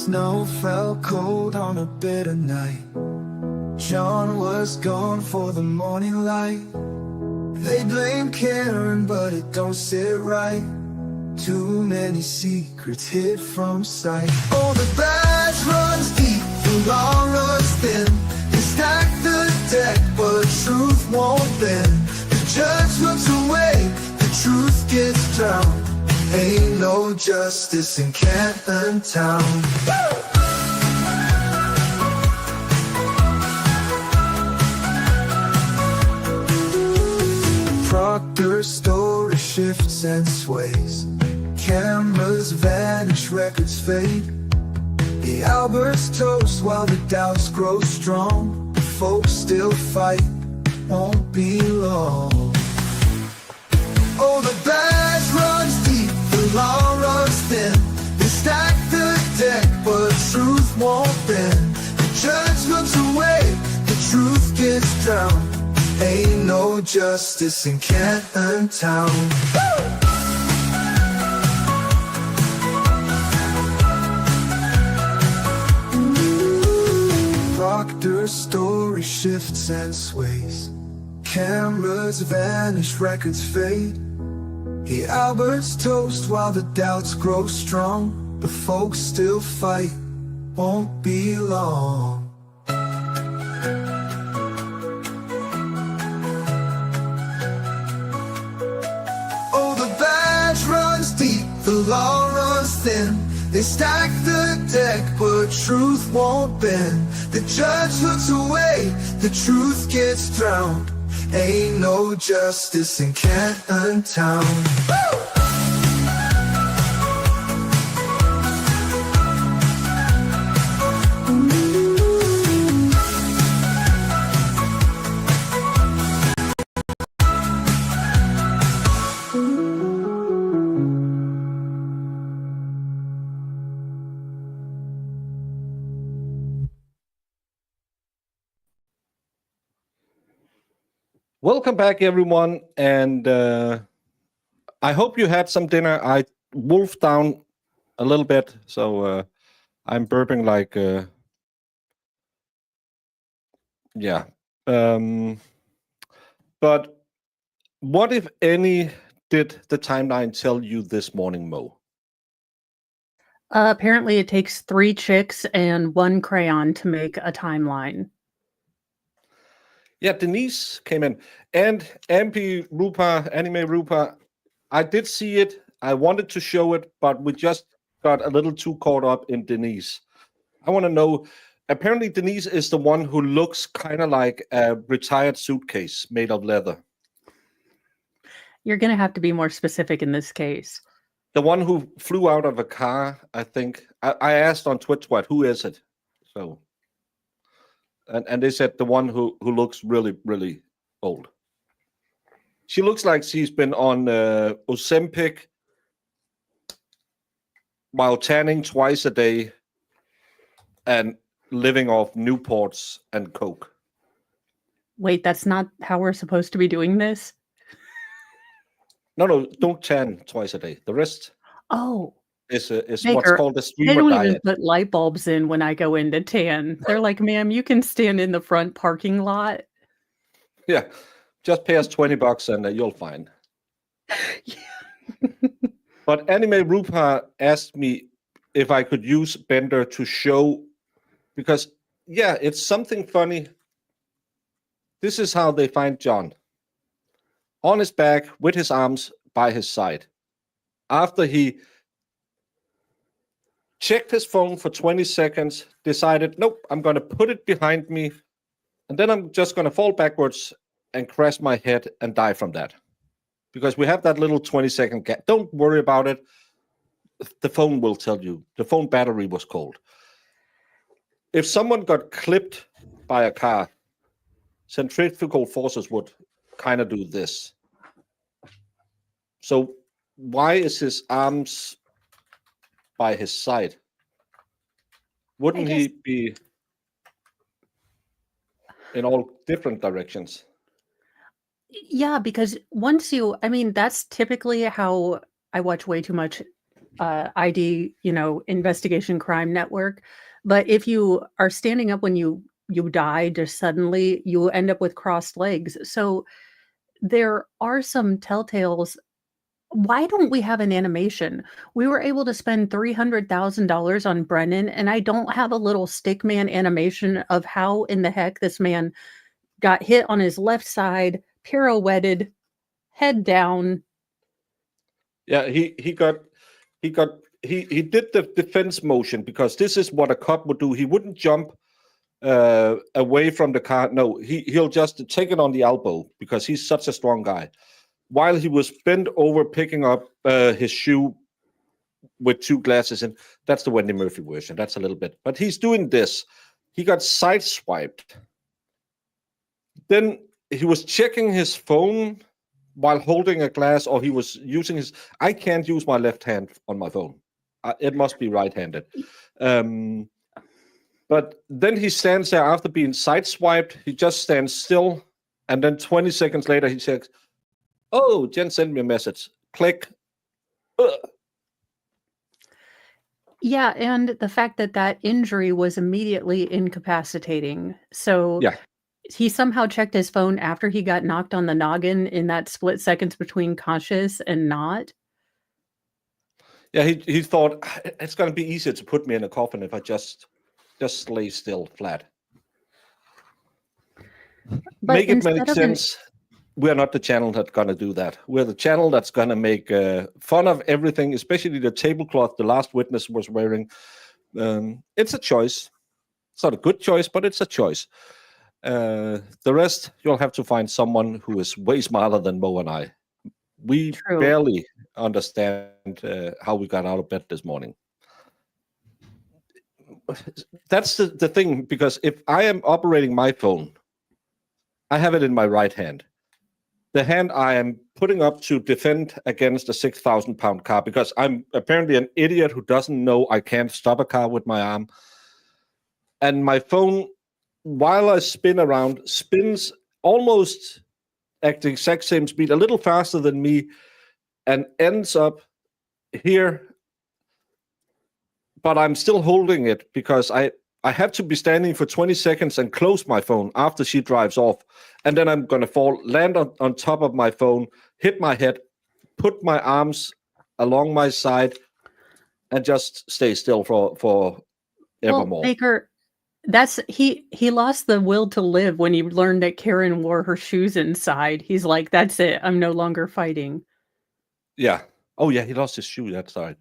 Snow fell cold on a bitter night. John was gone for the morning light. They blame Karen, but it don't sit right. Too many secrets hid from sight. Oh, the badge runs deep, the law runs thin. They stack the deck, but truth won't bend. The judge looks away, the truth gets drowned. Ain't no justice in Canton Town. Proctor's story shifts and sways. Cameras vanish, records fade. The Alberts toast while the doubts grow strong. The folks still fight, won't be long. Oh, the badge runs deep, the law runs thin. They stack the deck, but truth won't bend. The judge looks away, the truth gets drowned. Ain't no justice in Canton Town. Proctor's story shifts and sways. Cameras vanish, records fade. The Alberts toast while the doubts grow strong. The folks still fight, won't be long. Oh, the badge runs deep, the law runs thin. They stack the deck, but truth won't bend. The judge looks away, the truth gets drowned. Ain't no justice in Canton Town. Welcome back, everyone, and I hope you had some dinner. I wolfed down a little bit, so I'm burping like, yeah. But what, if any, did the timeline tell you this morning, Mo? Apparently it takes 3 chicks and 1 crayon to make a timeline. Yeah, Denise came in. And MP Rupa, Anime Rupa, I did see it. I wanted to show it, but we just got a little too caught up in Denise. I want to know, apparently Denise is the one who looks kind of like a retired suitcase made of leather. You're going to have to be more specific in this case. The one who flew out of a car, I think. I asked on Twitter, who is it? So... And they said the one who looks really, really old. She looks like she's been on Ozempic while tanning twice a day and living off Newports and Coke. Wait, that's not how we're supposed to be doing this? No, don't tan twice a day. The rest is Baker, what's called a streamer they don't diet. even put light bulbs in when I go in to tan. They're like, ma'am, you can stand in the front parking lot. Yeah, just pay us $20 and you'll find. But Anime Rupa asked me if I could use Bender to show, because, yeah, it's something funny. This is how they find John. On his back, with his arms by his side. After he checked his phone for 20 seconds, decided, nope, I'm going to put it behind me, and then I'm just going to fall backwards and crash my head and die from that. Because we have that little 20-second gap. Don't worry about it. The phone will tell you. The phone battery was cold. If someone got clipped by a car, centrifugal forces would kind of do this. So why is his arms by his side? Wouldn't he be in all different directions? Yeah, because that's typically how I watch way too much ID, investigation crime network. But if you are standing up when you die just suddenly, you end up with crossed legs. So there are some telltales. Why don't we have an animation? We were able to spend $300,000 on Brennan, and I don't have a little stickman animation of how in the heck this man got hit on his left side, pirouetted, head down. Yeah, he did the defense motion because this is what a cop would do. He wouldn't jump away from the car. No, he'll just take it on the elbow because he's such a strong guy. While he was bent over picking up his shoe with two glasses in. That's the Wendy Murphy version. That's a little bit. But he's doing this. He got sideswiped. Then he was checking his phone while holding a glass, or he was using his... I can't use my left hand on my phone. It must be right-handed. But then he stands there after being sideswiped. He just stands still. And then 20 seconds later, he says, "Oh, Jen sent me a message." Click. Yeah, and the fact that that injury was immediately incapacitating. So Yeah. he somehow checked his phone after he got knocked on the noggin in that split seconds between conscious and not. Yeah, he thought it's going to be easier to put me in a coffin if I just lay still flat. But Make it instead make of sense. We're not the channel that's going to do that. We're the channel that's going to make fun of everything, especially the tablecloth the last witness was wearing. It's a choice. It's not a good choice, but it's a choice. The rest, you'll have to find someone who is way smarter than Mo and I. We True. barely understand how we got out of bed this morning. That's the thing, because if I am operating my phone, I have it in my right hand. The hand I am putting up to defend against a 6,000-pound car, because I'm apparently an idiot who doesn't know I can't stop a car with my arm. And my phone, while I spin around, spins almost at the exact same speed, a little faster than me, and ends up here. But I'm still holding it because I have to be standing for 20 seconds and close my phone after she drives off. And then I'm going to fall, land on top of my phone, hit my head, put my arms along my side, and just stay still for evermore. Well, Baker, he lost the will to live when he learned that Karen wore her shoes inside. He's like, that's it. I'm no longer fighting. Yeah. Oh, yeah, he lost his shoe. That's right.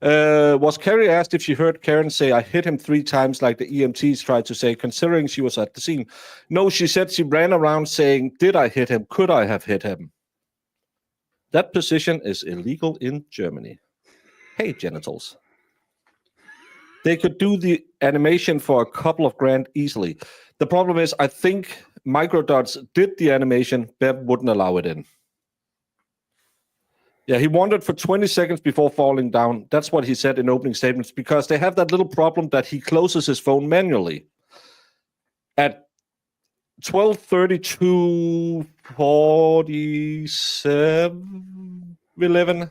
Was Carrie asked if she heard Karen say, "I hit him 3 times," like the EMTs tried to say, considering she was at the scene? No, she said she ran around saying, "Did I hit him? Could I have hit him?" That position is illegal in Germany. Hey, genitals. They could do the animation for a couple of grand easily. The problem is, I think Microdots did the animation, Bev wouldn't allow it in. Yeah, he wandered for 20 seconds before falling down. That's what he said in opening statements, because they have that little problem that he closes his phone manually. At 12:32, 47, 11.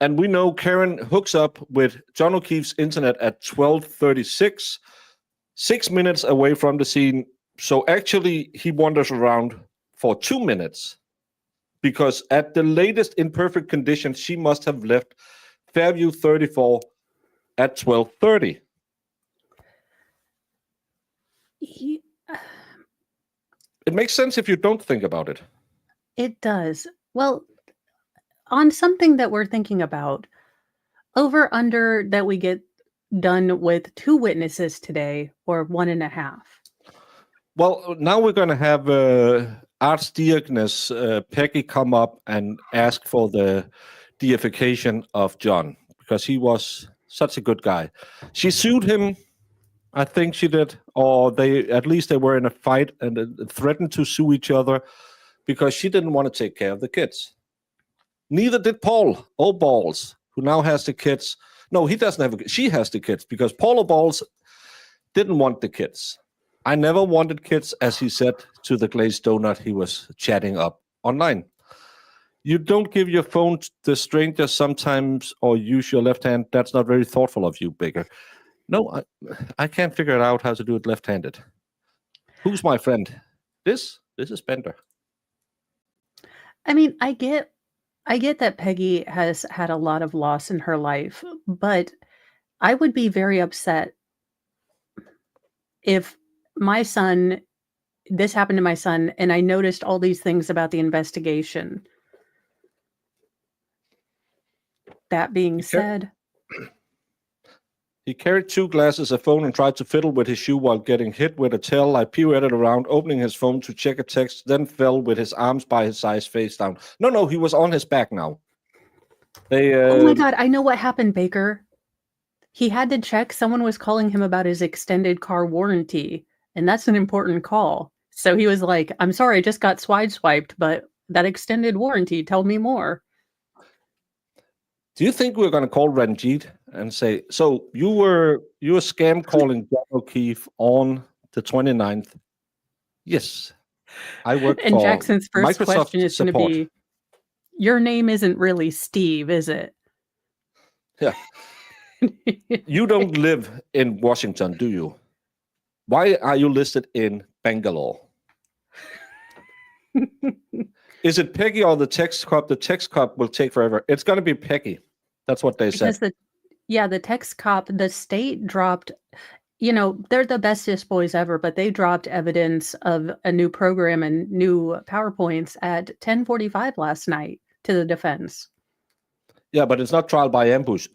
And we know Karen hooks up with John O'Keefe's internet at 12:36, 6 minutes away from the scene. So actually, he wanders around for 2 minutes. Because at the latest in perfect condition, she must have left Fairview 34 at 12:30. It makes sense if you don't think about it. It does. Well, on something that we're thinking about, over under that we get done with 2 witnesses today, or 1.5. Well, now we're going to have Archdiaconess Peggy come up and ask for the deification of John, because he was such a good guy. She sued him, I think she did, or at least they were in a fight and threatened to sue each other because she didn't want to take care of the kids. Neither did Paul O'Balls, who now has the kids. No, he doesn't have. She has the kids because Paul O'Balls didn't want the kids. I never wanted kids, as he said to the glazed donut he was chatting up online. You don't give your phone to the stranger sometimes or use your left hand. That's not very thoughtful of you, Baker. No, I can't figure out how to do it left-handed. Who's my friend? This is Bender. I mean, I get that Peggy has had a lot of loss in her life, but I would be very upset if this happened to my son and I noticed all these things about the investigation. That being said, he carried 2 glasses, a phone, and tried to fiddle with his shoe while getting hit with a tail. I pirouetted around, opening his phone to check a text, then fell with his arms by his sides, face down. No, he was on his back now. oh my God, I know what happened, Baker. He had to check. Someone was calling him about his extended car warranty, and that's an important call. So he was like, I'm sorry, I just got swiped, but that extended warranty, tell me more. Do you think we're going to call Ranjit and say, so you were scam calling John O'Keefe on the 29th? Yes. I work and for Jackson's first Microsoft question is going to be, your name isn't really Steve, is it? Yeah. You don't live in Washington, do you? Why are you listed in Bangalore? Is it Peggy or the text cop? The text cop will take forever. It's going to be Peggy. That's what they said. The text cop, the state dropped, they're the bestest boys ever, but they dropped evidence of a new program and new PowerPoints at 10:45 last night to the defense. Yeah, but it's not trial by ambush.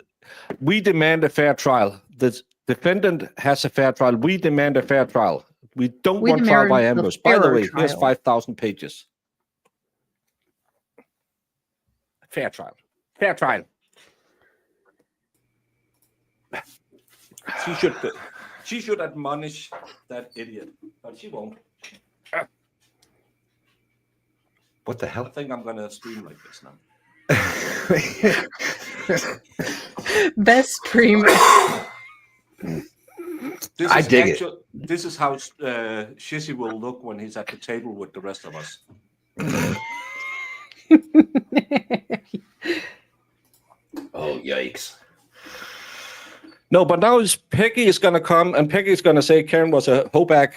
We demand a fair trial. The defendant has a fair trial. We demand a fair trial. We don't want trial by ambush. By the way, here's 5,000 pages. Fair trial. Fair trial. She should admonish that idiot, but she won't. What the hell? I think I'm gonna stream like this now. Best stream. I dig it. This is how Shizzy will look when he's at the table with the rest of us. Oh, yikes. No, but now Peggy is going to come, and Peggy is going to say Karen was a hoback.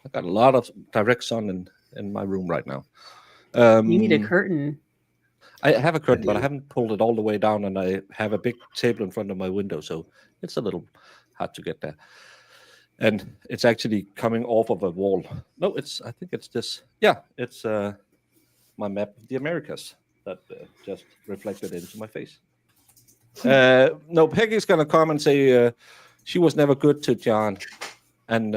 I've got a lot of direct sun in my room right now. You need a curtain. I have a curtain, but I haven't pulled it all the way down, and I have a big table in front of my window, so it's a little hard to get there. And it's actually coming off of a wall. No, I think it's this. Yeah, it's my map of the Americas that just reflected into my face. No, Peggy's going to come and say she was never good to John. And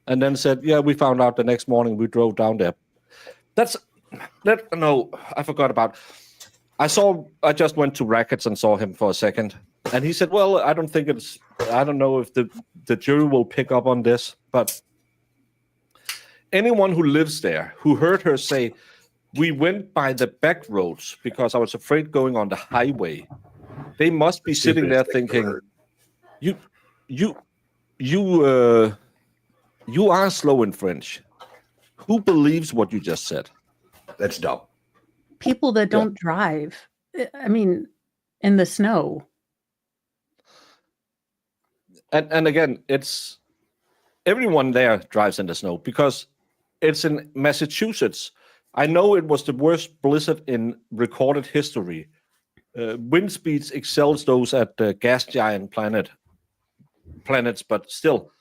then said, yeah, we found out the next morning we drove down there. No, I forgot about. I just went to Rackets and saw him for a second. And he said, well, I don't know if the jury will pick up on this, but anyone who lives there, who heard her say, we went by the back roads because I was afraid going on the highway, they must be sitting there thinking, you are slow in French. Who believes what you just said? That's dumb. People that don't drive. I mean, in the snow. And again, it's everyone there drives in the snow because it's in Massachusetts. I know it was the worst blizzard in recorded history. Wind speeds excels those at the gas giant planets, but still,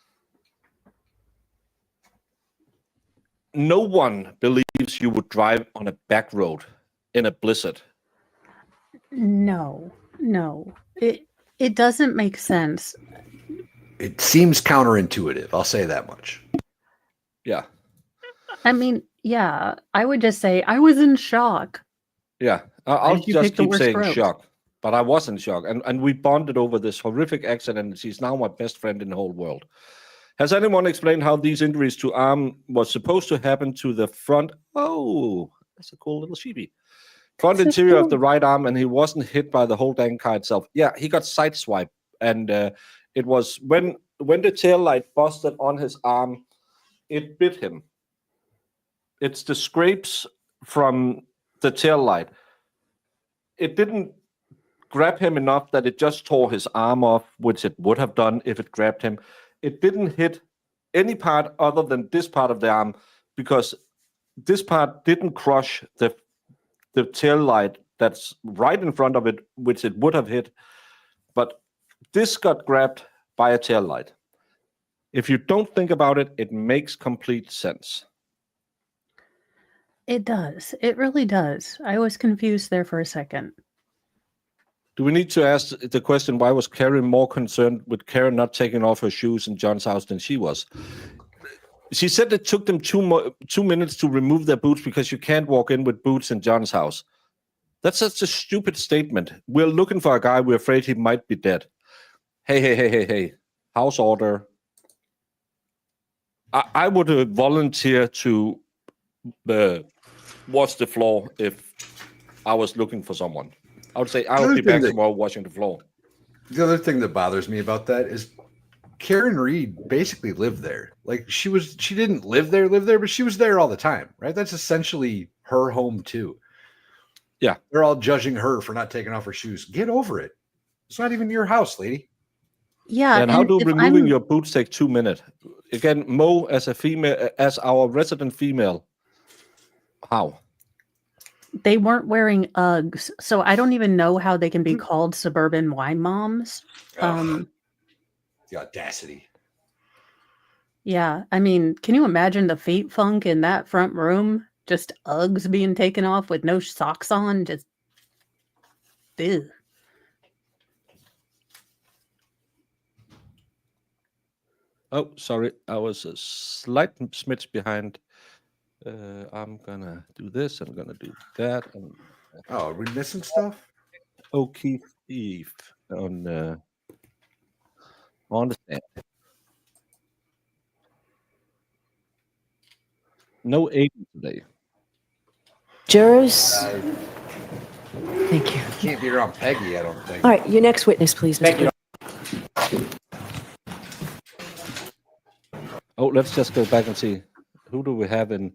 no one believes you would drive on a back road in a blizzard. No. It doesn't make sense. It seems counterintuitive. I'll say that much. Yeah. I mean, yeah, I would just say I was in shock. Yeah, I'll just keep saying shock, but I was in shock. And we bonded over this horrific accident. She's now my best friend in the whole world. Has anyone explained how these injuries to arm was supposed to happen to the front? Oh, that's a cool little sheepy. Front interior of the right arm, and he wasn't hit by the whole dang car itself. Yeah, he got sideswiped, and it was when the tail light busted on his arm, it bit him. It's the scrapes from the tail light. It didn't grab him enough that it just tore his arm off, which it would have done if it grabbed him. It didn't hit any part other than this part of the arm, because this part didn't crush the tail light that's right in front of it, which it would have hit. But this got grabbed by a tail light. If you don't think about it, it makes complete sense. It does. It really does. I was confused there for a second. Do we need to ask the question, why was Karen more concerned with Karen not taking off her shoes in John's house than she was? She said it took them 2 minutes to remove their boots because you can't walk in with boots in John's house. That's such a stupid statement. We're looking for a guy. We're afraid he might be dead. Hey. House order. I would volunteer to wash the floor if I was looking for someone. I would say I'll be back tomorrow washing the floor. The other thing that bothers me about that is Karen Reed basically lived there. Like she didn't live there, but she was there all the time, right? That's essentially her home too. Yeah. They're all judging her for not taking off her shoes. Get over it. It's not even your house, lady. Yeah. And how do removing your boots take 2 minutes? Again, Mo, as a female, as our resident female, how? They weren't wearing Uggs, so I don't even know how they can be called suburban wine moms. The audacity. Yeah, I mean, can you imagine the feet funk in that front room? Just Uggs being taken off with no socks on, just ew. Oh, sorry, I was a slight smidge behind. I'm gonna do this. I'm gonna do that. And Oh, are we missing stuff? O'Keefe Eve on the stand. No Aiden today. Jurors. Thank you. Can't be around Peggy, I don't think. All right, your next witness, please, Mr. Oh, let's just go back and see. Who do we have in?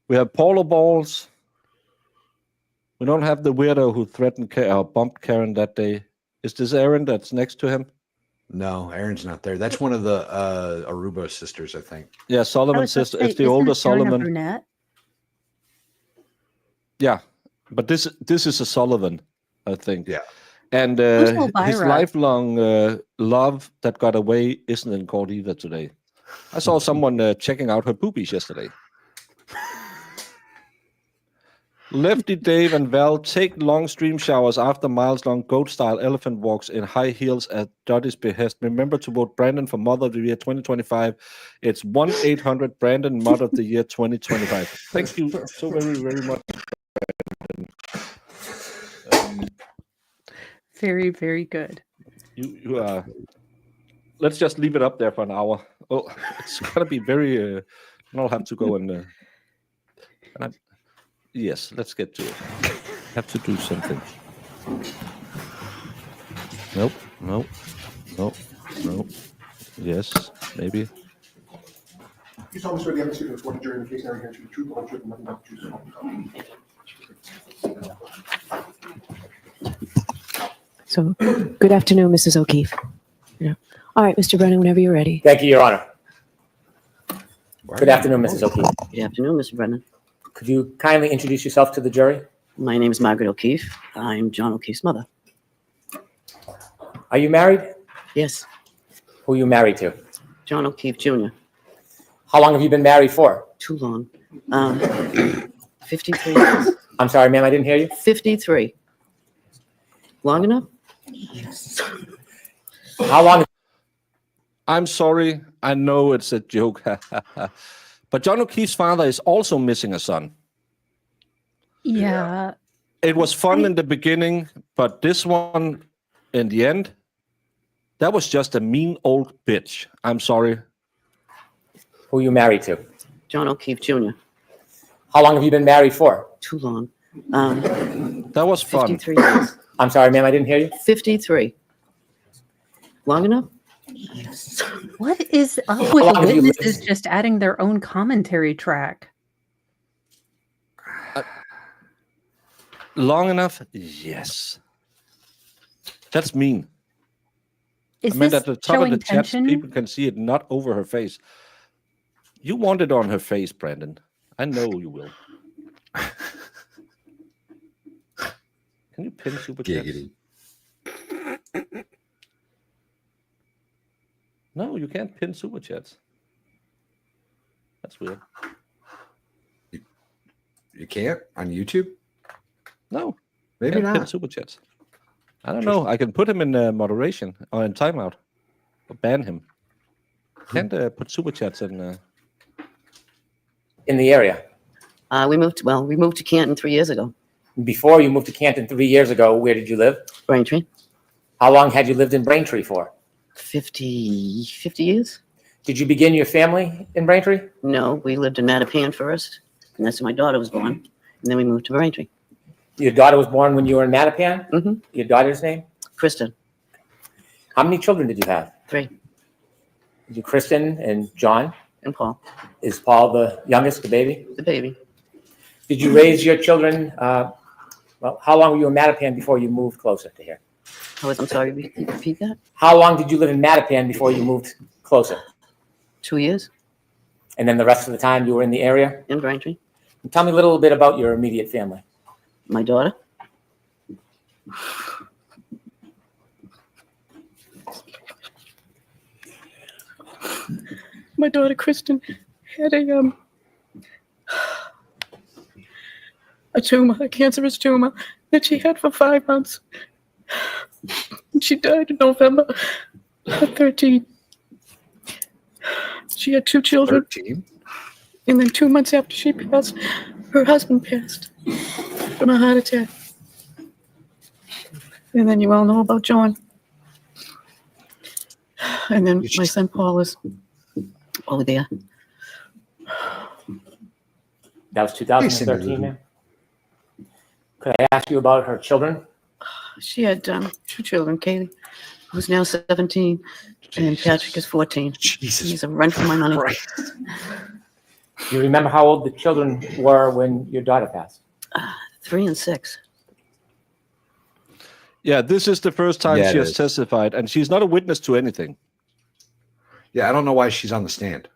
We have Paulo Balls. We don't have the weirdo who threatened or bumped Karen that day. Is this Aaron that's next to him? No, Aaron's not there. That's one of the Aruba sisters, I think. Yeah, Solomon's sister. It's the older Solomon. Yeah, but this is a Sullivan, I think. Yeah. And his lifelong love that got away isn't in court either today. I saw someone checking out her boobies yesterday. Lefty Dave and Val take long stream showers after miles-long goat-style elephant walks in high heels at Dotty's behest. Remember to vote Brandon for Mother of the Year 2025. It's 1-800-BRANDON Mother of the Year 2025. Thank you so very, very much, Brandon. Very, very good. You are. Let's just leave it up there for an hour. Oh, it's gonna be very. I'll have to go and yes, let's get to it. Have to do something. Nope. Yes, maybe. You saw Mr. the evidence was one jury in the case now against the truth, all truth, and nothing but the truth. So, good afternoon, Mrs. O'Keefe. Yeah. All right, Mr. Brennan, whenever you're ready. Thank you, Your Honor. Good afternoon, Mrs. O'Keefe. Good afternoon, Mr. Brennan. Could you kindly introduce yourself to the jury? My name is Margaret O'Keefe. I'm John O'Keefe's mother. Are you married? Yes, Who are you married to? John O'Keefe Jr. How long have you been married for? Too long. 53 years. I'm sorry, ma'am, I didn't hear you. 53. Long enough? How long? I'm sorry. I know it's a joke. But John O'Keefe's father is also missing a son. Yeah. It was fun in the beginning, but this one, in the end, that was just a mean old bitch. I'm sorry. Who are you married to? John O'Keefe Jr. How long have you been married for? Too long. That was fun. 53 years. I'm sorry, ma'am, I didn't hear you. 53. Long enough? What is up with long have you witnesses just adding their own commentary track? Long enough? Yes. That's mean. Is I meant this at the top of showing the chat, tension? people can see it, not over her face. You want it on her face, Brandon. I know you will. Can you pin super chats? Giggity. No, you can't pin super chats. That's weird. You can't on YouTube? No, Maybe can't pin not. super chats. I don't know. I can put him in moderation or in timeout or ban him. Can't put super chats in. In the area. We moved to Canton 3 years ago. Before you moved to Canton 3 years ago, where did you live? Braintree. How long had you lived in Braintree for? 50 years? Did you begin your family in Braintree? No, we lived in Mattapan first, and that's where my daughter was born. And then we moved to Braintree. Your daughter was born when you were in Mattapan? Mm-hmm. Your daughter's name? Kristen, How many children did you have? 3, You, Kristen and John? and Paul, Is Paul the youngest, the baby? the baby. Did you raise your children? How long were you in Mattapan before you moved closer to here? I'm sorry, repeat that? How long did you live in Mattapan before you moved closer? 2 years And then the rest of the time you were in the area? in Braintree. Tell me a little bit about your immediate family. My daughter, Kristen had a tumor, a cancerous tumor that she had for 5 months. She died in November of 13. She had 2 children, 13? and then 2 months after she passed, her husband passed from a heart attack. And then you all know about John. And then my son Paul is over there. That was 2013, ma'am. Could I ask you about her children? She had 2 children, Kaylee, who's now 17, and Patrick is 14. Jesus He's a run for my money. Christ. Do you remember how old the children were when your daughter passed? 3 and 6. Yeah, this is the first time Yeah, she it has is. testified, and she's not a witness to anything. Yeah, I don't know why she's on the stand.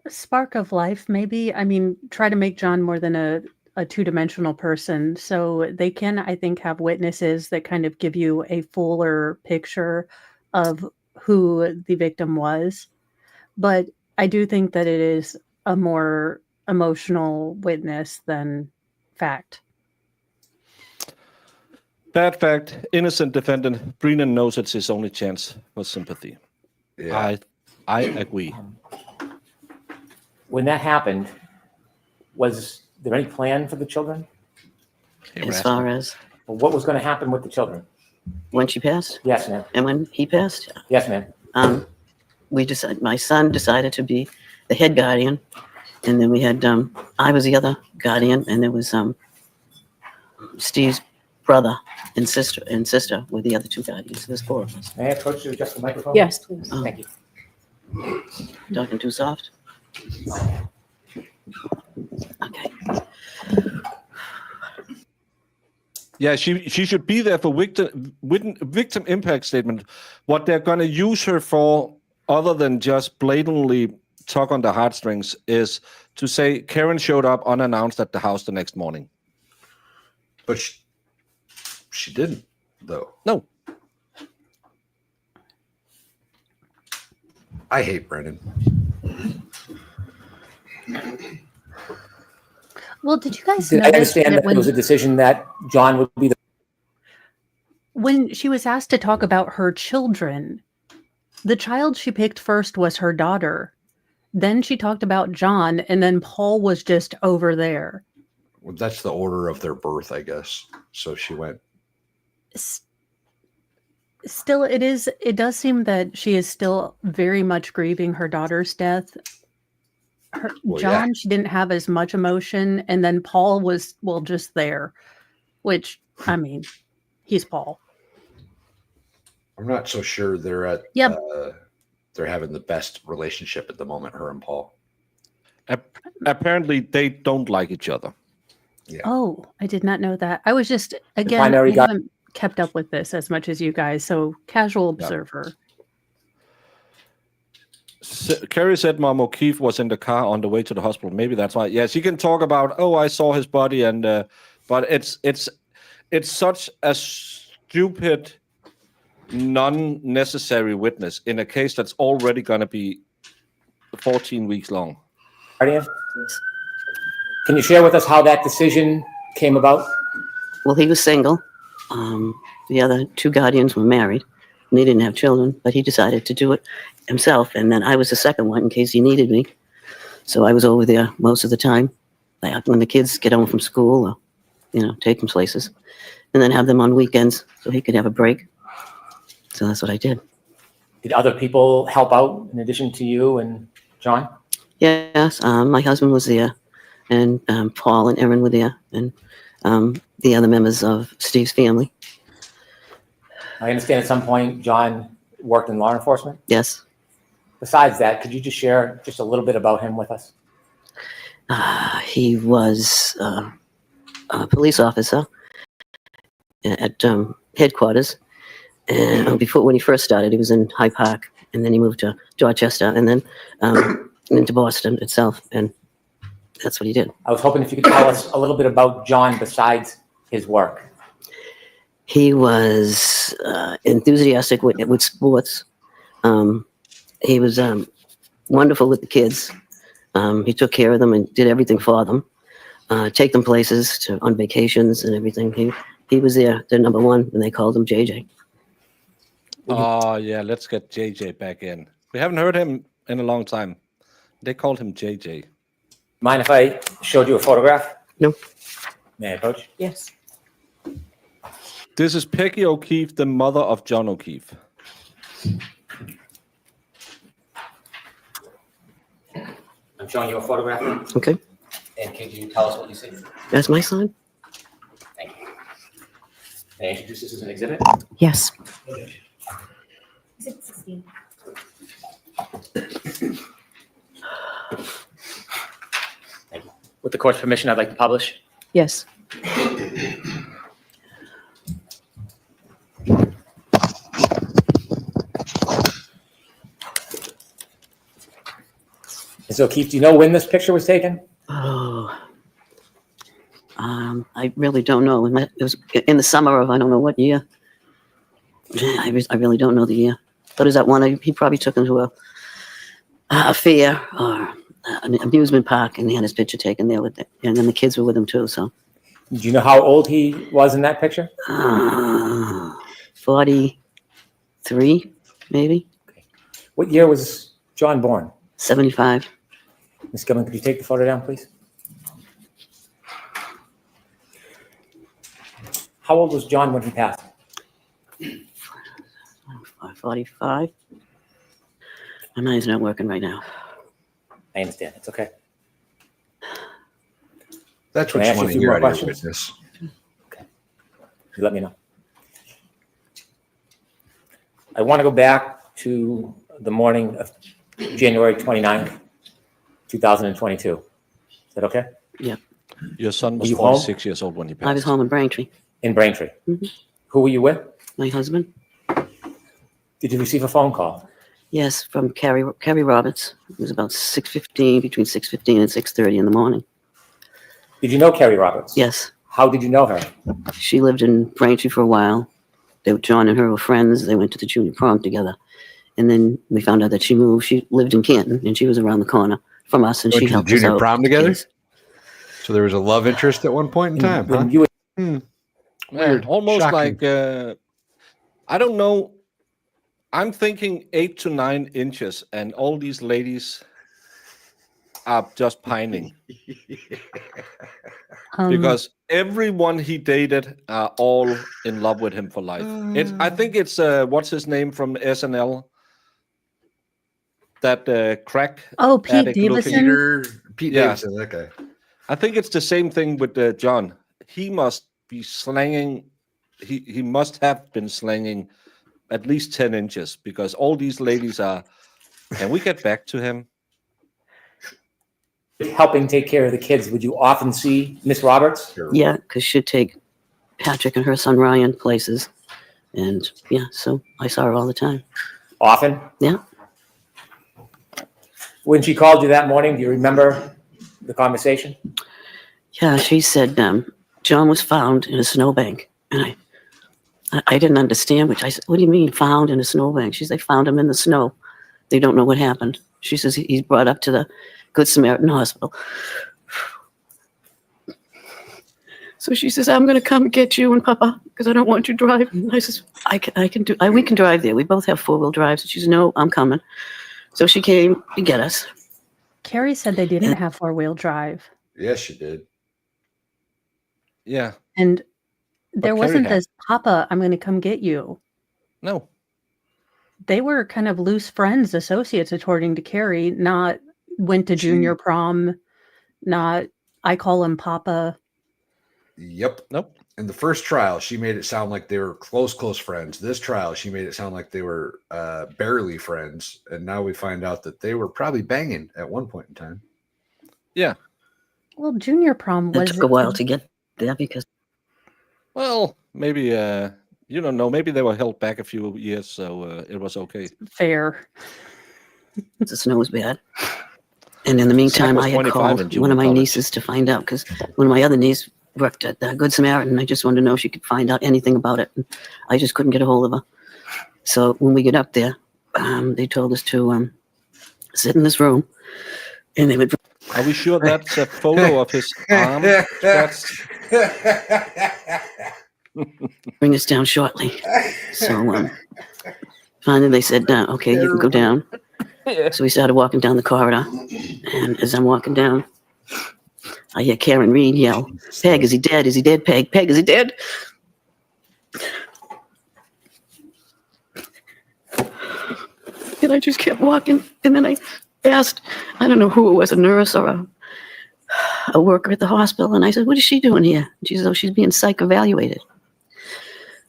Spark of life, maybe. I mean, try to make John more than a two-dimensional person. So they can, I think, have witnesses that kind of give you a fuller picture of who the victim was. But I do think that it is a more emotional witness than fact. Bad fact, innocent defendant. Brennan knows it's his only chance for sympathy. Yeah. I agree. When that happened, was there any plan for the children? As far as Or what was going to happen with the children? when she passed Yes, ma'am. and when he passed, Yes, ma'am. my son decided to be the head guardian, and then we had I was the other guardian, and there was Steve's brother and sister were the other 2 guardians. There's 4 of us. May I approach you to adjust the microphone? Yes, please. Oh, Thank you. talking too soft. Okay. Yeah, she should be there for victim impact statement. What they're going to use her for, other than just blatantly tug on the heartstrings, is to say Karen showed up unannounced at the house the next morning. But she didn't, though. No. I hate Brendan. Well, did you guys Did I notice understand that when, it was a decision that John would be the when she was asked to talk about her children, the child she picked first was her daughter. Then she talked about John, and then Paul was just over there. Well, that's the order of their birth, I guess. So she went. Still, it does seem that she is still very much grieving her daughter's death. Well, John, yeah. she didn't have as much emotion, and then Paul was, well, just there, which, I mean, he's Paul. I'm not so sure they're at. Yep. They're having the best relationship at the moment, her and Paul. Apparently, they don't like each other. Oh, I did not know that. I was just, again, primary I guy- haven't kept up with this as much as you guys. So casual Yeah. observer. Carrie said Mom O'Keefe was in the car on the way to the hospital. Maybe that's why. Yeah, she can talk about, oh, I saw his body, and but it's such a stupid, non-necessary witness in a case that's already going to be 14 weeks long. Guardian? Can you share with us how that decision came about? Well, he was single. The other two guardians were married, and they didn't have children, but he decided to do it himself. And then I was the second one in case he needed me. So I was over there most of the time, like when the kids get home from school, or, take them places, and then have them on weekends so he could have a break. So that's what I did. Did other people help out in addition to you and John? Yes, my husband was there, and Paul and Erin were there, and the other members of Steve's family. I understand at some point John worked in law enforcement. Yes. Besides that, could you just share just a little bit about him with us? He was a police officer at headquarters. And when he first started, he was in Hyde Park, and then he moved to Dorchester, and then into Boston itself, and that's what he did. I was hoping if you could tell us a little bit about John besides his work. He was enthusiastic with sports. He was wonderful with the kids. He took care of them and did everything for them. Take them places on vacations and everything. He was their number one, and they called him JJ. Oh, yeah, let's get JJ back in. We haven't heard him in a long time. They called him JJ. Mind if I showed you a photograph? No. May I approach? Yes. This is Peggy O'Keefe, the mother of John O'Keefe. I'm showing you a photograph. Okay. And could you tell us what you see? That's my son? Thank you. May I introduce this as an exhibit? Yes. Thank you. With the court's permission, I'd like to publish. Yes. Ms. O'Keefe, do you know when this picture was taken? Oh. I really don't know. It was in the summer of I don't know what year. I really don't know the year. But is that one he probably took him to a fair or an amusement park, and he had his picture taken there with it. And then the kids were with him too. So. Do you know how old he was in that picture? 43, maybe. What year was John born? 75. Ms. Gilman, could you take the photo down, please? How old was John when he passed? 45. My mind's not working right now. I understand. It's okay. That's Can what I you ask you want a to few hear more out of your questions? witness. You let me know. I want to go back to the morning of January 29th, 2022. Is that okay? Your son was you home? 46 years old when he passed. I was home in Braintree. In Braintree. Mhm. Who were you with? My husband. Did you receive a phone call? Yes, from Carrie Roberts. It was about 6:15, between 6:15 and 6:30 in the morning. Did you know Carrie Roberts? Yes, How did you know her? she lived in Braintree for a while. John and her were friends. They went to the junior prom together. And then we found out that she moved. She lived in Canton, and she was around the corner from us, and Went she to the helped us junior out. prom together? Yes. So there was a love interest at one point in time, huh? When you Weird. Almost Shocking. like, I don't know. I'm thinking 8 to 9 inches, and all these ladies are just pining because everyone he dated are all in love with him for life. I think it's what's his name from SNL? That crack. Oh, Pete addict Davidson. Pete Yeah. Davidson, that guy. I think it's the same thing with John. He must be slanging. He must have been slanging at least 10 inches because all these ladies are. Can we get back to him? helping take care of the kids, would you often see Miss Roberts? Yeah, because she'd take Patrick and her son Ryan places. And yeah, so I saw her all the time. Often? Yeah. When she called you that morning, do you remember the conversation? Yeah, she said John was found in a snowbank. And I didn't understand, which I said, what do you mean found in a snowbank? She said, they found him in the snow. They don't know what happened. She says he's brought up to the Good Samaritan Hospital. So she says, I'm going to come get you and Papa because I don't want you driving. I says, we can drive there. We both have four-wheel drives. She says, no, I'm coming. So she came to get us. Carrie said they didn't have four-wheel drive. Yes, she did. Yeah. And there Carrie wasn't had. this, Papa, I'm going to come get you. No. They were kind of loose friends, associates, according to Carrie, not went to junior prom, not I call him Papa. Yep. Nope. In the first trial, she made it sound like they were close friends. This trial, she made it sound like they were barely friends. And now we find out that they were probably banging at one point in time. Yeah. Well, junior prom was It took a while to get there because Well, maybe you don't know. Maybe they were held back a few years, so it was okay. fair. the snow was bad. And in the meantime, was I had 25 in called junior one of my college. nieces to find out because one of my other nieces worked at the Good Samaritan. I just wanted to know if she could find out anything about it. And I just couldn't get a hold of her. So when we get up there, they told us to sit in this room, and they would. Are we sure that's a photo of his arm? That's Bring us down shortly. So finally they said, okay, you can go down. So we started walking down the corridor. And as I'm walking down, I hear Karen Reed yell, Peg, is he dead? Is he dead, Peg? Peg, is he dead? And I just kept walking. And then I asked, I don't know who it was, a nurse or a worker at the hospital. And I said, what is she doing here? And she said, oh, she's being psych evaluated.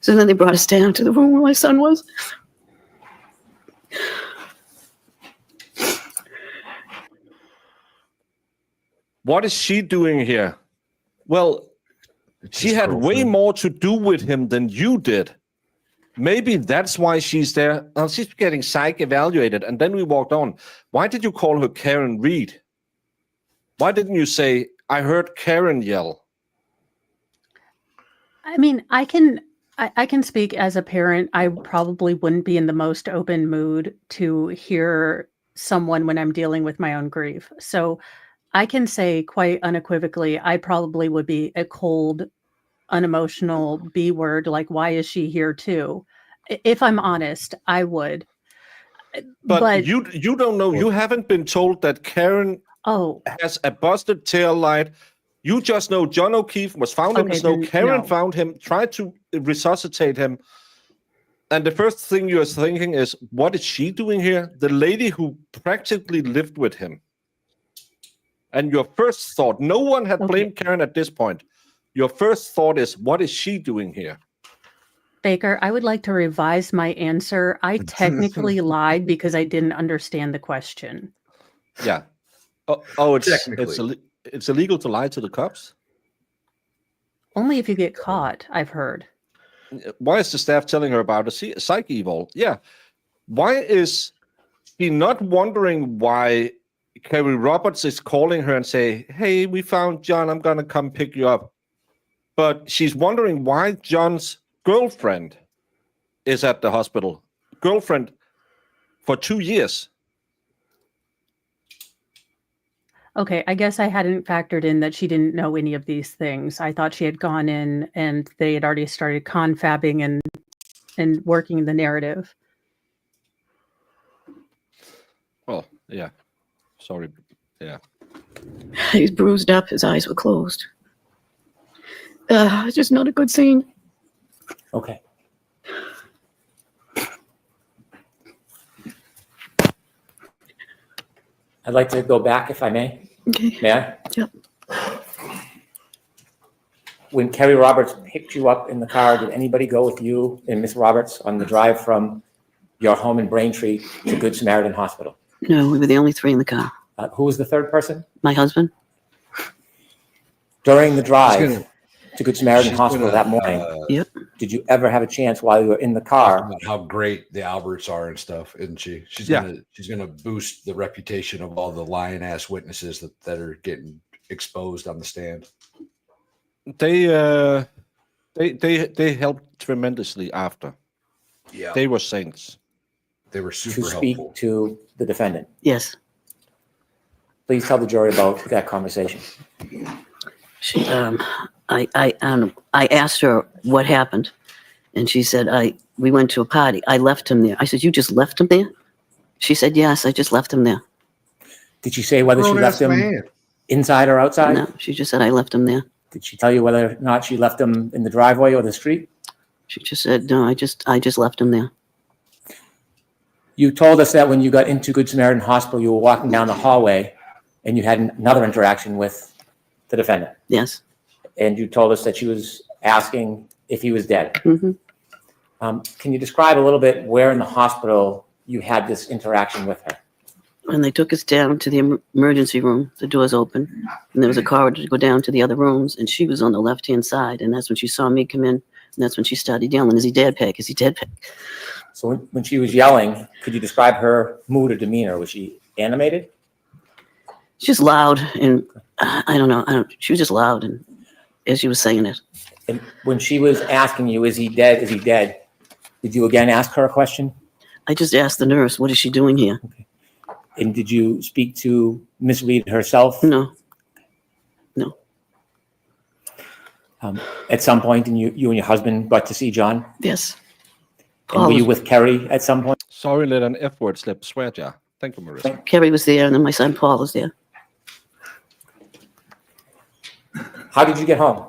So then they brought us down to the room where my son was. what is she doing here? Well, she had way more to do with him than you did. Maybe that's why she's there. She's getting psych evaluated, and then we walked on. Why did you call her Karen Reed? Why didn't you say, I heard Karen yell? I mean, I can speak as a parent. I probably wouldn't be in the most open mood to hear someone when I'm dealing with my own grief. So I can say quite unequivocally, I probably would be a cold, unemotional B word, like, why is she here too? If I'm honest, I would. But you don't know. You haven't been told that Karen has a busted tail light. You just know John O'Keefe was found in the snow. Karen found him, tried to resuscitate him. And the first thing you're thinking is, what is she doing here? The lady who practically lived with him. And your first thought, no one had blamed Karen at this point. Your first thought is, what is she doing here? Baker, I would like to revise my answer. I technically lied because I didn't understand the question. Yeah. It's illegal to lie to the cops? Only if you get caught, I've heard. Why is the staff telling her about a psych eval? Yeah. Why is she not wondering why Carrie Roberts is calling her and say, hey, we found John, I'm going to come pick you up. But she's wondering why John's girlfriend is at the hospital. Girlfriend for 2 years. Okay, I guess I hadn't factored in that she didn't know any of these things. I thought she had gone in and they had already started confabbing and working the narrative. Well, yeah. Sorry. Yeah. He's bruised up. His eyes were closed. It's just not a good scene. Okay. I'd like to go back, if I may. Okay. May I? Yep. When Carrie Roberts picked you up in the car, did anybody go with you and Miss Roberts on the drive from your home in Braintree to Good Samaritan Hospital? No, we were the only three in the car. Who was the third person? My husband. During the drive gonna- to Good Samaritan she's Hospital gonna, that morning, Yep. did you ever have a chance while you were in the talk car? about how great the Alberts are and stuff, isn't she? She's Yeah. gonna boost the reputation of all the lion ass witnesses that are getting exposed on the stand. They helped tremendously after. Yeah, They were saints. they were To super speak helpful. to the defendant. Yes. Please tell the jury about that conversation. She, I asked her what happened, and she said, we went to a party. I left him there. I said, you just left him there? She said, yes, I just left him there. Did she say whether she left Grown-ass him man. inside or outside? No, she just said, I left him there. Did she tell you whether or not she left him in the driveway or the street? She just said, no, I just left him there. You told us that when you got into Good Samaritan Hospital, you were walking down the hallway and you had another interaction with the defendant. Yes. And you told us that she was asking if he was dead. Hmm. Can you describe a little bit where in the hospital you had this interaction with her? When they took us down to the emergency room, the doors open, and there was a corridor to go down to the other rooms, and she was on the left-hand side, and that's when she saw me come in, and that's when she started yelling, is he dead, Peg? Is he dead, Peg? So when she was yelling, could you describe her mood or demeanor? Was she animated? She's loud, and I don't know, she was just loud, and as she was saying it. And when she was asking you, is he dead? Is he dead? Did you again ask her a question? I just asked the nurse, what is she doing here? And did you speak to Miss Reed herself? No. At some point, and you and your husband got to see John? Yes. And were you with Kerry at some point? Sorry, let an F word slip. Swear jar. Thank you, Marissa. Kerry was there, and then my son Paul was there. How did you get home?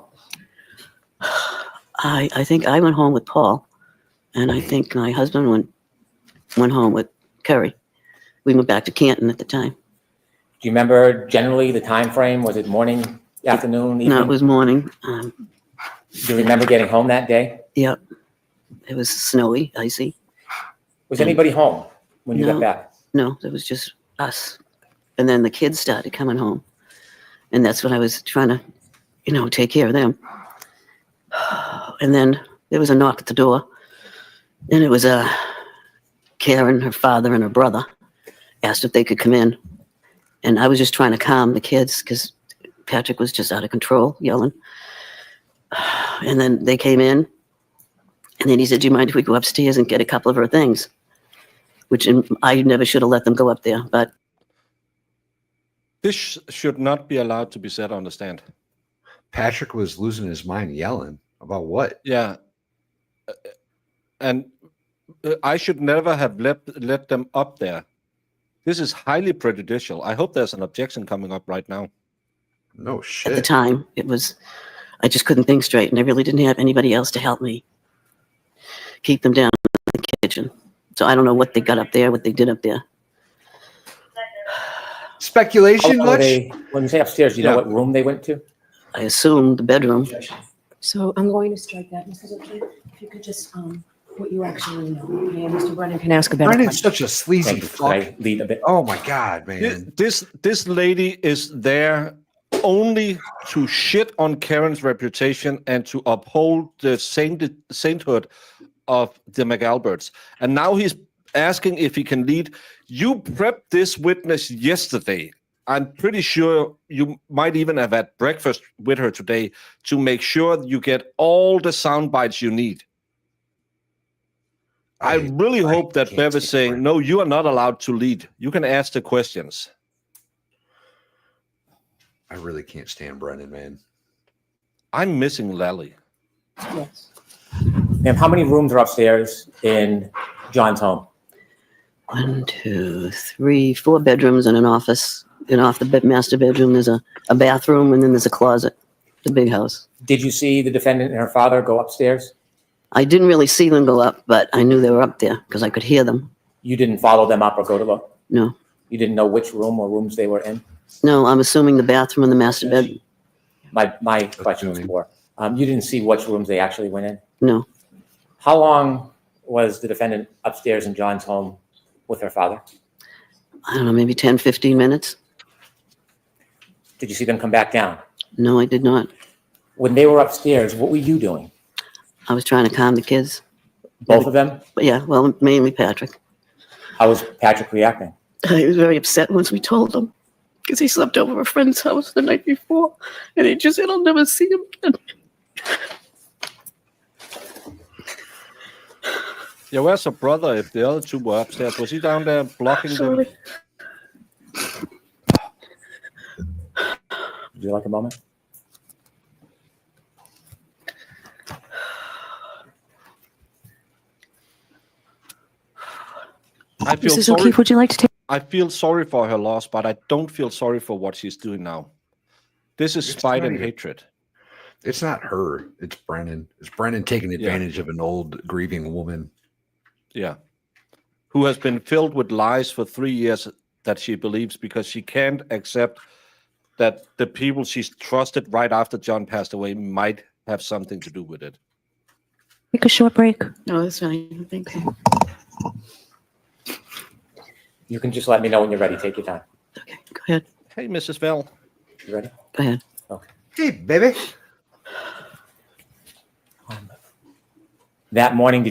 I think I went home with Paul, and I think my husband went home with Kerry. We went back to Canton at the time. Do you remember generally the time frame? Was it morning, afternoon, evening? No, it was morning. Do you remember getting home that day? Yep. It was snowy, icy. Was anybody home when you No. got back? No, it was just us. And then the kids started coming home. And that's when I was trying to, take care of them. And then there was a knock at the door. And it was Karen, her father, and her brother asked if they could come in. And I was just trying to calm the kids because Patrick was just out of control, yelling. And then they came in. And then he said, do you mind if we go upstairs and get a couple of her things? Which I never should have let them go up there. But This should not be allowed to be said on the stand. Patrick was losing his mind yelling about what? Yeah. And I should never have let them up there. This is highly prejudicial. I hope there's an objection coming up right now. No at the shit. time, I just couldn't think straight. And I really didn't have anybody else to help me keep them down in the kitchen. So I don't know what they got up there, what they did up there. Speculation How long were much? they- when you say upstairs, do you know Yeah. what room they went to? I assumed the bedroom. So I'm going to strike that, Mrs. O'Keefe. If you could just, what you actually know. Okay, and Mr. Brennan can ask a better Brennan's question. such a sleazy Thank you. Could fuck. I lead a bit? Oh my god, man. This lady is there only to shit on Karen's reputation and to uphold the sainthood of the McAlberts. And now he's asking if he can lead. You prepped this witness yesterday. I'm pretty sure you might even have had breakfast with her today to make sure you get all the sound bites you need. I really hope that can't Bev is take saying, Brennan. no, you are not allowed to lead. You can ask the questions. I really can't stand Brennan, man. I'm missing Lally. Yes. Ma'am, how many rooms are upstairs in John's home? 1, 2, 3, 4 bedrooms and an office. And off the master bedroom, there's a bathroom, and then there's a closet. The big house. Did you see the defendant and her father go upstairs? I didn't really see them go up, but I knew they were up there because I could hear them. You didn't follow them up or go to look? No. You didn't know which room or rooms they were in? No, I'm assuming the bathroom and the master bedroom. My question was more, you didn't see which rooms they actually went in? No. How long was the defendant upstairs in John's home with her father? I don't know, maybe 10, 15 minutes. Did you see them come back down? No, I did not. When they were upstairs, what were you doing? I was trying to calm the kids. Both of them? But yeah, well, mainly Patrick. How was Patrick reacting? He was very upset once we told him because he slept over a friend's house the night before, and he just said, "I'll never see him again." Yeah, where's her brother if the other two were upstairs? Was he down there blocking them? Sorry. Would you like a moment? I feel Mrs. sorry. O'Keefe, would you like to take? I feel sorry for her loss, but I don't feel sorry for what she's doing now. This is It's spite not and even- hatred. It's not her. It's Brennan. It's Brennan taking advantage of an old grieving woman. Yeah. Who has been filled with lies for 3 years that she believes because she can't accept that the people she's trusted right after John passed away might have something to do with it. Take a short break. No, that's fine. Thank you. You can just let me know when you're ready. Take your time. Okay, go ahead. Hey, Mrs. Bell. You ready? Go ahead. Hey, baby. That morning,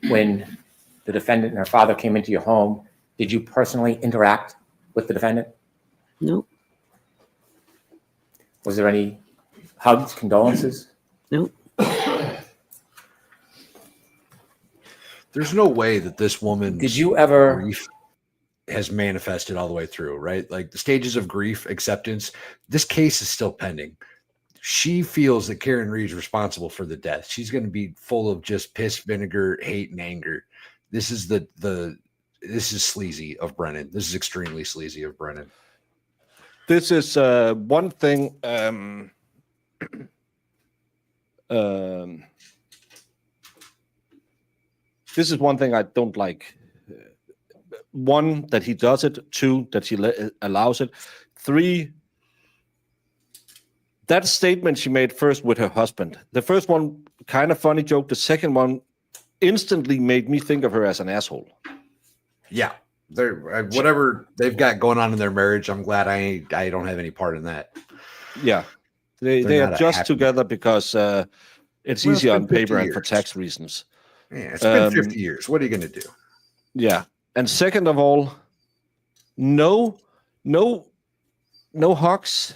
when the defendant and her father came into your home, did you personally interact with the defendant? Nope. Was there any hugs, condolences? Nope. There's no way that this woman Did you ever? grief has manifested all the way through, right? Like the stages of grief, acceptance. This case is still pending. She feels that Karen Reed's responsible for the death. She's going to be full of just piss, vinegar, hate, and anger. This is this is sleazy of Brennan. This is extremely sleazy of Brennan. This is one thing. This is one thing I don't like. One, that he does it. Two, that she allows it. Three, that statement she made first with her husband. The first one, kind of funny joke. The second one instantly made me think of her as an asshole. Yeah, they're whatever they've got going on in their marriage. I'm glad I don't have any part in that. Yeah, they They're are not just happy. together because it's Well, easier it's been on paper 50 and for years. tax reasons. Yeah, it's been 50 years. What are you going to do? Yeah, and second of all, no hugs,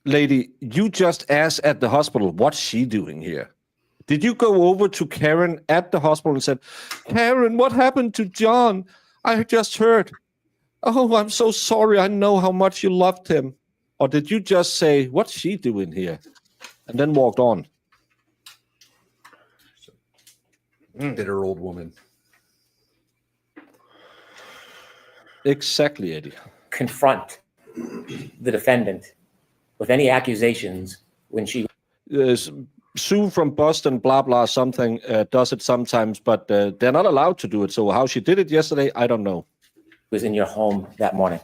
lady. You just asked at the hospital, what's she doing here? Did you go over to Karen at the hospital and said, Karen, what happened to John? I just heard. Oh, I'm so sorry. I know how much you loved him. Or did you just say, what's she doing here? And then walked on. Bitter old woman. Exactly, Eddie. Confront the defendant with any accusations when she Sue from Boston, blah, blah, something, does it sometimes, but they're not allowed to do it. So how she did it yesterday, I don't know. was in your home that morning?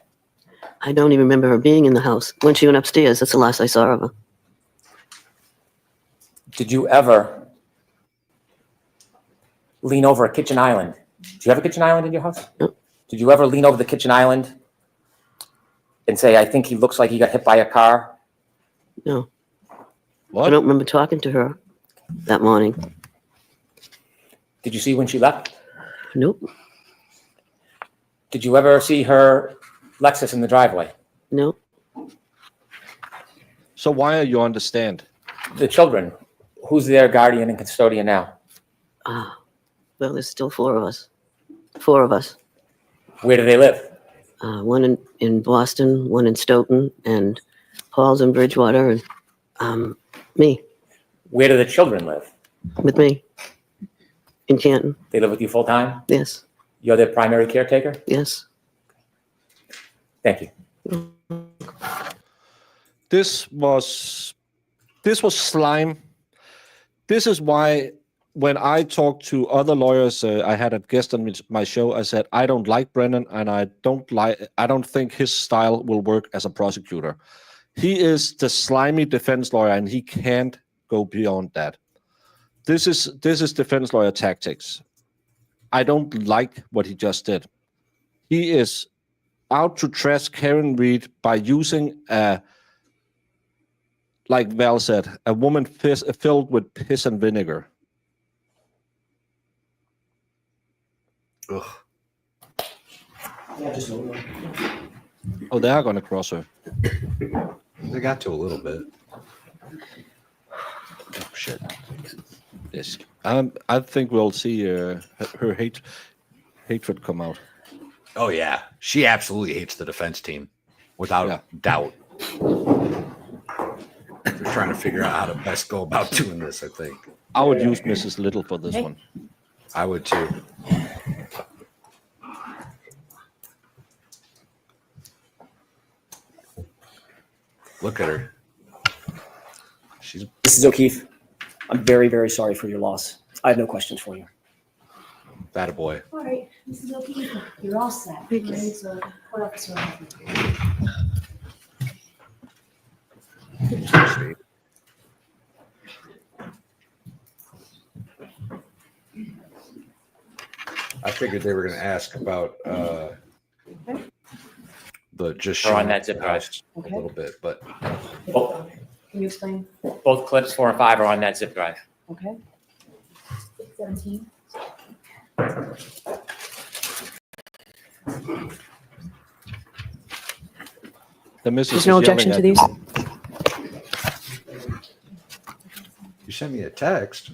I don't even remember her being in the house. When she went upstairs, that's the last I saw of her. Did you ever lean over a kitchen island? Do you have a kitchen island in your house? No. Did you ever lean over the kitchen island and say, I think he looks like he got hit by a car? No. I What? don't remember talking to her that morning. Did you see when she left? Nope. Did you ever see her Lexus in the driveway? Nope. So why are you on the stand? The children, who's their guardian and custodian now? Well, there's still four of us. Four of us. Where do they live? One in Boston, one in Stoughton, and Paul's in Bridgewater, and me, Where do the children live? with me, in Canton. They live with you full time? Yes, You're their primary caretaker? yes. Thank you. This was slime. This is why when I talked to other lawyers, I had a guest on my show. I said I don't like Brennan, and I don't think his style will work as a prosecutor. He is the slimy defense lawyer, and he can't go beyond that. This is defense lawyer tactics. I don't like what he just did. He is out to trash Karen Reed by using a like Val said, a woman filled with piss and vinegar. Ugh. Yeah, just a little. Oh, they are going to cross her. They got to a little bit. Oh, shit. Yes. I think we'll see her hatred come out. Oh yeah, she absolutely hates the defense team, without doubt. They're trying to figure out how to best go about doing this. I think I would use Mrs. Little for this one. I would too. Look at her. She's Mrs. O'Keefe, I'm very, very sorry for your loss. I have no questions for you. that a boy. All right, Mrs. O'Keefe, you're all set. Thank you. Right, so court officer. I figured they were going to ask about the just Or on showing that zip the drive. house a little bit, but Both, Can you explain? both clips 4 and 5 are on that zip drive. Okay. 17. The missus There's is no yelling objection at to these? you sent me a text.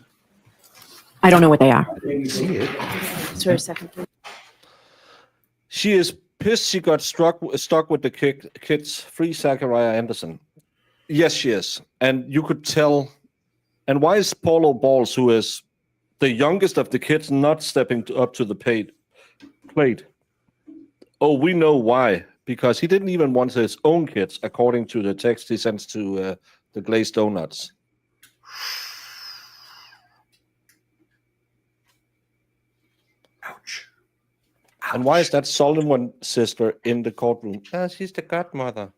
I don't know what they are. I didn't see it. Is there a second, please? She is pissed she got stuck with the kids. Free Zachariah Anderson. Yes, she is. And you could tell. And why is Paulo Balls, who is the youngest of the kids, not stepping up to the plate? Oh, we know why. Because he didn't even want his own kids, according to the text he sends to the glazed donuts. Ouch. And why is that Solomon sister in the courtroom? She's the godmother.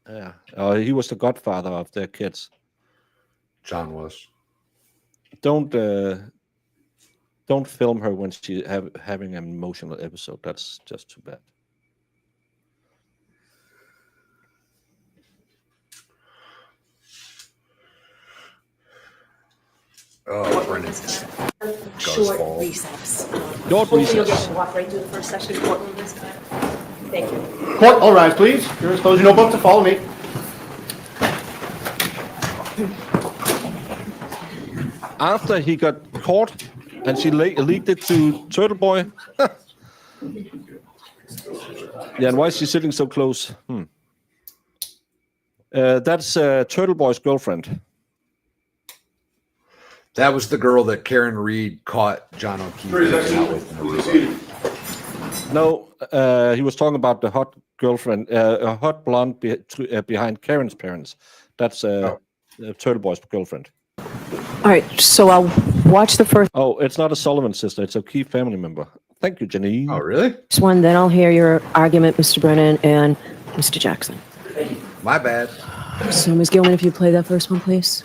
Yeah, he was the godfather of their kids. John was. Don't film her when she having an emotional episode. That's just too bad. Oh, Brennan. Short fall. recess. Your Hopefully you'll recess. get to walk right through the first session courtroom this time. Thank you. Court, all rise, please. Here's close your notebook to follow me. After he got caught and she leaked it to Turtle Boy. Yeah, and why is she sitting so close? That's Turtle Boy's girlfriend. That was the girl that Karen Reed caught John O'Keefe making out with in Aruba. No, he was talking about the hot girlfriend, a hot blonde behind Karen's parents. That's Turtle Boy's girlfriend. All right, so I'll watch the first Oh, it's not a Sullivan sister. It's a key family member. Thank you, Janine. Oh, really? one, then I'll hear your argument, Mr. Brennan and Mr. Jackson. My bad. So, Ms. Gilman, if you play that first one, please.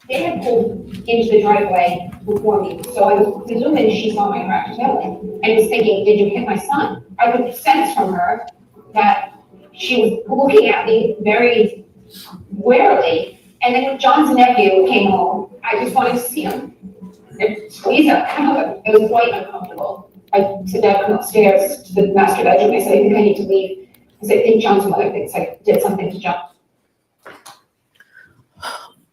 They had pulled into the driveway before me, so I was presuming she saw my cracked taillight. I was thinking, did you hit my son? I could sense from her that she was looking at me very warily. And then John's nephew came home. I just wanted to see him and squeeze him. It was quite uncomfortable. I sit down upstairs to the master bedroom. I said, I think I need to leave because I think John's mother thinks I did something to John.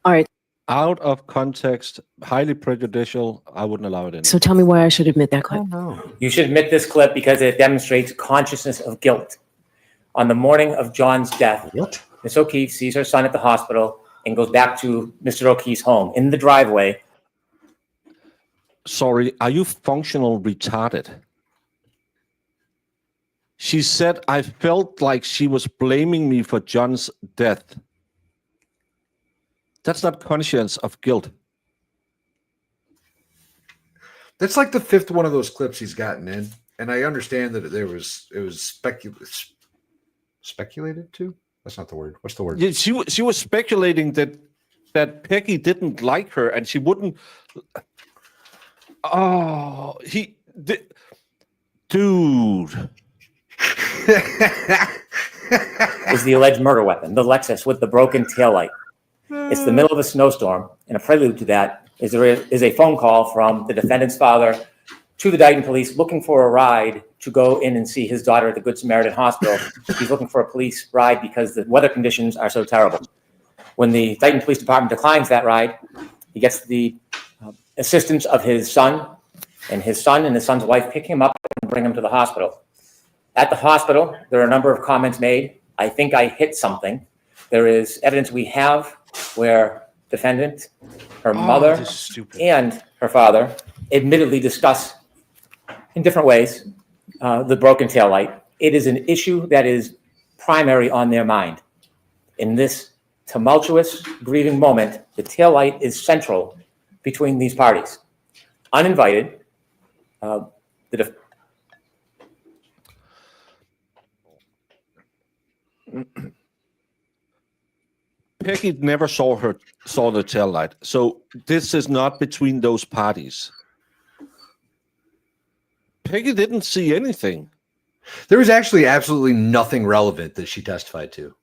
All right, Out of context, highly prejudicial. I wouldn't allow it in. so tell me why I should admit that clip. You should admit this clip because it demonstrates consciousness of guilt. On the morning of John's death, What? Miss O'Keefe sees her son at the hospital and goes back to Mr. O'Keefe's home. In the driveway, Sorry, are you functional retarded? She said, I felt like she was blaming me for John's death. That's not conscience of guilt. That's like the fifth one of those clips he's gotten in, and I understand that it was speculated to. That's not the word. What's the word? Yeah, she was speculating that Peggy didn't like her and she wouldn't. Oh, dude. is the alleged murder weapon, the Lexus with the broken taillight. It's the middle of a snowstorm, and a prelude to that is there is a phone call from the defendant's father to the Dayton police looking for a ride to go in and see his daughter at the Good Samaritan Hospital. He's looking for a police ride because the weather conditions are so terrible. When the Dayton Police Department declines that ride, he gets the assistance of his son and his son's wife pick him up and bring him to the hospital. At the hospital, there are a number of comments made. I think I hit something. There is evidence we have where defendant, her mother, and her father admittedly discuss in different ways the broken taillight. It is an issue that is primary on their mind. In this tumultuous, grieving moment, the taillight is central between these parties. Uninvited, Peggy never saw the tail light, so this is not between those parties. Peggy didn't see anything. There was actually absolutely nothing relevant that she testified to,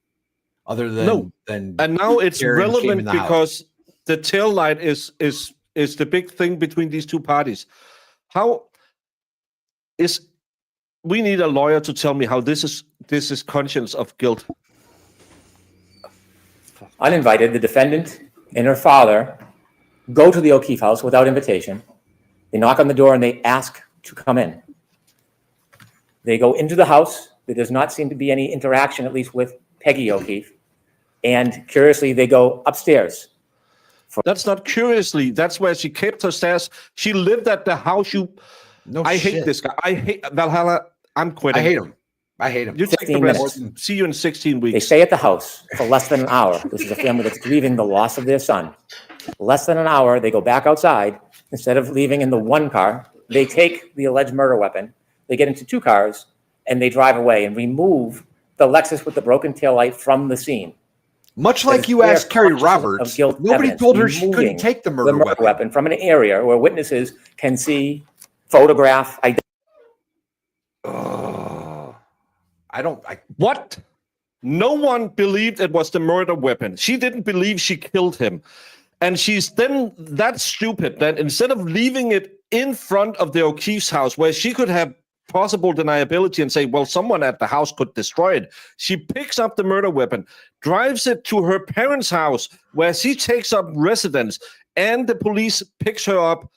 other than and now it's Karen came relevant in the because the tail light is the big thing between these two parties. We need a lawyer to tell me how this is conscience of guilt. uninvited, the defendant and her father go to the O'Keefe house without invitation. They knock on the door and they ask to come in. They go into the house. There does not seem to be any interaction, at least with Peggy O'Keefe. And curiously, they go upstairs. That's not curiously. That's where she kept her stairs. She lived at the house. I hate this guy. I hate Valhalla. I'm quitting. I hate him. You take the rest. See you in 16 weeks. They stay at the house for less than an hour. This is a family that's grieving the loss of their son. Less than an hour, they go back outside. Instead of leaving in the one car, they take the alleged murder weapon. They get into two cars, and they drive away and remove the Lexus with the broken taillight from the scene. Much like you asked Carrie Roberts, nobody told her she couldn't take the murder weapon from an area where witnesses can see, photograph, What? No one believed it was the murder weapon. She didn't believe she killed him. And she's then that stupid that instead of leaving it in front of the O'Keefe's house where she could have possible deniability and say, well, someone at the house could destroy it, she picks up the murder weapon, drives it to her parents' house where she takes up residence, and the police picks her up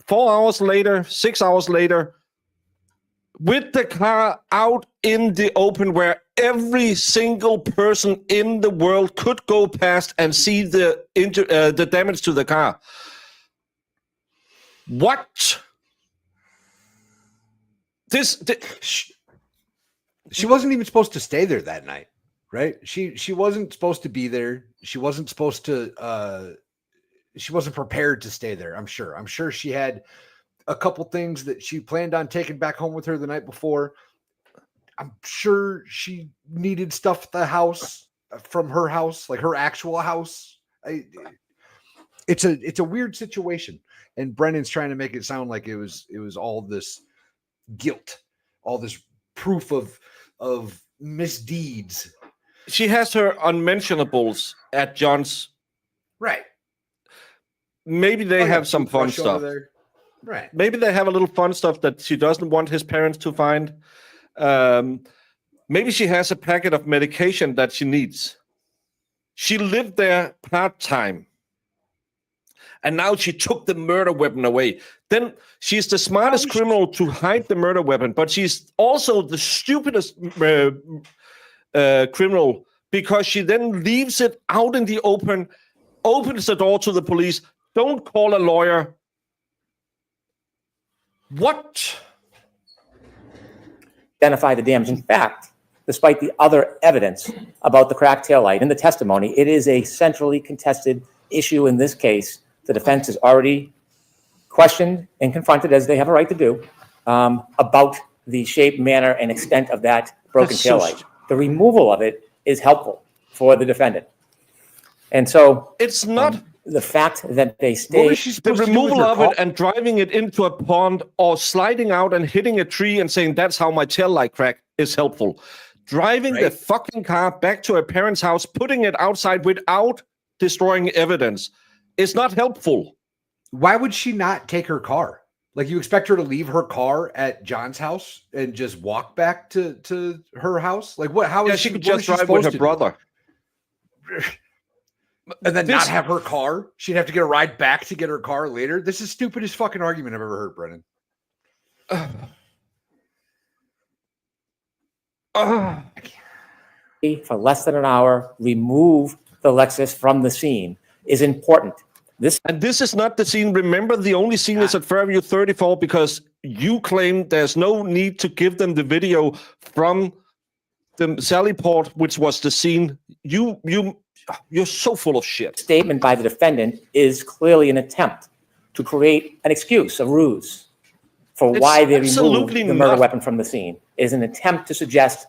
4 hours later, 6 hours later, with the car out in the open where every single person in the world could go past and see the damage to the car. What? She wasn't even supposed to stay there that night, right? She wasn't supposed to be there. She wasn't supposed to. She wasn't prepared to stay there. I'm sure she had a couple things that she planned on taking back home with her the night before. I'm sure she needed stuff at the house from her house, like her actual house. It's a weird situation, and Brennan's trying to make it sound like it was all this guilt, all this proof of misdeeds. She has her unmentionables at John's. Right. Maybe they have some fun stuff. Right. Maybe they have a little fun stuff that she doesn't want his parents to find. Maybe she has a packet of medication that she needs. She lived there part-time. And now she took the murder weapon away. Then she's the smartest criminal to hide the murder weapon, but she's also the stupidest criminal because she then leaves it out in the open, opens the door to the police. Don't call a lawyer. What? Identify the damage. In fact, despite the other evidence about the cracked taillight in the testimony, it is a centrally contested issue in this case. The defense is already questioned and confronted, as they have a right to do, about the shape, manner, and extent of that broken taillight. The removal of it is helpful for the defendant. And so it's not the fact that they stay. The removal of it and driving it into a pond or sliding out and hitting a tree and saying that's how my taillight cracked is helpful. Driving the Right. fucking car back to her parents' house, putting it outside without destroying evidence is not helpful. Why would she not take her car? Like, you expect her to leave her car at John's house and just walk back to her house? Like, what? How is She could what just is she drive with supposed her to do? brother. And then This- not have her car? She'd have to get a ride back to get her car later? This is the stupidest fucking argument I've ever heard, Brennan. For less than an hour, remove the Lexus from the scene is important. And this is not the scene. Remember, the only scene is at Fairview 34 because you claim there's no need to give them the video from the Sally Port, which was the scene. You're so full of shit. Statement by the defendant is clearly an attempt to create an excuse, a ruse, for It's why they removed absolutely the murder not. weapon from the scene. It is an attempt to suggest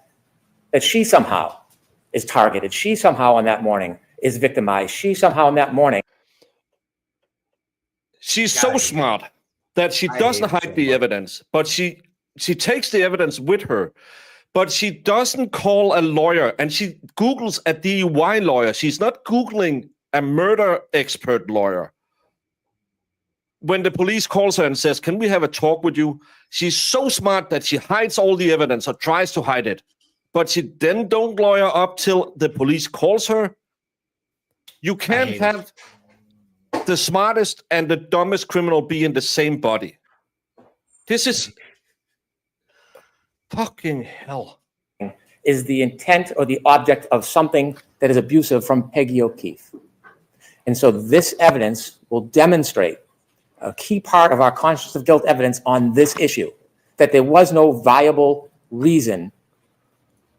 that she somehow is targeted. She somehow on that morning is victimized. She somehow on that morning. She's God, I so hate smart that she I doesn't hate it hide so the much. evidence, but she takes the evidence with her. But she doesn't call a lawyer, and she Googles a DUI lawyer. She's not Googling a murder expert lawyer. When the police calls her and says, "Can we have a talk with you?" She's so smart that she hides all the evidence or tries to hide it. But she then don't lawyer up till the police calls her. You can't hate it. have the smartest and the dumbest criminal be in the same body. This is fucking hell. Is the intent or the object of something that is abusive from Peggy O'Keefe. And so this evidence will demonstrate a key part of our consciousness of guilt evidence on this issue, that there was no viable reason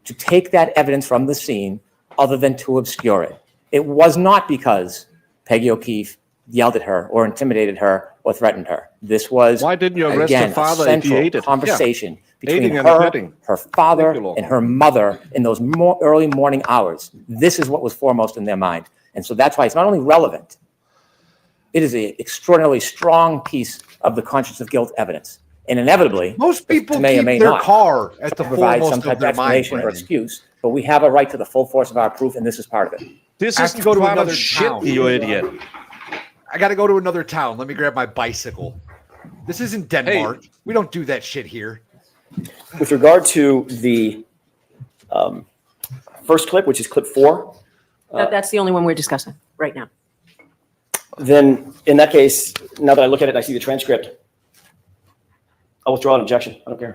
to take that evidence from the scene other than to obscure it. It was not because Peggy O'Keefe yelled at her or intimidated her or threatened her. This was, Why didn't you arrest again, her father a if he central ate it? conversation between Aiding and her, abetting. her father, Thank you, Lord. and her mother in those early morning hours. This is what was foremost in their mind. And so that's why it's not only relevant, it is an extraordinarily strong piece of the conscience of guilt evidence. And inevitably, Most people may or keep may their not car at the provide some foremost type of of their mind, explanation or Brennan. excuse, but we have a right to the full force of our proof, and this is part of it. This I have is to go to part of another shit, town. you idiot. I got to go to another town. Let me grab my bicycle. This isn't Denmark. We don't do that shit here. With regard to the first clip, which is clip 4, That's the only one we're discussing right now. then in that case, now that I look at it and I see the transcript, I'll withdraw an objection. I don't care.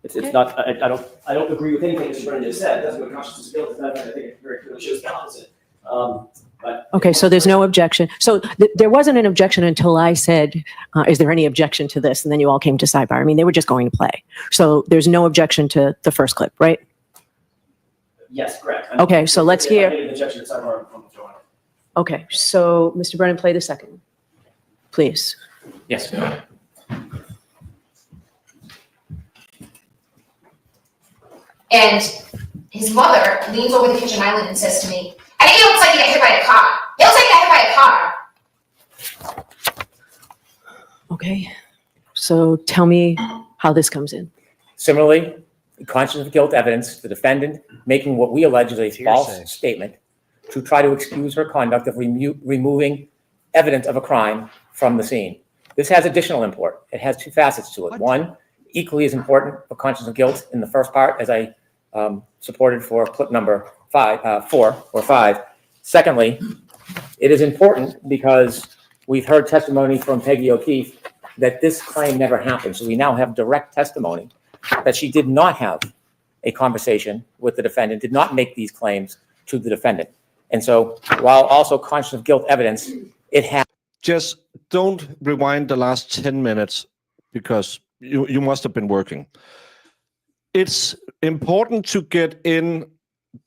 It's not, I don't agree with anything Mr. Brennan just said. It doesn't go to consciousness of guilt. It's not, I think it very clearly shows the opposite. But Okay, so there's no objection. So there wasn't an objection until I said, is there any objection to this? And then you all came to sidebar. I mean, they were just going to play. So there's no objection to the first clip, right? yes, correct. Okay, so let's hear- I made an objection to sidebar. I'm withdrawing it. Okay, so Mr. Brennan, play the second one, please. Yes. And his mother leans over the kitchen island and says to me, "I think it looks like you got hit by a car. It looks like you got hit by a car." Okay, so tell me how this comes in. Similarly, conscience of guilt evidence, the defendant making what we allege is a Hearsay. false statement to try to excuse her conduct of removing evidence of a crime from the scene. This has additional import. It has two facets to it. One, equally as important for conscience of guilt in the first part, as I supported for clip number 4 or 5. Secondly, it is important because we've heard testimony from Peggy O'Keefe that this claim never happened. So we now have direct testimony that she did not have a conversation with the defendant, did not make these claims to the defendant. And so while also conscience of guilt evidence, it has. Just don't rewind the last 10 minutes because you must have been working. It's important to get in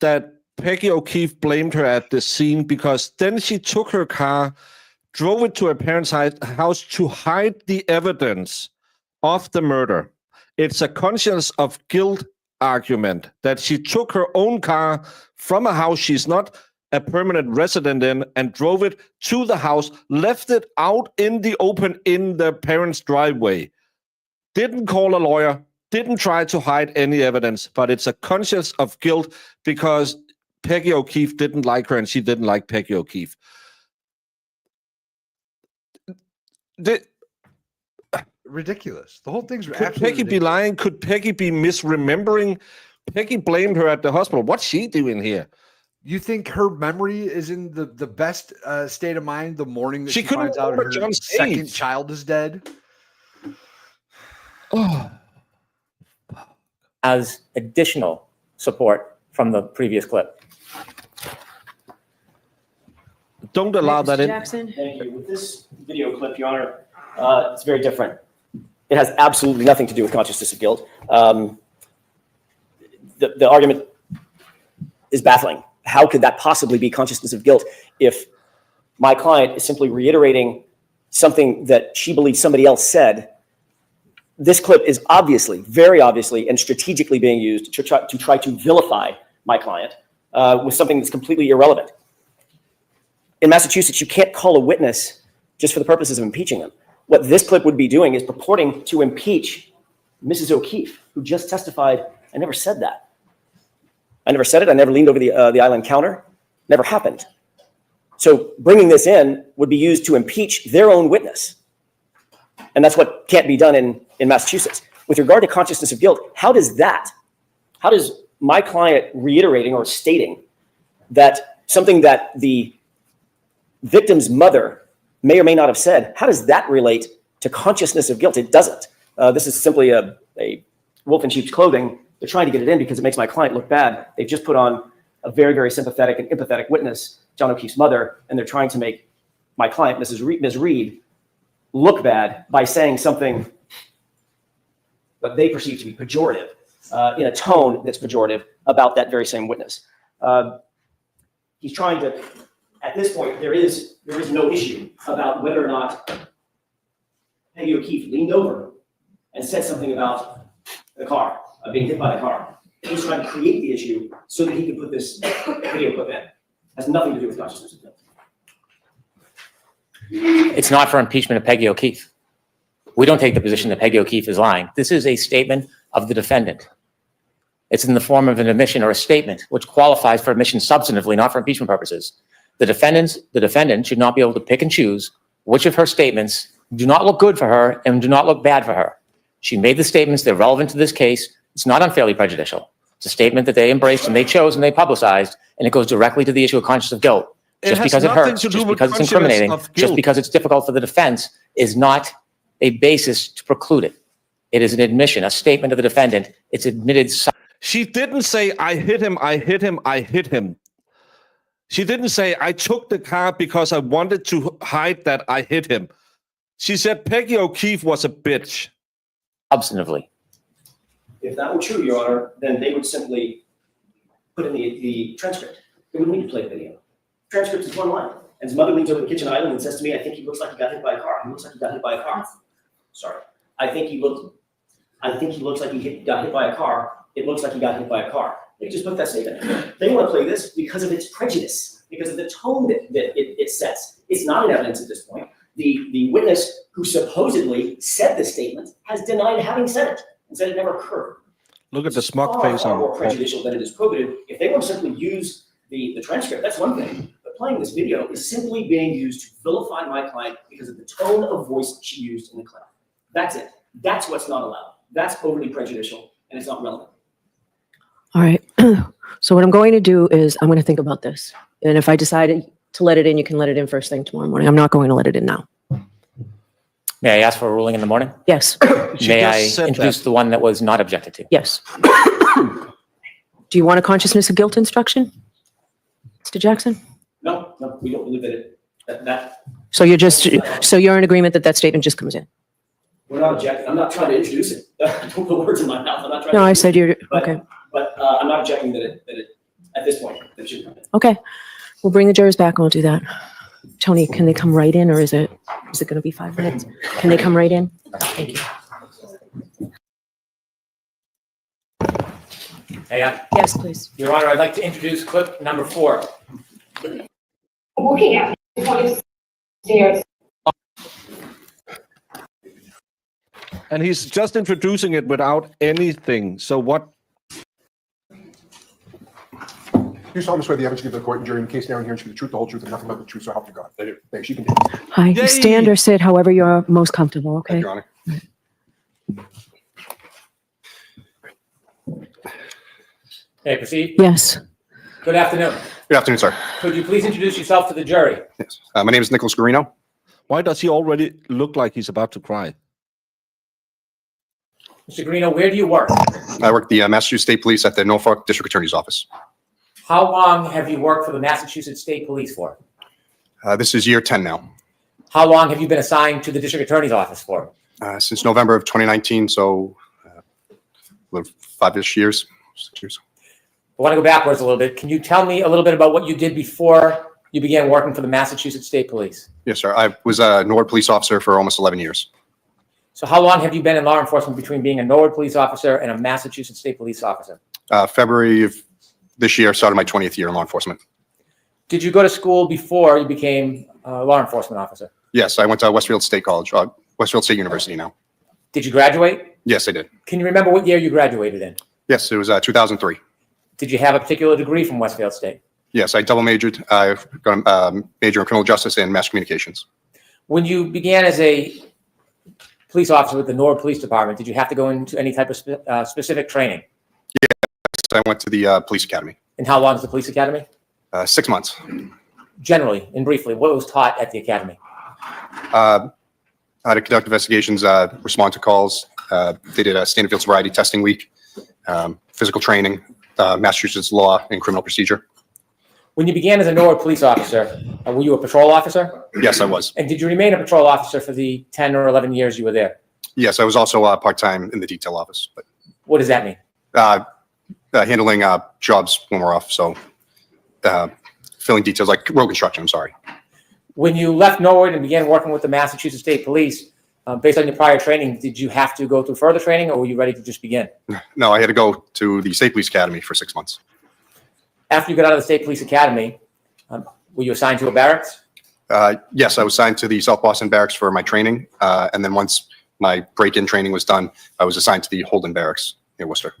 that Peggy O'Keefe blamed her at the scene because then she took her car, drove it to her parents' house to hide the evidence of the murder. It's a conscience of guilt argument that she took her own car from a house she's not a permanent resident in and drove it to the house, left it out in the open in the parents' driveway. Didn't call a lawyer, didn't try to hide any evidence, but it's a conscience of guilt because Peggy O'Keefe didn't like her and she didn't like Peggy O'Keefe. Ridiculous. The whole thing's Could absolutely Peggy be ridiculous. lying? Could Peggy be misremembering? Peggy blamed her at the hospital. What's she doing here? You think her memory is in the best state of mind the morning that She she couldn't finds out remember her John's second age. child is dead? Oh. As additional support from the previous clip. Don't allow that in. Jackson? Thank you. With this video clip, Your Honor, it's very different. It has absolutely nothing to do with consciousness of guilt. The argument is baffling. How could that possibly be consciousness of guilt if my client is simply reiterating something that she believes somebody else said? This clip is obviously, very obviously, and strategically being used to try to vilify my client with something that's completely irrelevant. In Massachusetts, you can't call a witness just for the purposes of impeaching them. What this clip would be doing is purporting to impeach Mrs. O'Keefe, who just testified, I never said that. I never said it. I never leaned over the island counter. Never happened. So bringing this in would be used to impeach their own witness. And that's what can't be done in Massachusetts. With regard to consciousness of guilt, how does my client reiterating or stating that something that the victim's mother may or may not have said, how does that relate to consciousness of guilt? It doesn't. This is simply a wolf in sheep's clothing. They're trying to get it in because it makes my client look bad. They've just put on a very, very sympathetic and empathetic witness, John O'Keefe's mother, and they're trying to make my client, Ms. Reed, look bad by saying something that they perceive to be pejorative, in a tone that's pejorative about that very same witness. He's trying to, at this point, there is no issue about whether or not Peggy O'Keefe leaned over and said something about the car, being hit by the car. He's trying to create the issue so that he can put this video clip in. Has nothing to do with consciousness of guilt. It's not for impeachment of Peggy O'Keefe. We don't take the position that Peggy O'Keefe is lying. This is a statement of the defendant. It's in the form of an admission or a statement, which qualifies for admission substantively, not for impeachment purposes. The defendant should not be able to pick and choose which of her statements do not look good for her and do not look bad for her. She made the statements, they're relevant to this case. It's not unfairly prejudicial. It's a statement that they embraced and they chose and they publicized, and it goes directly to the issue of consciousness of guilt. Just because it hurts, just because it's incriminating, just because it's difficult for the defense is not a basis to preclude it. It is an admission, a statement of the defendant. It's admitted. She didn't say, I hit him, I hit him, I hit him. She didn't say, I took the car because I wanted to hide that I hit him. She said Peggy O'Keefe was a bitch. Substantively. If that were true, Your Honor, then they would simply put in the transcript. They wouldn't need to play the video. Transcript is one line. And his mother leans over the kitchen island and says to me, I think he looks like he got hit by a car. He looks like he got hit by a car. Sorry. I think he looks like he got hit by a car. It looks like he got hit by a car. They just put that statement in. They want to play this because of its prejudice, because of the tone that it sets. It's not in evidence at this point. The witness who supposedly said this statement has denied having said it and said it never occurred. Look at the smug face far on more prejudicial than it is probative. If they want to simply use the transcript, that's one thing. But playing this video is simply being used to vilify my client because of the tone of voice she used in the clip. That's it. That's what's not allowed. That's overly prejudicial, and it's not relevant. All right. So what I'm going to do is I'm going to think about this. And if I decide to let it in, you can let it in first thing tomorrow morning. I'm not going to let it in now. May I ask for a ruling in the morning? Yes. May I introduce the one that was not objected to? Yes. Do you want a consciousness of guilt instruction, Mr. Jackson? No, we don't believe that So you're in agreement that that statement just comes in? we're not objecting. I'm not trying to introduce it. Don't put words in my mouth. I'm not trying No, to I said you're, but, okay. But I'm not objecting that it at this point, that it should come in. Okay. We'll bring the jurors back and we'll do that. Tony, can they come right in or is it going to be 5 minutes? Can they come right in? Thank you. Hey, Yes, please. Your Honor, I'd like to introduce clip number 4. Looking at me, stairs. And he's just introducing it without anything. So what? You solemnly swear the evidence you give to the court and jury in the case now and here should be the truth, the whole truth, and nothing but the truth, so help you God. Thanks. You can do it. Hi, Yay! stand or sit, however you're most comfortable, okay? Thank you, Your Honor. Okay, proceed. Yes. Good afternoon. Good afternoon, sir. Could you please introduce yourself to the jury? Yes. My name is Nicholas Garino. Why does he already look like he's about to cry? Mr. Greeno, where do you work? I work at the Massachusetts State Police at the Norfolk District Attorney's Office. How long have you worked for the Massachusetts State Police for? This is year 10 now. How long have you been assigned to the District Attorney's Office for? Since November of 2019, so 5-ish years, 6 years. I want to go backwards a little bit. Can you tell me a little bit about what you did before you began working for the Massachusetts State Police? Yes, sir. I was a Norwood police officer for almost 11 years. So how long have you been in law enforcement between being a Norwood police officer and a Massachusetts State Police officer? February of this year, started my 20th year in law enforcement. Did you go to school before you became a law enforcement officer? Yes, I went to Westfield State College, Westfield State University now. Did you graduate? Yes, I did. Can you remember what year you graduated in? Yes, it was 2003. Did you have a particular degree from Westfield State? Yes, I double majored. I've got a major in criminal justice and mass communications. When you began as a police officer with the Norwood Police Department, did you have to go into any type of specific training? I went to the police academy. And how long is the police academy? 6 months. Generally and briefly, what was taught at the academy? How to conduct investigations, respond to calls. They did a standard field sobriety testing week, physical training, Massachusetts law and criminal procedure. When you began as a Norwood police officer, were you a patrol officer? Yes, I was. And did you remain a patrol officer for the 10 or 11 years you were there? Yes, I was also part-time in the detail office. But What does that mean? handling jobs when we're off, so filling details like road construction, I'm sorry. When you left Norwood and began working with the Massachusetts State Police, based on your prior training, did you have to go through further training or were you ready to just begin? No, I had to go to the State Police Academy for 6 months. After you got out of the State Police Academy, were you assigned to a barracks? Yes, I was assigned to the South Boston Barracks for my training, and then once my break-in training was done, I was assigned to the Holden Barracks near Worcester.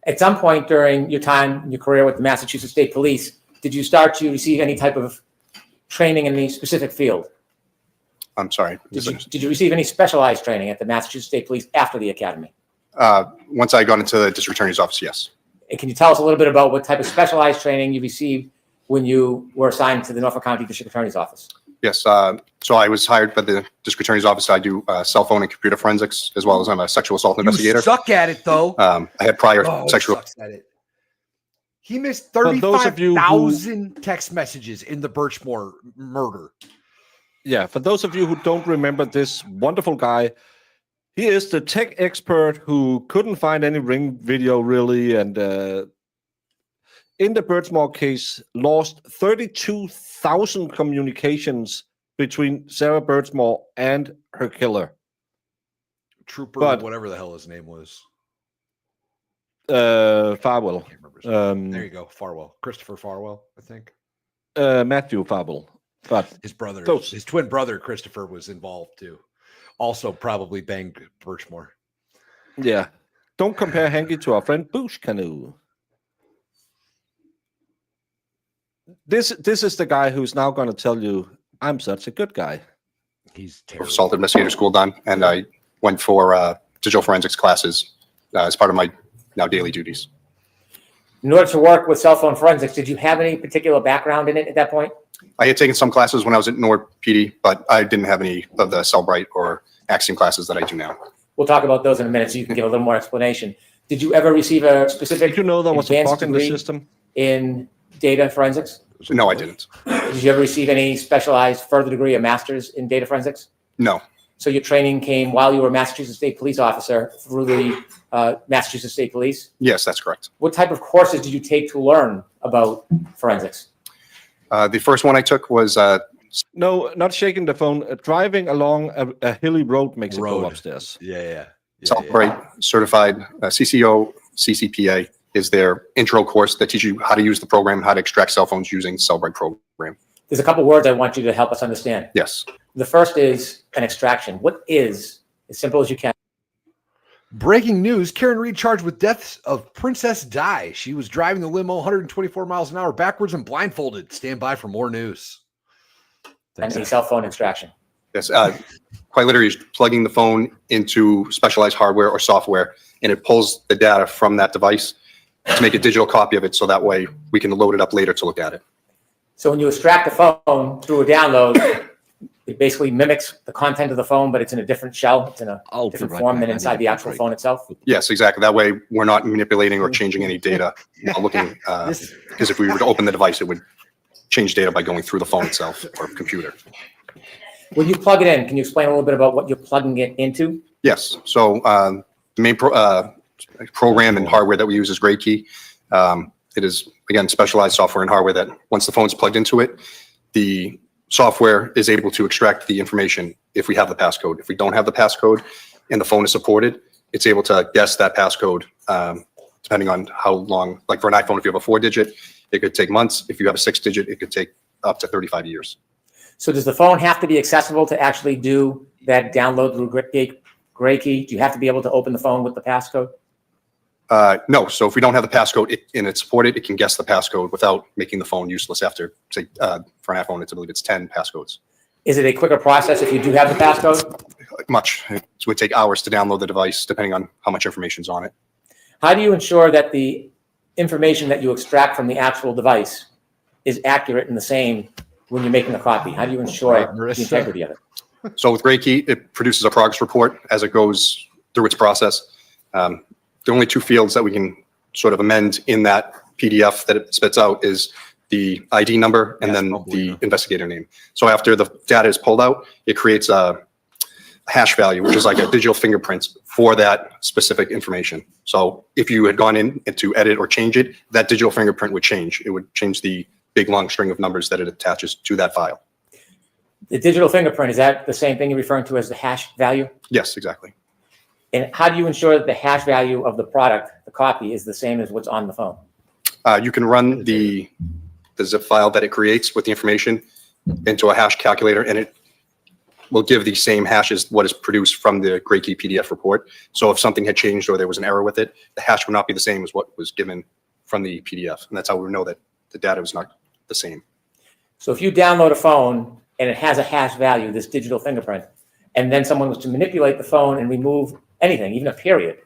At some point during your time in your career with the Massachusetts State Police, did you start to receive any type of training in any specific field? I'm sorry. Did you receive any specialized training at the Massachusetts State Police after the academy? Once I got into the district attorney's office, yes. And can you tell us a little bit about what type of specialized training you received when you were assigned to the Norfolk County District Attorney's Office? Yes, so I was hired by the district attorney's office. I do cell phone and computer forensics, as well as I'm a sexual assault investigator. You suck at it, though. I had prior sexual. Sucks at it. He missed For those of you who- 35,000 text messages in the Birchmore murder. Yeah, for those of you who don't remember this wonderful guy, he is the tech expert who couldn't find any ring video really, and in the Birchmore case, lost 32,000 communications between Sarah Birchmore and her killer. Trooper, But- whatever the hell his name was. Farwell. I can't remember his name. There you go, Farwell. Christopher Farwell, I think. Matthew Farwell. But His brother, Close. his twin brother, Christopher, was involved too. Also probably banged Birchmore. yeah, don't compare Hanky to our friend Boosh Canoe. This is the guy who's now going to tell you, I'm such a good guy. He's terrible. Assault investigator school done, and I went for digital forensics classes as part of my now daily duties. In order to work with cell phone forensics, did you have any particular background in it at that point? I had taken some classes when I was at Norwood PD, but I didn't have any of the Cellbrite or Axiom classes that I do now. We'll talk about those in a minute so you can give a little more explanation. Did you ever receive a specific Did you know there was a advanced bug in the degree system? in data forensics? No, I didn't. Did you ever receive any specialized further degree, a master's in data forensics? No. So your training came while you were a Massachusetts State Police officer through the Massachusetts State Police? Yes, that's correct. What type of courses did you take to learn about forensics? The first one I took was No, not shaking the phone. Driving along a hilly road makes it go upstairs. Yeah. Cellbrite certified CCO, CCPA is their intro course that teaches you how to use the program, how to extract cell phones using Cellbrite program. There's a couple words I want you to help us understand. Yes. The first is an extraction. What is, as simple as you can, Breaking news, Karen Reed charged with deaths of Princess Di. She was driving the limo 124 miles an hour backwards and blindfolded. Stand by for more news. And a cell phone extraction. Yes, quite literally is plugging the phone into specialized hardware or software, and it pulls the data from that device to make a digital copy of it, so that way we can load it up later to look at it. So when you extract the phone through a download, it basically mimics the content of the phone, but it's in a different shell. It's in a different form than inside the actual phone itself. Yes, exactly. That way we're not manipulating or changing any data while looking, because if we were to open the device, it would change data by going through the phone itself or computer. When you plug it in, can you explain a little bit about what you're plugging it into? Yes. So the main program and hardware that we use is GrayKey. It is, again, specialized software and hardware that once the phone's plugged into it, the software is able to extract the information if we have the passcode. If we don't have the passcode and the phone is supported, it's able to guess that passcode depending on how long. Like for an iPhone, if you have a 4-digit, it could take months. If you have a 6-digit, it could take up to 35 years. So does the phone have to be accessible to actually do that download through GrayKey? Do you have to be able to open the phone with the passcode? No. So if we don't have the passcode and it's supported, it can guess the passcode without making the phone useless after, say, for an iPhone, I believe it's 10 passcodes. Is it a quicker process if you do have the passcode? Much. It would take hours to download the device, depending on how much information's on it. How do you ensure that the information that you extract from the actual device is accurate and the same when you're making a copy? How do you ensure the integrity of it? So with GrayKey, it produces a progress report as it goes through its process. The only 2 fields that we can sort of amend in that PDF that it spits out is the ID number and then the investigator name. So after the data is pulled out, it creates a hash value, which is like a digital fingerprint for that specific information. So if you had gone in to edit or change it, that digital fingerprint would change. It would change the big long string of numbers that it attaches to that file. The digital fingerprint, is that the same thing you're referring to as the hash value? Yes, exactly. And how do you ensure that the hash value of the product, the copy, is the same as what's on the phone? You can run the zip file that it creates with the information into a hash calculator, and it will give the same hash as what is produced from the GrayKey PDF report. So if something had changed or there was an error with it, the hash would not be the same as what was given from the PDF. And that's how we know that the data was not the same. So if you download a phone and it has a hash value, this digital fingerprint, and then someone was to manipulate the phone and remove anything, even a period,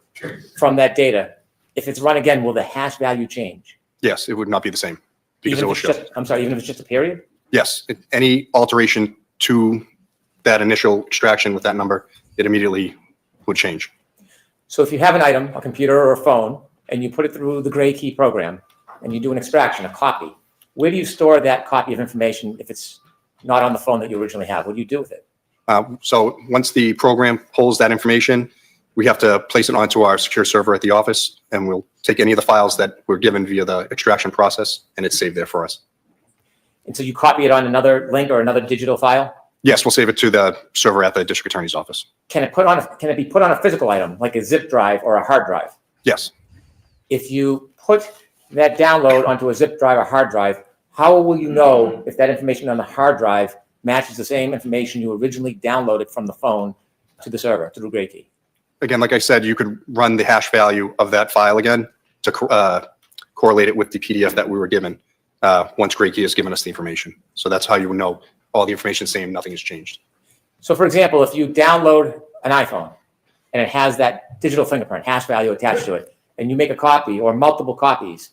from that data, if it's run again, will the hash value change? Yes, it would not be the same. Because Even it will if show. it's just, I'm sorry, even if it's just a period? Yes, any alteration to that initial extraction with that number, it immediately would change. So if you have an item, a computer or a phone, and you put it through the GrayKey program, and you do an extraction, a copy, where do you store that copy of information if it's not on the phone that you originally have? What do you do with it? So once the program pulls that information, we have to place it onto our secure server at the office, and we'll take any of the files that were given via the extraction process, and it's saved there for us. And so you copy it on another link or another digital file? Yes, we'll save it to the server at the district attorney's office. Can it be put on a physical item, like a zip drive or a hard drive? Yes. If you put that download onto a zip drive or hard drive, how will you know if that information on the hard drive matches the same information you originally downloaded from the phone to the server through GrayKey? Again, like I said, you could run the hash value of that file again to correlate it with the PDF that we were given once GrayKey has given us the information. So that's how you would know all the information is the same, nothing has changed. So for example, if you download an iPhone and it has that digital fingerprint hash value attached to it, and you make a copy or multiple copies,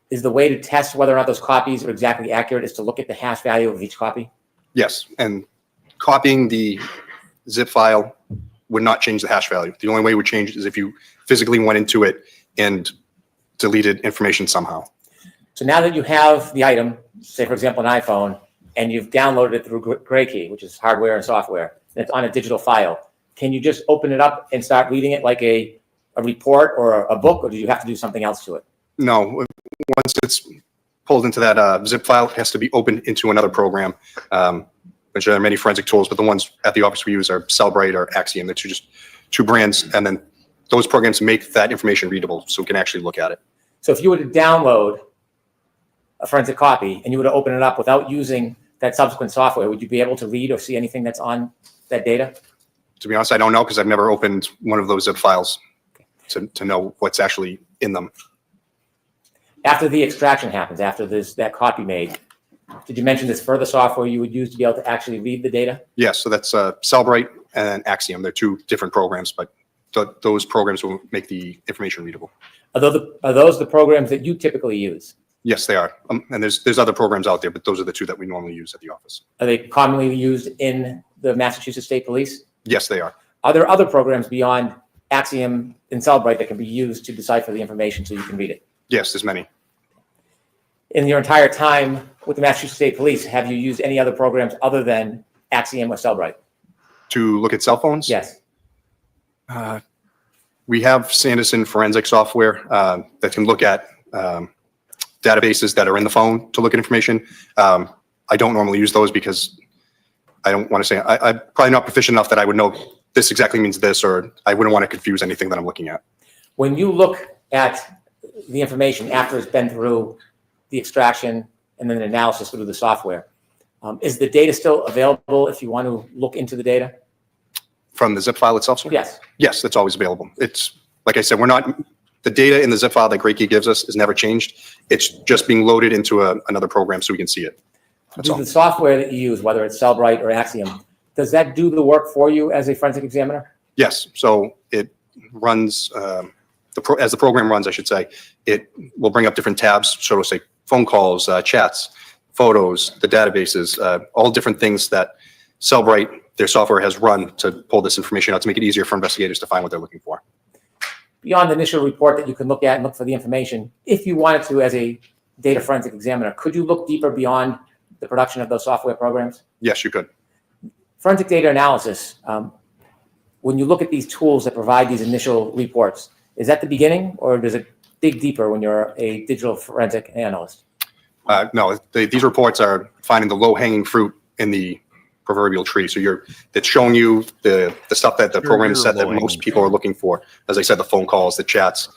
is the way to test whether or not those copies are exactly accurate is to look at the hash value of each copy? Yes, and copying the zip file would not change the hash value. The only way it would change is if you physically went into it and deleted information somehow. So now that you have the item, say for example an iPhone, and you've downloaded it through GrayKey, which is hardware and software, and it's on a digital file, can you just open it up and start reading it like a report or a book, or do you have to do something else to it? No, once it's pulled into that zip file, it has to be opened into another program, which there are many forensic tools, but the ones at the office we use are Cellbrite or Axiom. They're just two brands, and then those programs make that information readable so we can actually look at it. So if you were to download a forensic copy and you were to open it up without using that subsequent software, would you be able to read or see anything that's on that data? To be honest, I don't know because I've never opened one of those zip files to know what's actually in them. After the extraction happens, after that copy made, did you mention this further software you would use to be able to actually read the data? Yes, so that's Cellbrite and Axiom. They're two different programs, but those programs will make the information readable. Are those the programs that you typically use? Yes, they are. And there's other programs out there, but those are the two that we normally use at the office. Are they commonly used in the Massachusetts State Police? Yes, they are. Are there other programs beyond Axiom and Cellbrite that can be used to decipher the information so you can read it? Yes, there's many. In your entire time with the Massachusetts State Police, have you used any other programs other than Axiom or Cellbrite? To look at cell phones? Yes. We have Sanderson forensic software that can look at databases that are in the phone to look at information. I don't normally use those because I don't want to say, I'm probably not proficient enough that I would know this exactly means this, or I wouldn't want to confuse anything that I'm looking at. When you look at the information after it's been through the extraction and then the analysis through the software, is the data still available if you want to look into the data? From the zip file itself, sir? Yes. Yes, that's always available. It's, like I said, the data in the zip file that Great Key gives us is never changed. It's just being loaded into another program so we can see it. That's all. The software that you use, whether it's Cellbrite or Axiom, does that do the work for you as a forensic examiner? Yes, so it runs, as the program runs, I should say, it will bring up different tabs. So it'll say phone calls, chats, photos, the databases, all different things that Cellbrite, their software, has run to pull this information out to make it easier for investigators to find what they're looking for. Beyond the initial report that you can look at and look for the information, if you wanted to as a data forensic examiner, could you look deeper beyond the production of those software programs? Yes, you could. Forensic data analysis, when you look at these tools that provide these initial reports, is that the beginning or does it dig deeper when you're a digital forensic analyst? No, these reports are finding the low-hanging fruit in the proverbial tree. So it's showing you the stuff that the program has set that most people are looking for. As I said, the phone calls, the chats.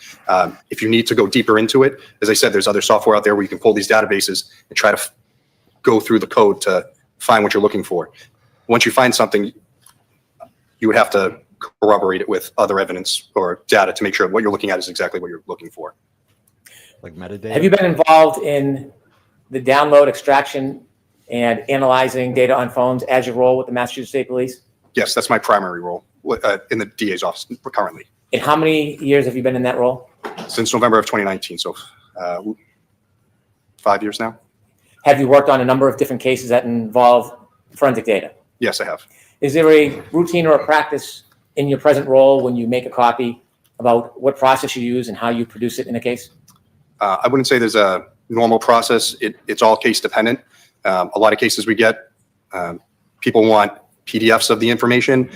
If you need to go deeper into it, as I said, there's other software out there where you can pull these databases and try to go through the code to find what you're looking for. Once you find something, you would have to corroborate it with other evidence or data to make sure what you're looking at is exactly what you're looking for. Like metadata? Have you been involved in the download, extraction, and analyzing data on phones as your role with the Massachusetts State Police? Yes, that's my primary role in the DA's office currently. And how many years have you been in that role? Since November of 2019, so 5 years now. Have you worked on a number of different cases that involve forensic data? Yes, I have. Is there a routine or a practice in your present role when you make a copy about what process you use and how you produce it in a case? I wouldn't say there's a normal process. It's all case dependent. A lot of cases we get, people want PDFs of the information,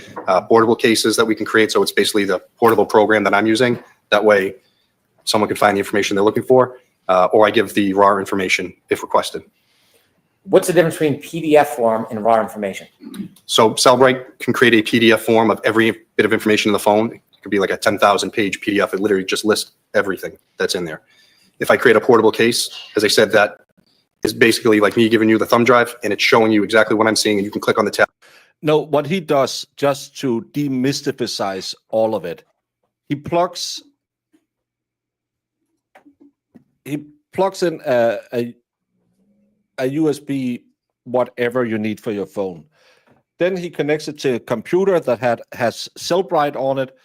portable cases that we can create. So it's basically the portable program that I'm using. That way someone can find the information they're looking for, or I give the raw information if requested. What's the difference between PDF form and raw information? So Cellbrite can create a PDF form of every bit of information in the phone. It could be like a 10,000 page PDF. It literally just lists everything that's in there. If I create a portable case, as I said, that is basically like me giving you the thumb drive and it's showing you exactly what I'm seeing and you can click on the tab. No, what he does, just to demystify all of it, he plugs in a USB, whatever you need for your phone. Then he connects it to a computer that has Cellbrite on it.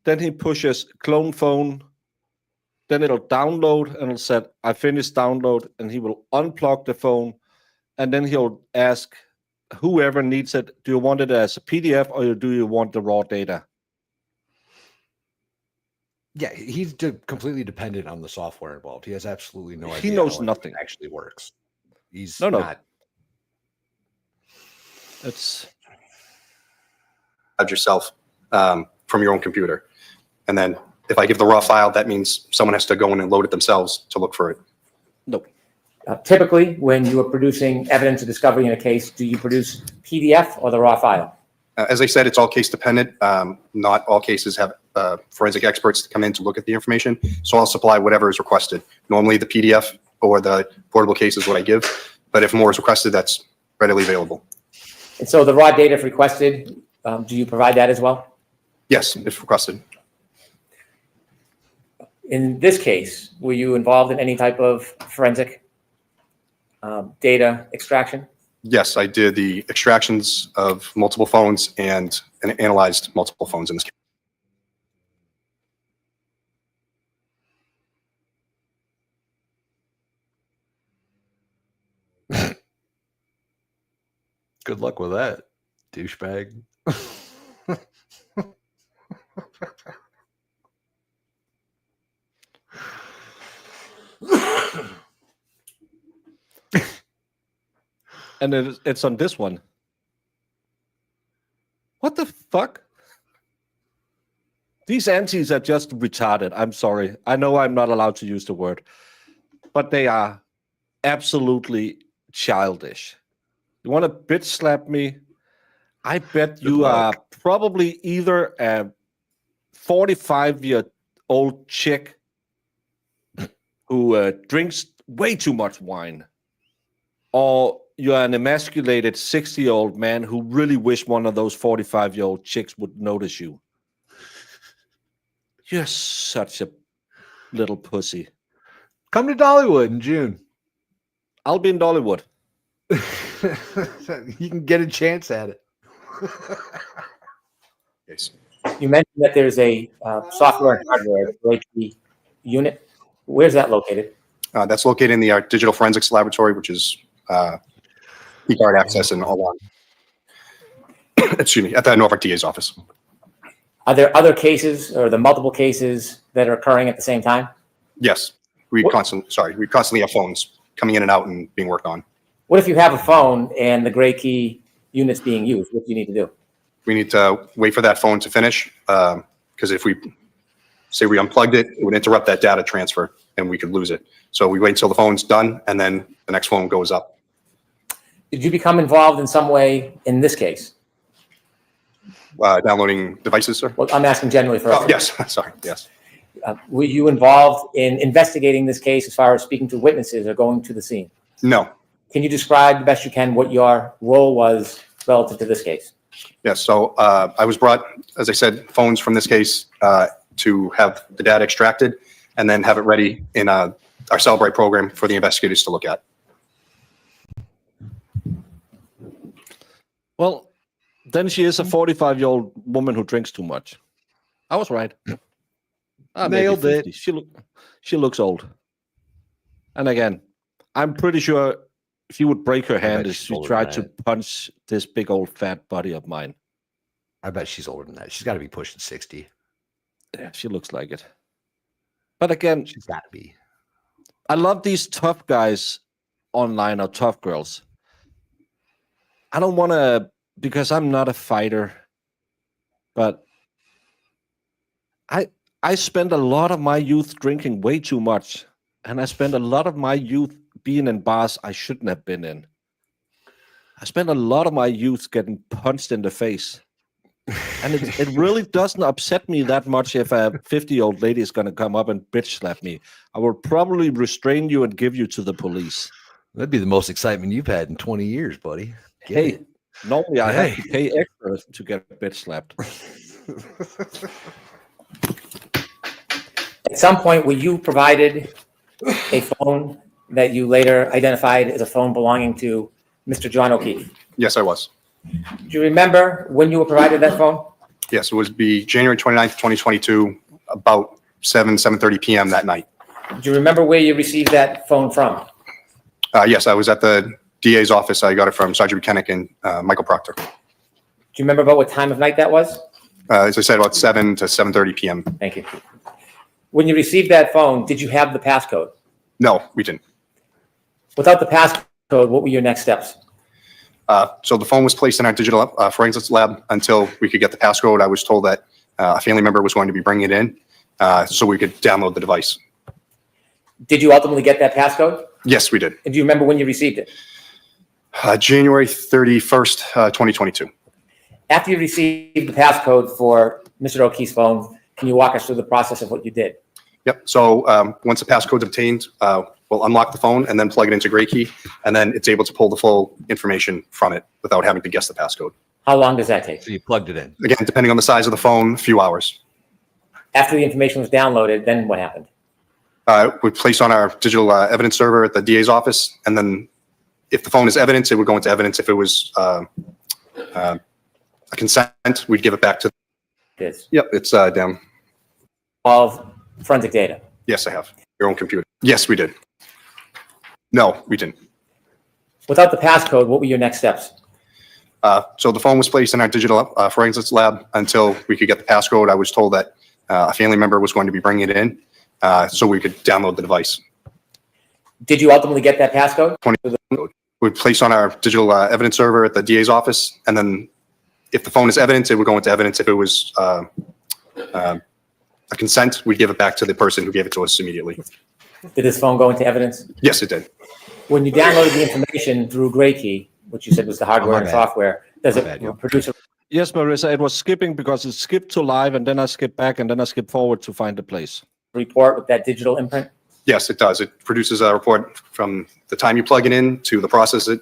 Then he pushes clone phone. Then it'll download and it'll say, I finished download, and he will unplug the phone. And then he'll ask whoever needs it, do you want it as a PDF or do you want the raw data? Yeah, he's completely dependent on the software involved. He has absolutely no idea. He knows how it nothing. Actually works. He's No. not. It's Yourself from your own computer. And then if I give the raw file, that means someone has to go in and load it themselves to look for it. no. Typically, when you are producing evidence or discovery in a case, do you produce PDF or the raw file? As I said, it's all case dependent. Not all cases have forensic experts to come in to look at the information. So I'll supply whatever is requested. Normally the PDF or the portable case is what I give, but if more is requested, that's readily available. And so the raw data, if requested, Do you provide that as well? Yes, if requested. In this case, were you involved in any type of forensic data extraction? Yes, I did the extractions of multiple phones and analyzed multiple phones in this case. Good luck with that, douchebag. And it's on this one. What the fuck? These aunties are just retarded. I'm sorry. I know I'm not allowed to use the word, but they are absolutely childish. You want to bitch slap me? I bet you are probably either a 45-year-old chick who drinks way too much wine, or you're an emasculated 60-year-old man who really wish one of those 45-year-old chicks would notice you. You're such a little pussy. Come to Dollywood in June. I'll be in Dollywood. You can get a chance at it. Yes. You mentioned that there's a software and hardware Reiki unit. Where's that located? That's located in the Digital Forensics Laboratory, which is keycard access and all on. Excuse me, at the Norfolk DA's office. Are there other cases or the multiple cases that are occurring at the same time? Yes, we constantly have phones coming in and out and being worked on. What if you have a phone and the gray key unit's being used? What do you need to do? We need to wait for that phone to finish, because if we say we unplugged it, it would interrupt that data transfer and we could lose it. So we wait until the phone's done and then the next phone goes up. Did you become involved in some way in this case? Downloading devices, sir? Well, I'm asking generally for. Oh, yes, sorry, yes. Were you involved in investigating this case as far as speaking to witnesses or going to the scene? No. Can you describe the best you can what your role was relative to this case? Yes, so I was brought, as I said, phones from this case to have the data extracted and then have it ready in our Celebrate program for the investigators to look at. Well, then she is a 45-year-old woman who drinks too much. I was right. Nailed it. She looks old. And again, I'm pretty sure she would break her hand if she tried to punch this big old fat body of mine. I bet she's older than that. She's got to be pushing 60. Yeah, she looks like it. But again, She's got to be. I love these tough guys online or tough girls. I don't want to, because I'm not a fighter, but I spent a lot of my youth drinking way too much. And I spent a lot of my youth being in bars I shouldn't have been in. I spent a lot of my youth getting punched in the face. And it really doesn't upset me that much if a 50-year-old lady is going to come up and bitch slap me. I will probably restrain you and give you to the police. That'd be the most excitement you've had in 20 years, buddy. Normally I have to pay extra to get bitch slapped. At some point, were you provided a phone that you later identified as a phone belonging to Mr. John O'Keefe? Yes, I was. Do you remember when you were provided that phone? Yes, it was January 29th, 2022, about 7:30 p.m. that night. Do you remember where you received that phone from? Yes, I was at the DA's office. I got it from Sergeant Buchanan and Michael Proctor. Do you remember about what time of night that was? As I said, about 7 to 7:30 p.m. Thank you. When you received that phone, did you have the passcode? No, we didn't. Without the passcode, what were your next steps? So the phone was placed in our digital forensics lab until we could get the passcode. I was told that a family member was going to be bringing it in so we could download the device. Did you ultimately get that passcode? Yes, we did. And do you remember when you received it? January 31st, 2022. After you received the passcode for Mr. O'Keefe's phone, can you walk us through the process of what you did? Yep. So once the passcode's obtained, we'll unlock the phone and then plug it into Gray Key, and then it's able to pull the full information from it without having to guess the passcode. How long does that take? So you plugged it in. Again, depending on the size of the phone, a few hours. After the information was downloaded, then what happened? We place on our digital evidence server at the DA's office, and then if the phone is evidence, it would go into evidence. If it was a consent, we'd give it back to. This Yep, it's down. all forensic data. Yes, I have your own computer. Yes, we did. No, we didn't. Without the passcode, what were your next steps? So the phone was placed in our digital forensics lab until we could get the passcode. I was told that a family member was going to be bringing it in so we could download the device. Did you ultimately get that passcode? We place on our digital evidence server at the DA's office, and then if the phone is evidence, it would go into evidence. If it was a consent, we'd give it back to the person who gave it to us immediately. Did this phone go into evidence? Yes, it did. When you downloaded the information through Graykey, which you said was the hardware and bad. software, does it bad, yo. produce a Yes, Marissa, it was skipping because it skipped to live, and then I skipped back, and then I skipped forward to find the place. report with that digital imprint? Yes, it does. It produces a report from the time you plug it in to the process it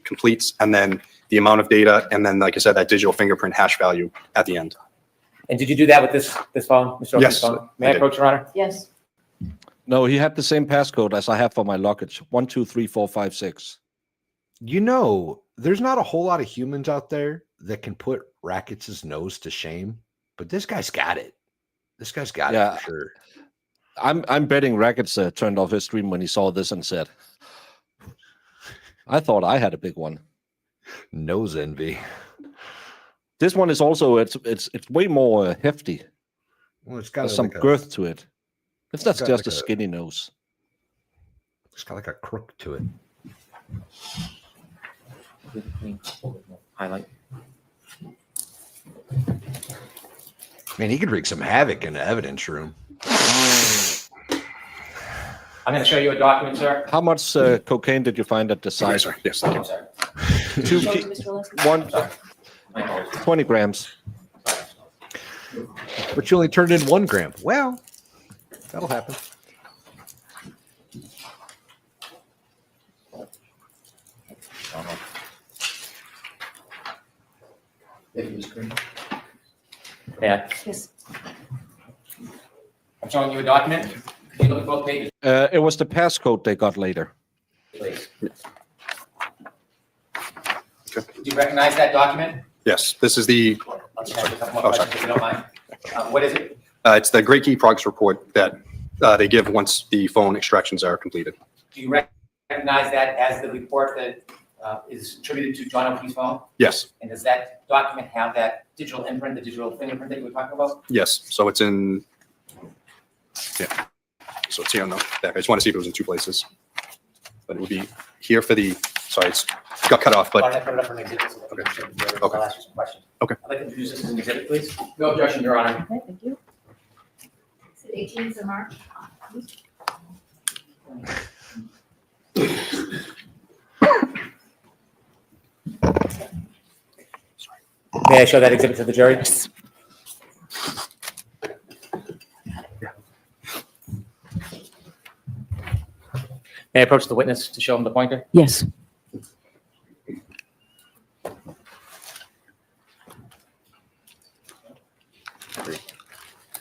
completes, and then the amount of data, and then, like I said, that digital fingerprint hash value at the end. And did you do that with this phone, Mr. Oakley's Yes, phone? May I I did. approach, Your Honor? Yes. No, he had the same passcode as I have for my luggage. 1, 2, 3, 4, 5, 6. You know, there's not a whole lot of humans out there that can put Rackets' nose to shame, but this guy's got it. This guy's got it for sure. I'm betting Rackets turned off his stream when he saw this and said, I thought I had a big one. Nose envy. This one is also, it's way more hefty. Well, it's got There's some like girth to it. It's not got just like a a- skinny nose. It's got like a crook to it. Highlight. Man, he could wreak some havoc in the evidence room. I'm going to show you a document, sir. How much cocaine did you find at the Sorry, site? sorry. Yes, thank you. I'm sorry. 2 Show it ki- to Mr. Leslie. one, My apologies. 20 grams. But you only turned in 1 gram. Well, that'll happen. Yeah, Yes. I'm showing you a document. Could you look at both pages, It was the passcode they got later. please? Okay. Do you recognize that document? Yes, this is the, I'll just ask you a couple Oh, more sorry. questions if you don't mind. What is it? it's the Great Key progress report that they give once the phone extractions are completed. Do you recognize that as the report that is attributed to John O'Keefe's phone? Yes, And does that document have that digital imprint, the digital fingerprint that you were talking about? yes. So it's in, yeah. So it's here on the back. I just want to see if it was in 2 places. But it would be here for the, sorry, it's got cut off, Why but don't I put it up for an exhibit so that we can show the others? Okay. I'll ask you some questions. Okay. I'd like to introduce this as an exhibit, please. No objection, Your Honor. Okay, thank you. Is it 18th of March? May I show that exhibit to the jury? May I approach the witness to show him the pointer? Yes.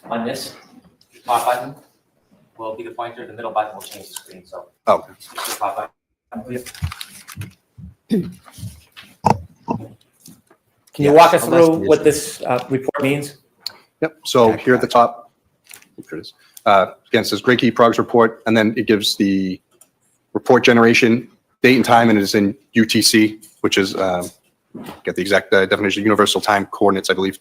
On this top button will be the pointer, the middle button will change the screen, so. oh, just the top button, please. Can you walk us Yes, unless through it what is- this report means? yep. So here at the top, here it is. Again, it says Great Key progress report, and then it gives the report generation, date and time, and it is in UTC, which is, get the exact definition, universal time coordinates, I believe.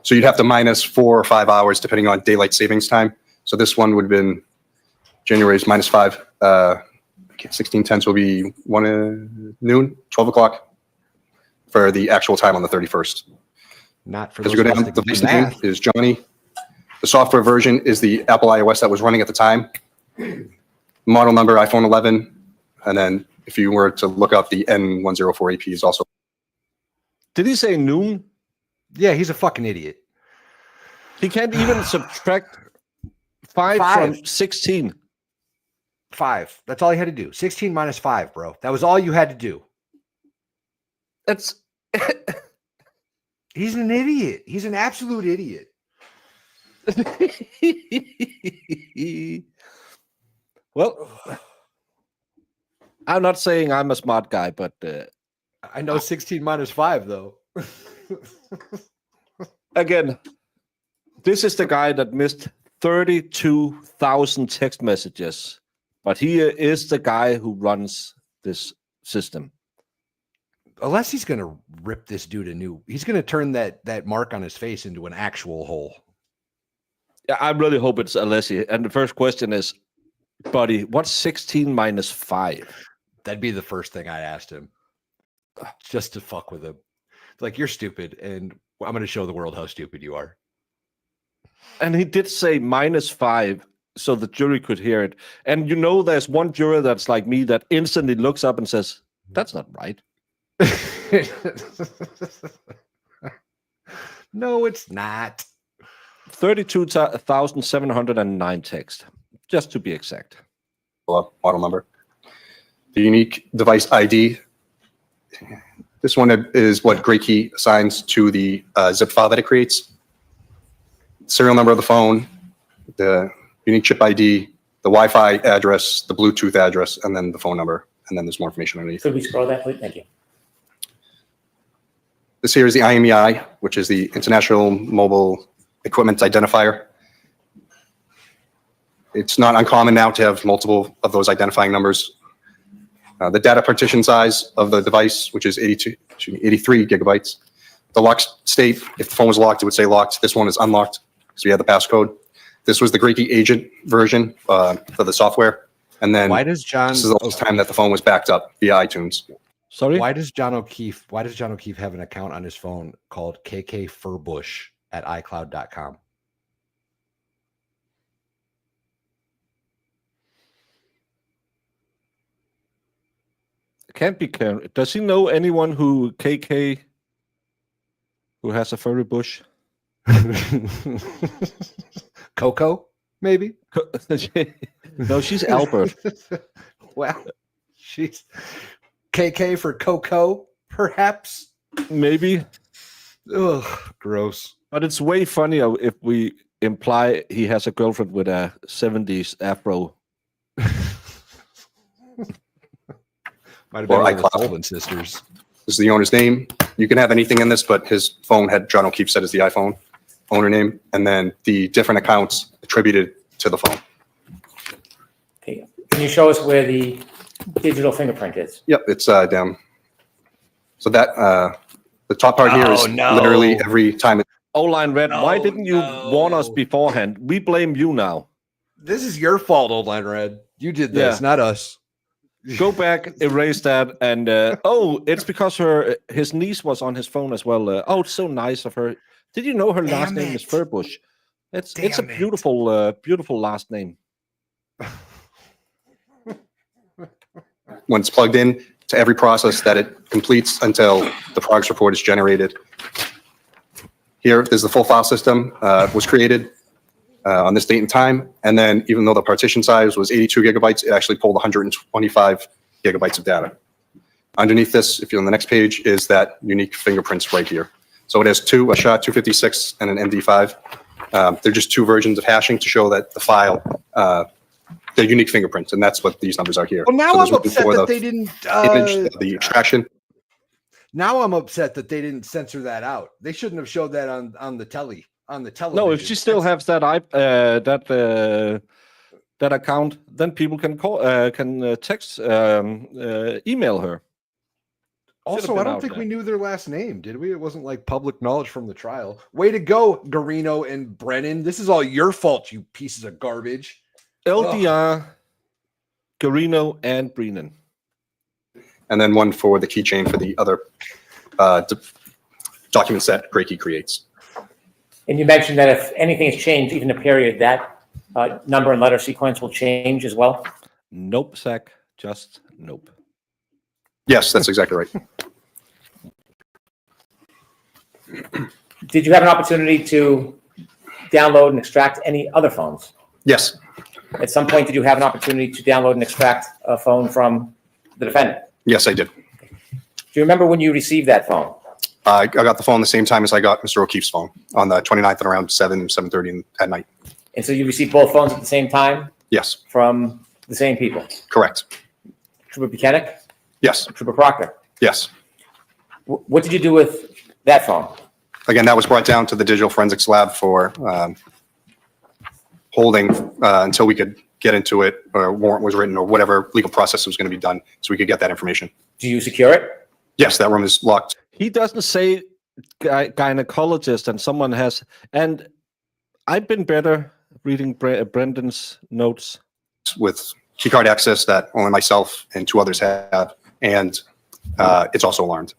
So you'd have to minus 4 or 5 hours depending on daylight savings time. So this one would have been January's -5. 16/10 will be 1 noon, 12 o'clock for the actual time on the 31st. Not for As those we go of us down, that the can do base name math. is Johnny. The software version is the Apple iOS that was running at the time. Model number iPhone 11. And then if you were to look up the N104AP is also. Did he say noon? Yeah, he's a fucking idiot. He can't even subtract 5 5. from 16. 5. That's all he had to do. 16 minus 5, bro. That was all you had to do. That's He's an idiot. He's an absolute idiot. Well, I'm not saying I'm a smart guy, but I know 16 minus 5, though. again, this is the guy that missed 32,000 text messages, but he is the guy who runs this system. Unless he's going to rip this dude a new, he's going to turn that mark on his face into an actual hole. Yeah, I really hope it's Alessi. And the first question is, buddy, what's 16 minus 5? That'd be the first thing I asked him, just to fuck with him. Like, you're stupid, and I'm going to show the world how stupid you are. And he did say minus 5 so the jury could hear it. And you know, there's one juror that's like me that instantly looks up and says, that's not right. No, it's not. 32,709 text, just to be exact. Model number. The unique device ID. This one is what Gray Key assigns to the zip file that it creates. Serial number of the phone, the unique chip ID, the Wi-Fi address, the Bluetooth address, and then the phone number. And then there's more information underneath. Could we scroll that, please? Thank you. This here is the IMEI, which is the International Mobile Equipment Identifier. It's not uncommon now to have multiple of those identifying numbers. The data partition size of the device, which is 83 gigabytes. The lock state, if the phone was locked, it would say locked. This one is unlocked because we have the passcode. This was the Gray Key agent version for the software. And then Why does John? this is the last time that the phone was backed up via iTunes. Sorry? Why does John O'Keefe have an account on his phone called KK Furbush at iCloud.com? It can't be Karen. Does he know anyone who KK who has a furry bush? Coco, maybe? No, she's Albert. Well, she's KK for Coco, perhaps. Maybe. Ugh, gross. But it's way funnier if we imply he has a girlfriend with a 70s afro. Might have been Or one of the iCloud. Sullivan sisters. This is the owner's name. You can have anything in this, but his phone had John O'Keefe set as the iPhone owner name, and then the different accounts attributed to the phone. Okay. Can you show us where the digital fingerprint is? Yep, it's down. So that the top part here is literally every time. O-Line Red, why didn't you warn us beforehand? We blame you now. This is your fault, Old Line Red. You did this, Yeah. not us. Go back, erase that, and oh, it's because his niece was on his phone as well. Oh, it's so nice of her. Did you know her last name is Furbush? It's a beautiful, beautiful last name. When it's plugged in to every process that it completes until the progress report is generated. Here is the full file system was created on this date and time. And then even though the partition size was 82 gigabytes, it actually pulled 125 gigabytes of data. Underneath this, if you're on the next page, is that unique fingerprints right here. So it has two, a SHA-256 and an MD5. They're just two versions of hashing to show that the file, they're unique fingerprints, and that's what these numbers are here. Well, now So I'm there's one upset for that the they didn't. image, the extraction. Now I'm upset that they didn't censor that out. They shouldn't have showed that on the television. No, if she still has that that account, then people can call, can text, email her. Also, I don't think we knew their last name, did we? It wasn't like public knowledge from the trial. Way to go, Garino and Brennan. This is all your fault, you pieces of garbage. LDR, Garino, and Brennan. And then one for the keychain for the other documents that Gray Key creates. And you mentioned that if anything has changed, even a period, that number and letter sequence will change as well? Nope, Zach. Just nope. Yes, that's exactly right. Did you have an opportunity to download and extract any other phones? Yes. At some point, did you have an opportunity to download and extract a phone from the defendant? Yes, I did. Do you remember when you received that phone? I got the phone the same time as I got Mr. O'Keefe's phone on the 29th at around 7:30 at night. And so you received both phones at the same time Yes, from the same people? correct. Trooper Buchanan, Yes, Trooper Proctor. yes. What did you do with that phone? Again, that was brought down to the digital forensics lab for holding until we could get into it, or a warrant was written, or whatever legal process was going to be done, so we could get that information. Do you secure it? Yes, that room is locked. He doesn't say gynecologist, and someone has. And I've been better reading Brendan's notes. With keycard access that only myself and 2 others have, and it's also alarmed.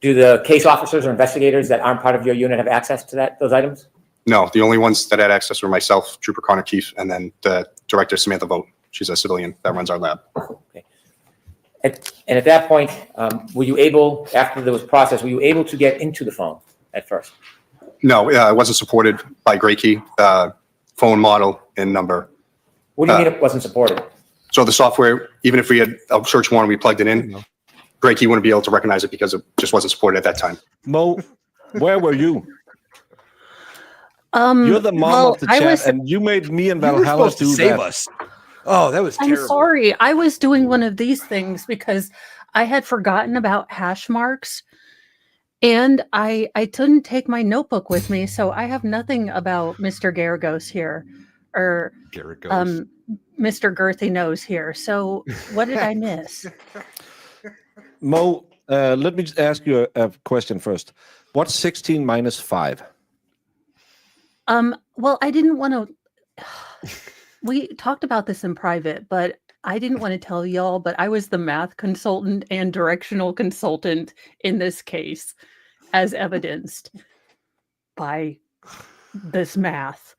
Do the case officers or investigators that aren't part of your unit have access to those items? No, the only ones that had access were myself, Trooper Connor Keefe, and then the director, Samantha Vogt. She's a civilian that runs our lab. Okay. And at that point, were you able, after there was process, were you able to get into the phone at first? No, it wasn't supported by Gray Key, phone model and number. What do you mean it wasn't supported? So the software, even if we had a search warrant, we plugged it in, Gray Key wouldn't be able to recognize it because it just wasn't supported at that time. Mo, where were you? You're the mom of the chat, and you made me and Valhalla do save that. us. Oh, that was I'm terrible. sorry. I was doing one of these things because I had forgotten about hash marks, and I didn't take my notebook with me, so I have nothing about Mr. Garagos here, or Mr. Girthy Nose here. So what did I miss? Mo, let me ask you a question first. What's 16 minus 5? Well, I didn't want to. We talked about this in private, but I didn't want to tell y'all, but I was the math consultant and directional consultant in this case, as evidenced by this math.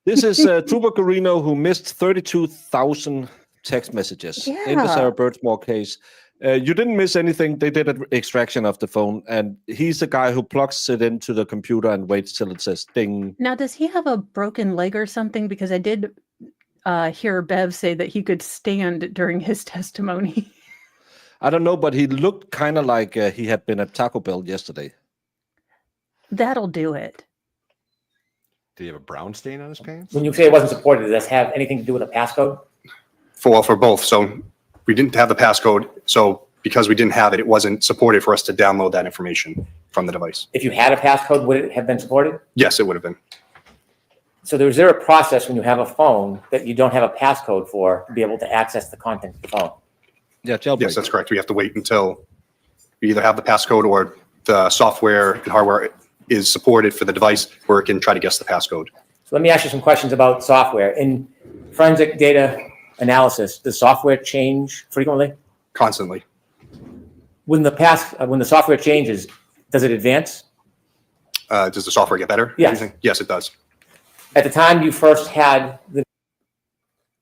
This is Trooper Carino, who missed 32,000 text messages in the Sarah Birchmore case. You didn't miss anything. They did an extraction of the phone, and he's the guy who plugs it into the computer and waits till it says ding. Now, does he have a broken leg or something? Because I did hear Bev say that he could stand during his testimony. I don't know, but he looked kind of like he had been at Taco Bell yesterday. That'll do it. Did he have a brown stain on his pants? When you say it wasn't supported, does this have anything to do with a passcode? For both. So we didn't have the passcode. So because we didn't have it, it wasn't supported for us to download that information from the device. If you had a passcode, would it have been supported? Yes, it would have been. So is there a process when you have a phone that you don't have a passcode for to be able to access the content of the phone? Yeah, jailbreak. Yes, that's correct. We have to wait until we either have the passcode or the software and hardware is supported for the device where it can try to guess the passcode. So let me ask you some questions about software. In forensic data analysis, does software change frequently? Constantly. When the software changes, does it advance? Does the software get better? Yes. Yes, it does. At the time you first had the...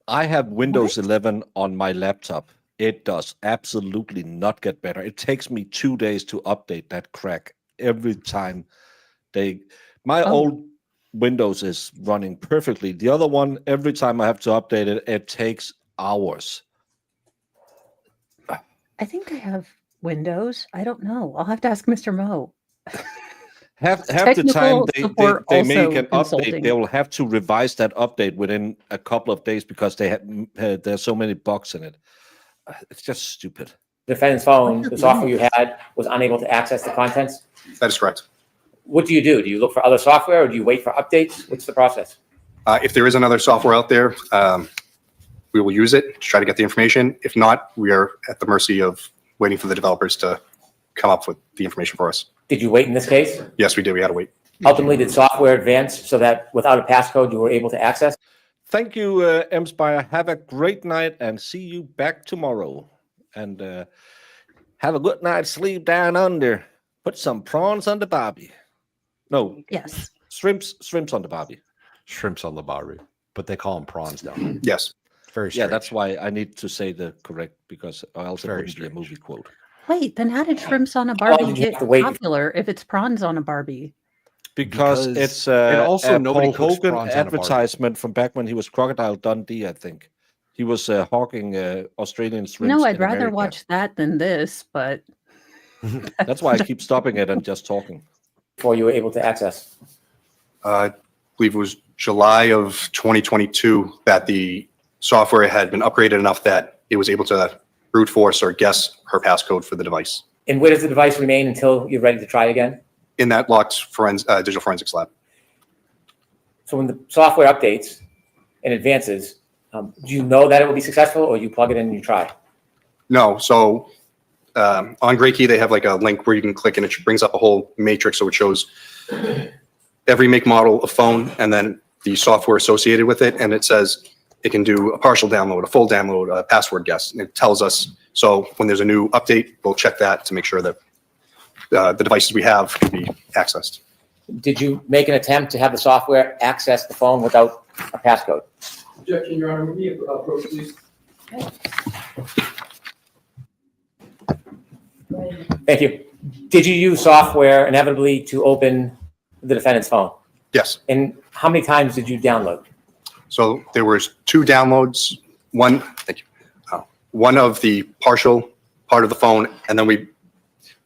I have Windows 11 on my laptop. It does absolutely not get better. It takes me 2 days to update that crack every time. My old Windows is running perfectly. The other one, every time I have to update it, it takes hours. I think I have Windows. I don't know. I'll have to ask Mr. Mo. Half the time they make an consulting. update, they will have to revise that update within a couple of days because there's so many bugs in it. It's just stupid. defendant's phone, the software you had was unable to access the contents? That is correct. What do? Do you look for other software or do you wait for updates? What's the process? If there is another software out there, we will use it to try to get the information. If not, we are at the mercy of waiting for the developers to come up with the information for us. Did you wait in this case? Yes, we did. We had to wait. Ultimately, did software advance so that without a passcode, you were able to access? Thank you, M. Spire. Have a great night and see you back tomorrow. And have a good night's sleep down under. Put some prawns on the barbie. No. Yes. Shrimps on the barbie. Shrimps on the barbie. But they call them prawns down there. Yes. Very strange. Yeah, that's why I need to say the correct, because or else it Very wouldn't be a strange. movie quote. Wait, then how did shrimps on a long Barbie did you have get to wait? popular if it's prawns on a Barbie? Because Because- it's and also a nobody Paul cooks Hogan prawns on a Barbie. advertisement from back when he was Crocodile Dundee, I think. He was hawking Australian shrimps. No, I'd in rather America. watch that than this, but That's why I keep stopping it and just talking. before you were able to access? I believe it was July of 2022 that the software had been upgraded enough that it was able to brute force or guess her passcode for the device And where does the device remain until you're ready to try again? in that locked digital forensics lab. So when the software updates and advances, do you know that it will be successful, or you plug it in and you try? No, so on GrayKey, they have like a link where you can click and it brings up a whole matrix. So it shows every make, model of phone and then the software associated with it. And it says it can do a partial download, a full download, a password guess. And it tells us, so when there's a new update, we'll check that to make sure that the devices we have can be accessed. Did you make an attempt to have the software access the phone without a passcode? Objection, Your Honor. May we approach, please? Thank you. Did you use software inevitably to open the defendant's phone? Yes. And how many times did you download? So there was 2 downloads, one, thank you. One of the partial part of the phone, and then we,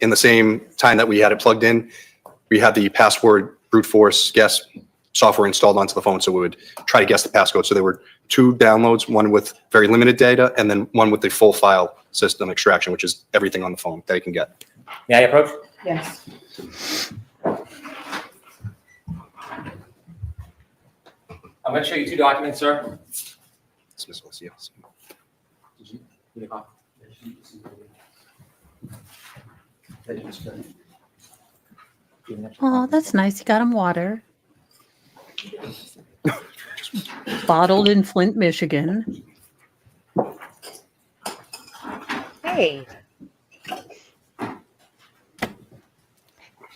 in the same time that we had it plugged in, we had the password brute force guess software installed onto the phone, so we would try to guess the passcode. So there were 2 downloads, one with very limited data, and then one with the full file system extraction, which is everything on the phone that it can get. May I approach? Yes. I'm going to show you 2 documents, sir. Dismissal, yes. Need a copy? Oh, that's nice. You got him water. Bottled in Flint, Michigan. Hey.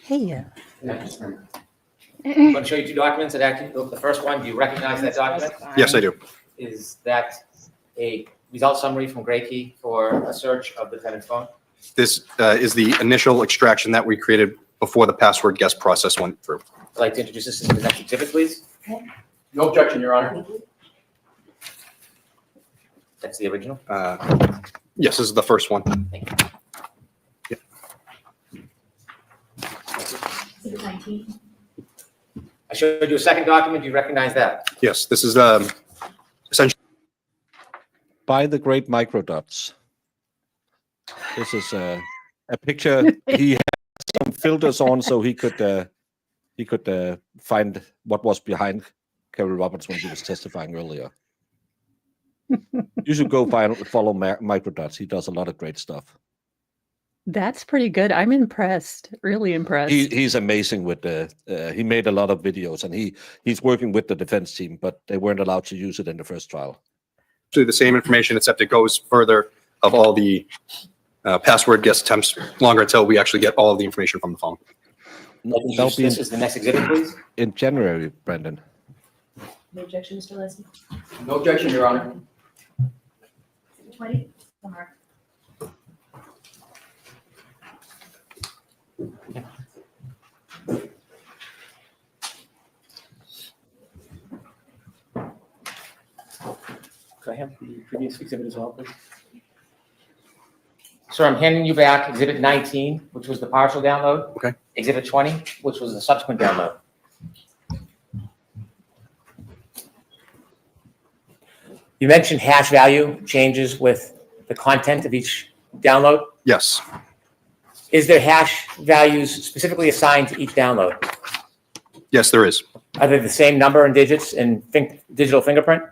Hey. I'm going to show you 2 documents that actually, the first one, do you recognize that document? Yes, I do. Is that a result summary from GrayKey for a search of the defendant's phone? This is the initial extraction that we created before the password guess process went through. I'd like to introduce this as the next exhibit, please. No objection, Your Honor. That's the original. Yes, this is the first one. Thank you. I showed you a second document. Do you recognize that? Yes, this is essentially By the great microdots. This is a picture. He had some filters on so he could find what was behind Kerry Roberts when he was testifying earlier. You should go follow microdots. He does a lot of great stuff. That's pretty good. I'm impressed. Really impressed. He's amazing with the. He made a lot of videos, and he's working with the defense team, but they weren't allowed to use it in the first trial. the same information, except it goes further of all the password guess attempts longer until we actually get all of the information from the phone. That'll be This is the next exhibit, please. in January, Brendan. No objection, Mr. Leslie? No objection, Your Honor. 20? Could I have the previous exhibit as well, please? Sir, I'm handing you back exhibit 19, which was the partial download. Okay. Exhibit 20, which was the subsequent download. You mentioned hash value changes with the content of each download. Yes. Is there hash values specifically assigned to each download? Yes, there is. Are they the same number and digits in digital fingerprint?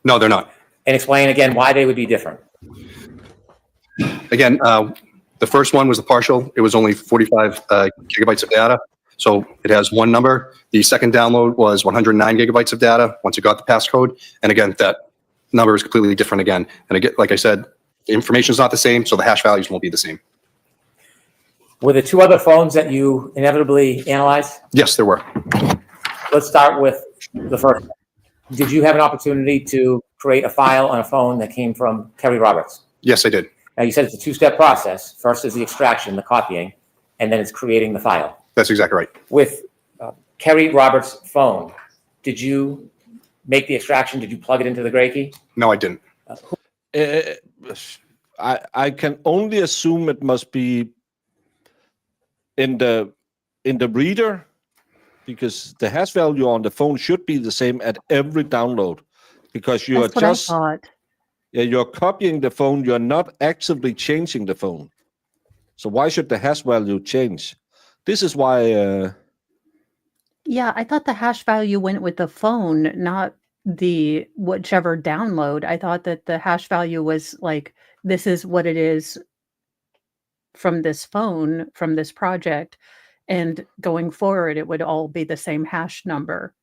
No, they're not. And explain again why they would be different. Again, the first one was the partial. It was only 45 gigabytes of data. So it has one number. The second download was 109 gigabytes of data once you got the passcode. And again, that number is completely different again. And again, like I said, the information is not the same, so the hash values won't be the same. Were there two other phones that you inevitably analyzed? Yes, there were. Let's start with the first one. Did you have an opportunity to create a file on a phone that came from Kerry Roberts? Yes, I did. Now, you said it's a two-step process. First is the extraction, the copying, and then it's creating the file. That's exactly right. With Kerry Roberts' phone, did you make the extraction? Did you plug it into the GrayKey? No, I didn't. I can only assume it must be in the reader, because the hash value on the phone should be the same at every download, because you That's are what I just thought. you're copying the phone. You're not actively changing the phone. So why should the hash value change? This is why. Yeah, I thought the hash value went with the phone, not the whichever download. I thought that the hash value was like, this is what it is from this phone, from this project. And going forward, it would all be the same hash number.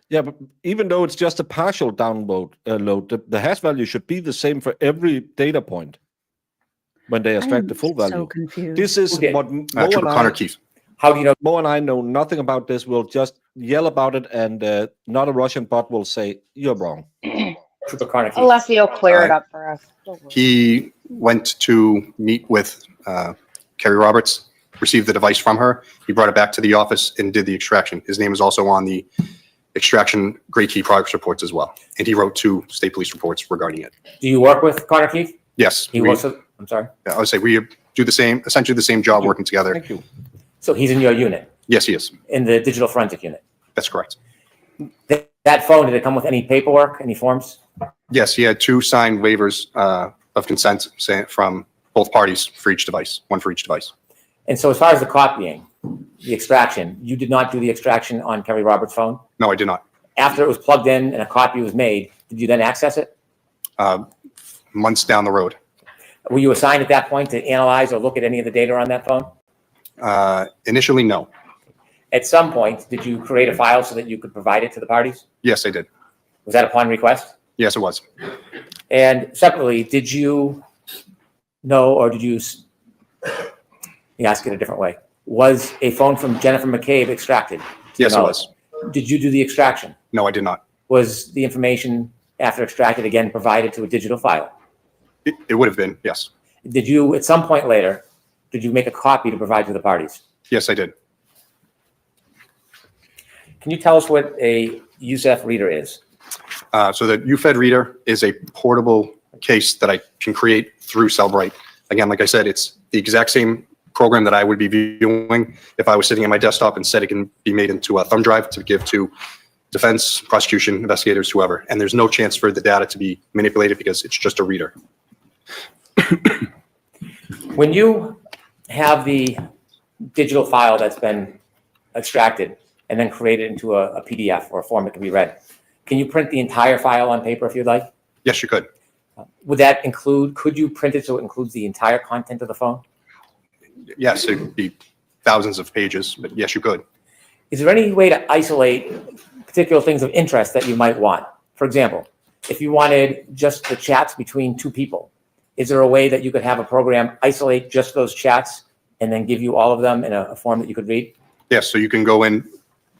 Yeah, but even though it's just a partial download the hash value should be the same for every data point when they I extract am the full value. so confused. This is Okay. what Mo Trooper and Connor I, Keith. How do you know? Mo and I know nothing about this. We'll just yell about it, and not a Russian bot will say, "You're wrong." Trooper Connor Keith. Alessio, clear it up for us. He went to meet with Kerry Roberts, received the device from her. He brought it back to the office and did the extraction. His name is also on the extraction Gray Key progress reports as well. And he wrote 2 state police reports regarding it. Do you work with Connor Keith? Yes. He works with, I'm sorry. I would say we do essentially the same job working together. Thank you. So he's in your unit, Yes, he is. in the digital forensic unit. That's correct. That phone, did it come with any paperwork, any forms? Yes, he had 2 signed waivers of consent from both parties for each device, one for each device. And so as far as the copying, the extraction, you did not do the extraction on Kerry Roberts' phone? No, I did not. After it was plugged in and a copy was made, did you then access it? Months down the road. Were you assigned at that point to analyze or look at any of the data on that phone? Initially, no. At some point, did you create a file so that you could provide it to the parties? Yes, I did. Was that upon request? Yes, it was. And separately, did you know, or did you, let me ask it a different way. Was a phone from Jennifer McCabe extracted? Yes, it No. was. Did you do the extraction? No, I did not. Was the information after extracted again provided to a digital file? It would have been, yes. Did you, at some point later, did you make a copy to provide to the parties? Yes, I did. Can you tell us what a USEF reader is? So the UFED reader is a portable case that I can create through Cellbrite. Again, like I said, it's the exact same program that I would be viewing if I was sitting at my desktop, and said it can be made into a thumb drive to give to defense, prosecution, investigators, whoever. And there's no chance for the data to be manipulated because it's just a reader. When you have the digital file that's been extracted and then created into a PDF or a form that can be read, can you print the entire file on paper if you'd like? Yes, you could. Would that include, could you print it so it includes the entire content of the phone? Yes, it would be thousands of pages, but yes, you could. Is there any way to isolate particular things of interest that you might want? For example, if you wanted just the chats between 2 people, is there a way that you could have a program isolate just those chats and then give you all of them in a form that you could read? Yes, so you can go in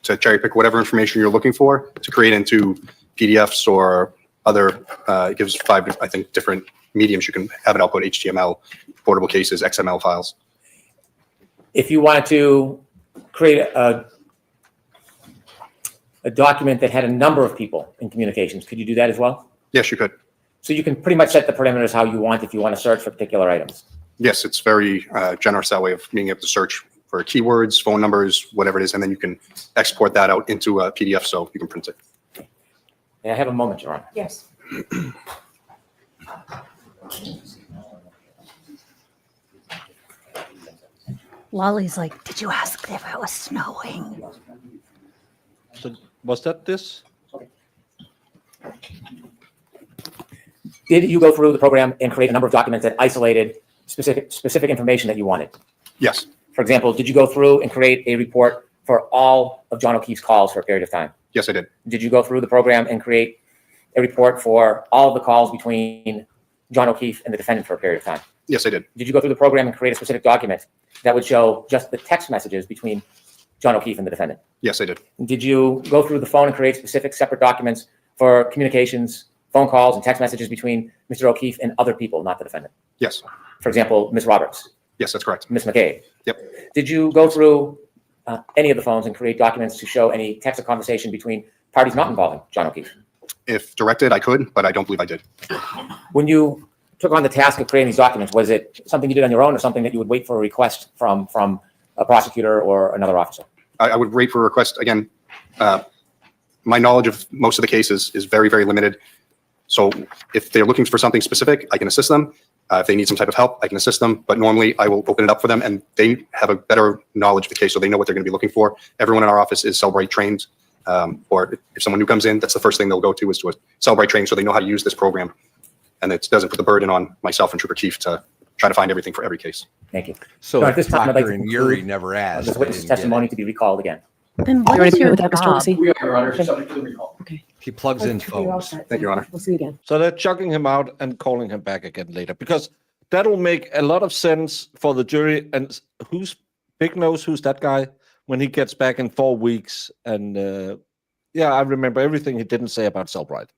to cherry pick whatever information you're looking for to create into PDFs or other, it gives 5, I think, different mediums. You can have it output HTML, portable cases, XML files. If you wanted to create a document that had a number of people in communications, could you do that as well? Yes, you could. So you can pretty much set the parameters how you want if you want to search for particular items. Yes, it's very generous that way of being able to search for keywords, phone numbers, whatever it is, and then you can export that out into a PDF so you can print it. May I have a moment, Your Honor? Yes. Lolly's like, did you ask if it was snowing? So was that this? Did you go through the program and create a number of documents that isolated specific information that you wanted? Yes. For example, did you go through and create a report for all of John O'Keefe's calls for a period of time? Yes, I did. Did you go through the program and create a report for all of the calls between John O'Keefe and the defendant for a period of time? Yes, I did. Did you go through the program and create a specific document that would show just the text messages between John O'Keefe and the defendant? Yes, I did. Did you go through the phone and create specific separate documents for communications, phone calls, and text messages between Mr. O'Keefe and other people, not the defendant? Yes. For example, Ms. Roberts, Yes, that's correct. Ms. McCabe. Yep. Did you go through any of the phones and create documents to show any text or conversation between parties not involving John O'Keefe? If directed, I could, but I don't believe I did. When you took on the task of creating these documents? Was it something you did on your own, or something that you would wait for a request from a prosecutor or another officer? I would wait for a request. Again, my knowledge of most of the cases is very, very limited. So if they're looking for something specific, I can assist them. If they need some type of help, I can assist them. But normally I will open it up for them, and they have a better knowledge of the case, so they know what they're going to be looking for. Everyone in our office is Cellbrite trained. Or if someone new comes in, that's the first thing they'll go to is to a Cellbrite training, so they know how to use this program. And it doesn't put the burden on myself and Trooper Keefe to try to find everything for every case. Thank you. So at this time, I'd like Proctor to and Yuri conclude never asked. this witness testimony to be recalled again. Then You what want is to your with that, Mr. job? Lacey? We are, Your Honor, subject to the recall. Okay. He plugs in You're all phones. set. Thank you, Your Honor. We'll see you again. So they're chucking him out and calling him back again later, because that'll make a lot of sense for the jury. And who's Big Nose? Who's that guy? When he gets back in 4 weeks, and yeah, I remember everything he didn't say about Cellbrite.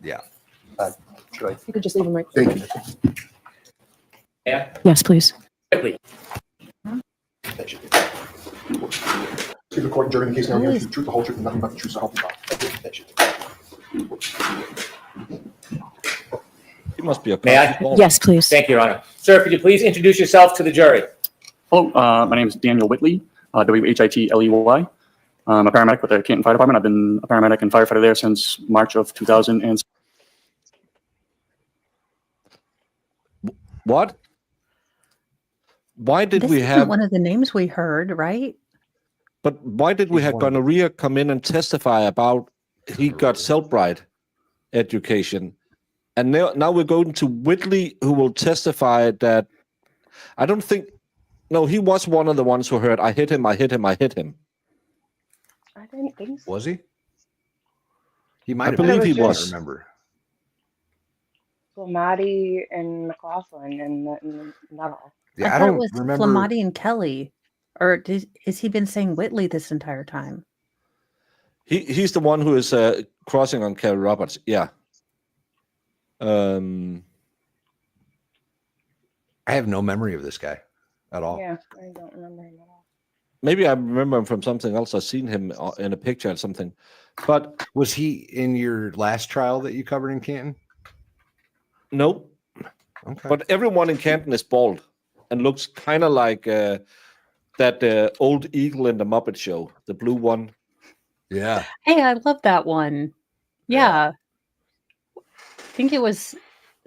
Yeah. Should I? You could just leave them right. Thank you. Yeah, Yes, please. quickly. To the court, during the case now, you the truth, the whole truth, and nothing but the truth, so help you God. He must be a May I? constable. Yes, please. Thank you, Your Honor. Sir, could you please introduce yourself to the jury? Hello, my name is Daniel Whitley, Whitley. I'm a paramedic with the Canton Fire Department. I've been a paramedic and firefighter there since March of 2000. What? Why did This we isn't have? one of the names we heard, right? But why did we have gonorrhea come in and testify about he got Cellbrite education? And now we're going to Whitley, who will testify that I don't think, no, he was one of the ones who heard, I hit him, I hit him, I hit him. I didn't think so. Was he? He might I have believe been. he I was. can't remember. Flamati and McLaughlin and not all. Yeah, I thought don't it was remember. Flamati and Kelly. Or is he been saying Whitley this entire time? He's the one who is crossing on Kerry Roberts. Yeah. I have no memory of this guy at all. Yeah, I don't remember him at all. Maybe I remember him from something else. I've seen him in a picture or something. But Was he in your last trial that you covered in Canton? no. Okay. But everyone in Canton is bald and looks kind of like that old eagle in the Muppet Show, the blue one. Yeah. Hey, I love that one. Yeah. I think it was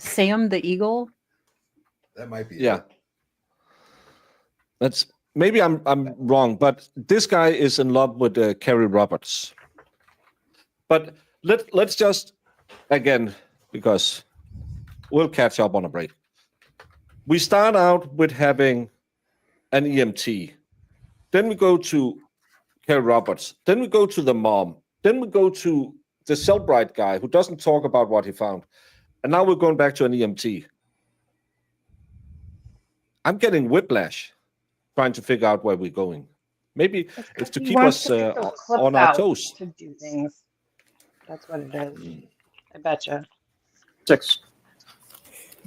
Sam the Eagle. That might be. Yeah. That's maybe I'm wrong, but this guy is in love with Kerry Roberts. But let's just again, because we'll catch up on a break. We start out with having an EMT. Then we go to Kerry Roberts. Then we go to the mom. Then we go to the Cellbrite guy who doesn't talk about what he found. And now we're going back to an EMT. I'm getting whiplash trying to figure out where we're going. Maybe it's to He keep wants us to get those clips on our out toes. to do things. That's what it is. I betcha. 6.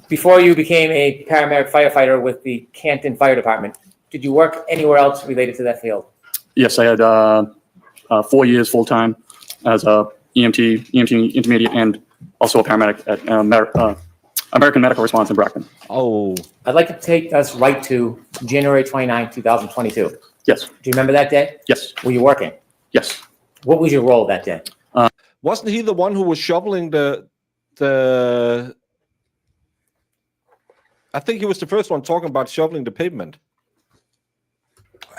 Before you became a paramedic firefighter with the Canton Fire Department, did you work anywhere else related to that field? Yes, I had 4 years full-time as a EMT intermediate, and also a paramedic at American Medical Response in Brockton. Oh, I'd like to take us right to January 29, 2022. Yes, Do you remember that day? yes, Were you working? yes. What was your role that day? wasn't he the one who was shoveling the? I think he was the first one talking about shoveling the pavement.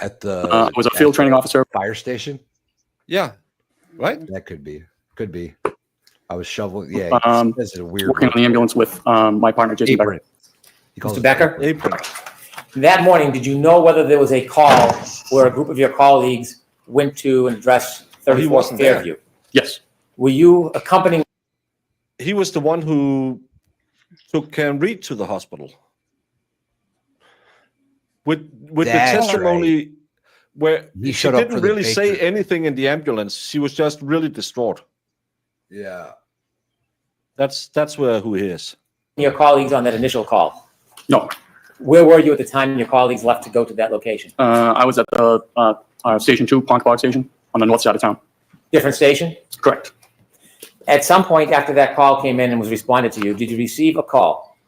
At the I was a field training officer. fire station. Yeah, right. That could be. Could be. I was shoveling. Yeah. This is a weird. Working on the ambulance with my partner, Jason Becker. apron. He calls Mr. it Becker? Apron. That morning, did you know whether there was a call where a group of your colleagues went to and addressed Oh, he 34th wasn't there. Fairview? Yes, Were you accompanying? He was the one who took Karen Reed to the hospital. With the That's testimony right. where He she showed up didn't for the really say baker. anything in the ambulance. She was just really distraught. Yeah. That's who he is. Your colleagues on that initial call? no. Where were you at the time your colleagues left to go to that location? I was at the Station 2, Ponquag Station, on the north side of town. Different station? Correct. At some point after that call came in and was responded to you, did you receive a call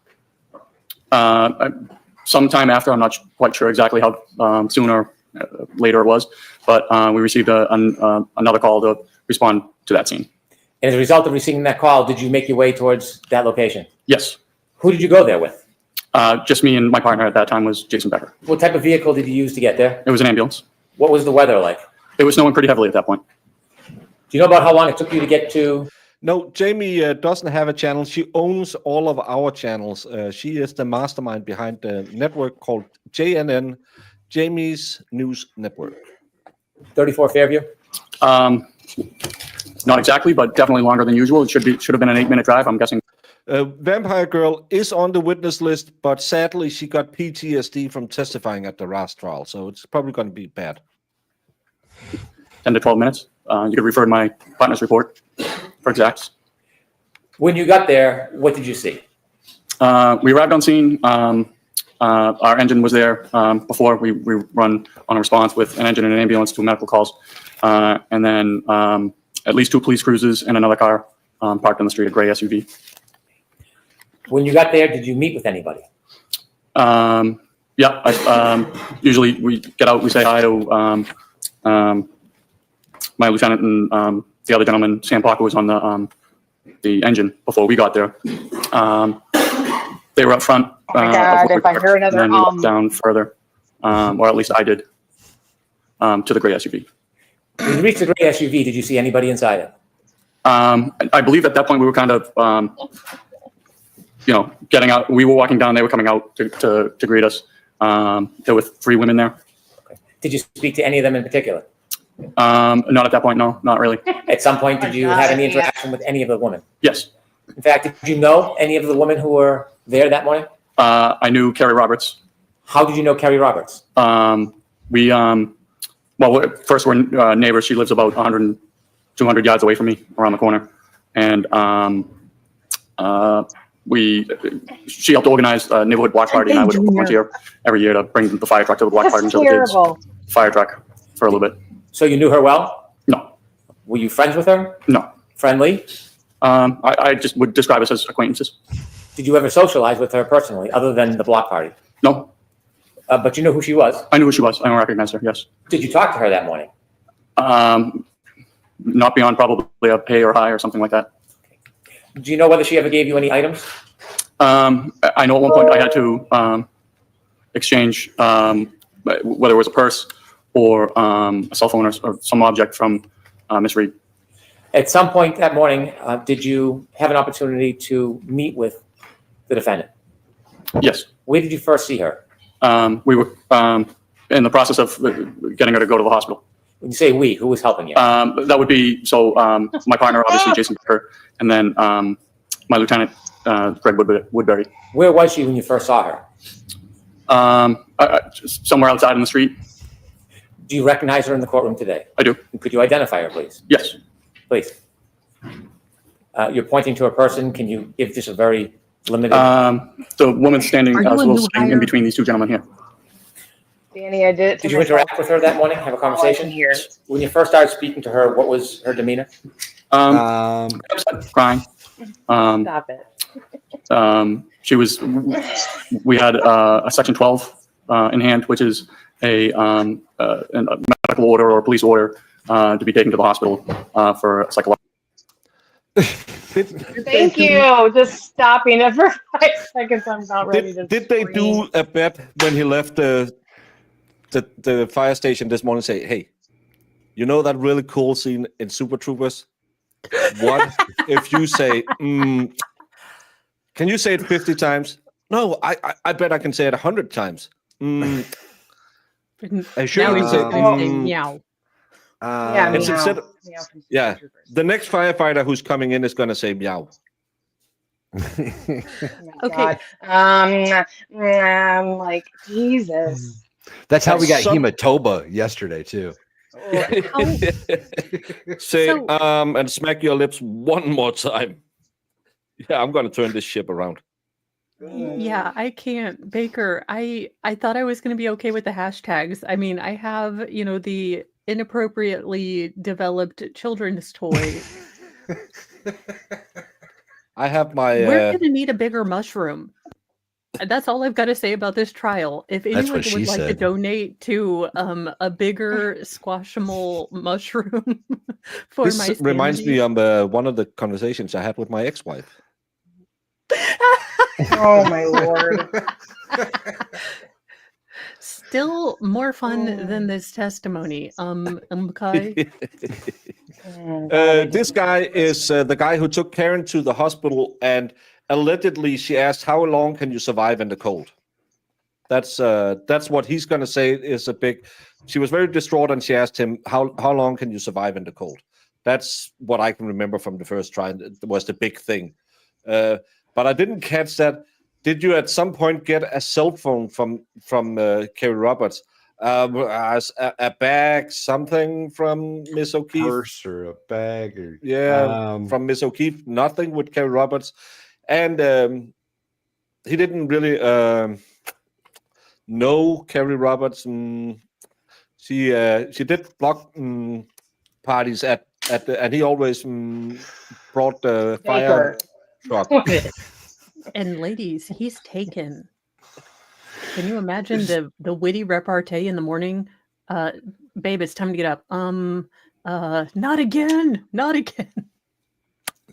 Sometime after, I'm not quite sure exactly how soon or later it was, but we received another call to respond to that scene. And as a result of receiving that call, did you make your way towards that location? Yes. Who did you go there with? Just me and my partner at that time was Jason Becker. What type of vehicle did you use to get there? It was an ambulance. What was the weather like? It was snowing pretty heavily at that point. Do you know about how long it took you to get to? No, Jamie doesn't have a channel. She owns all of our channels. She is the mastermind behind the network called JNN, Jamie's News Network. 34 Fairview? Not exactly, but definitely longer than usual. It should have been an 8-minute drive, I'm guessing. Vampire Girl is on the witness list, but sadly she got PTSD from testifying at the last trial, so it's probably going to be bad. 10 to 12 minutes. You could refer to my partner's report for exacts. When you got there, what did you see? We arrived on scene. Our engine was there before. We run on a response with an engine and an ambulance to medical calls. And then at least 2 police cruisers and another car parked on the street, a gray SUV. When you got there, did you meet with anybody? Yeah, usually we get out, we say hi to my lieutenant and the other gentleman, Sam Parker, was on the engine before we got there. They were up front. Oh my God, if I hear another and then we walked down further, or at least I did, to the gray SUV. When you reached the gray SUV, did you see anybody inside it? I believe at that point we were kind of, getting out. We were walking down. They were coming out to greet us. There were 3 women there. Okay. Did you speak to any of them in particular? Not at that point. No, not really. At some point, did you have any interaction with any of the women? Yes. In fact, did you know any of the women who were there that morning? I knew Carrie Roberts. How did you know Carrie Roberts? First we're neighbors. She lives about 100, 200 yards away from me around the corner. And she helped organize a neighborhood block party, and I would volunteer every year to bring the fire truck to the block party until the kids fire truck for a little bit. So you knew her well? No. Were you friends with her? No. Friendly? I just would describe us as acquaintances. Did you ever socialize with her personally, other than the block party? No. But you know who she was? I knew who she was. I don't recognize her, yes. Did you talk to her that morning? Not beyond probably a pay or hi or something like that. Do you know whether she ever gave you any items? I know at one point I had to exchange whether it was a purse or a cell phone or some object from Miss Reed. At some point that morning, did you have an opportunity to meet with the defendant? Yes. Where did you first see her? We were in the process of getting her to go to the hospital. When you say we, who was helping you? That would be, my partner, obviously, Jason Becker, and then my lieutenant, Greg Woodbury. Where was she when you first saw her? Somewhere outside in the street. Do you recognize her in the courtroom today? I do. Could you identify her, please? Yes. Please. You're pointing to a person. Can you give just a very limited? The woman standing in between these 2 gentlemen here. Danny, I did it to Did you myself. interact with her that morning? Have a conversation? Here. When you first started speaking to her, what was her demeanor? Crying. Stop it. She was. We had a Section 12 in hand, which is a medical order or a police order to be taken to the hospital for psychological. Thank you. Just stopping it for 5 seconds. I'm not ready to. Did they do a bet when he left the fire station this morning? Say, hey, you know that really cool scene in Super Troopers? What if you say, can you say it 50 times? No, I bet I can say it 100 times. I sure Now you he's say, gonna say meow. Yeah, it's meow. instead of, Meow from Super yeah, Troopers. the next firefighter who's coming in is going to say meow. Okay. Like Jesus. That's how we got Some- hematoba yesterday too. Say So- and smack your lips one more time. Yeah, I'm going to turn this ship around. Yeah, I can't. Baker, I thought I was going to be okay with the hashtags. I mean, I have, the inappropriately developed children's toy. I have my We're going to need a bigger mushroom. That's all I've got to say about this trial. If That's anyone what she would like to said. donate to a bigger squashable mushroom for my This reminds me sanity. of one of the conversations I had with my ex-wife. Oh my lord. Still more fun than this testimony. Kai? This guy is the guy who took Karen to the hospital, and allegedly she asked, "How long can you survive in the cold?" That's what he's going to say is a big. She was very distraught, and she asked him, "How long can you survive in the cold?" That's what I can remember from the first trial. It was the big thing, but I didn't catch that. Did you at some point get a cell phone from Kerry Roberts? As a bag, something from Miss O'Keefe? Purse or a bag or from Miss O'Keefe. Nothing with Kerry Roberts, and he didn't really know Kerry Roberts. She did block parties at the, and he always brought the fire truck. And ladies, he's taken. Can you imagine the witty repartee in the morning? Babe, it's time to get up. Not again. Not again.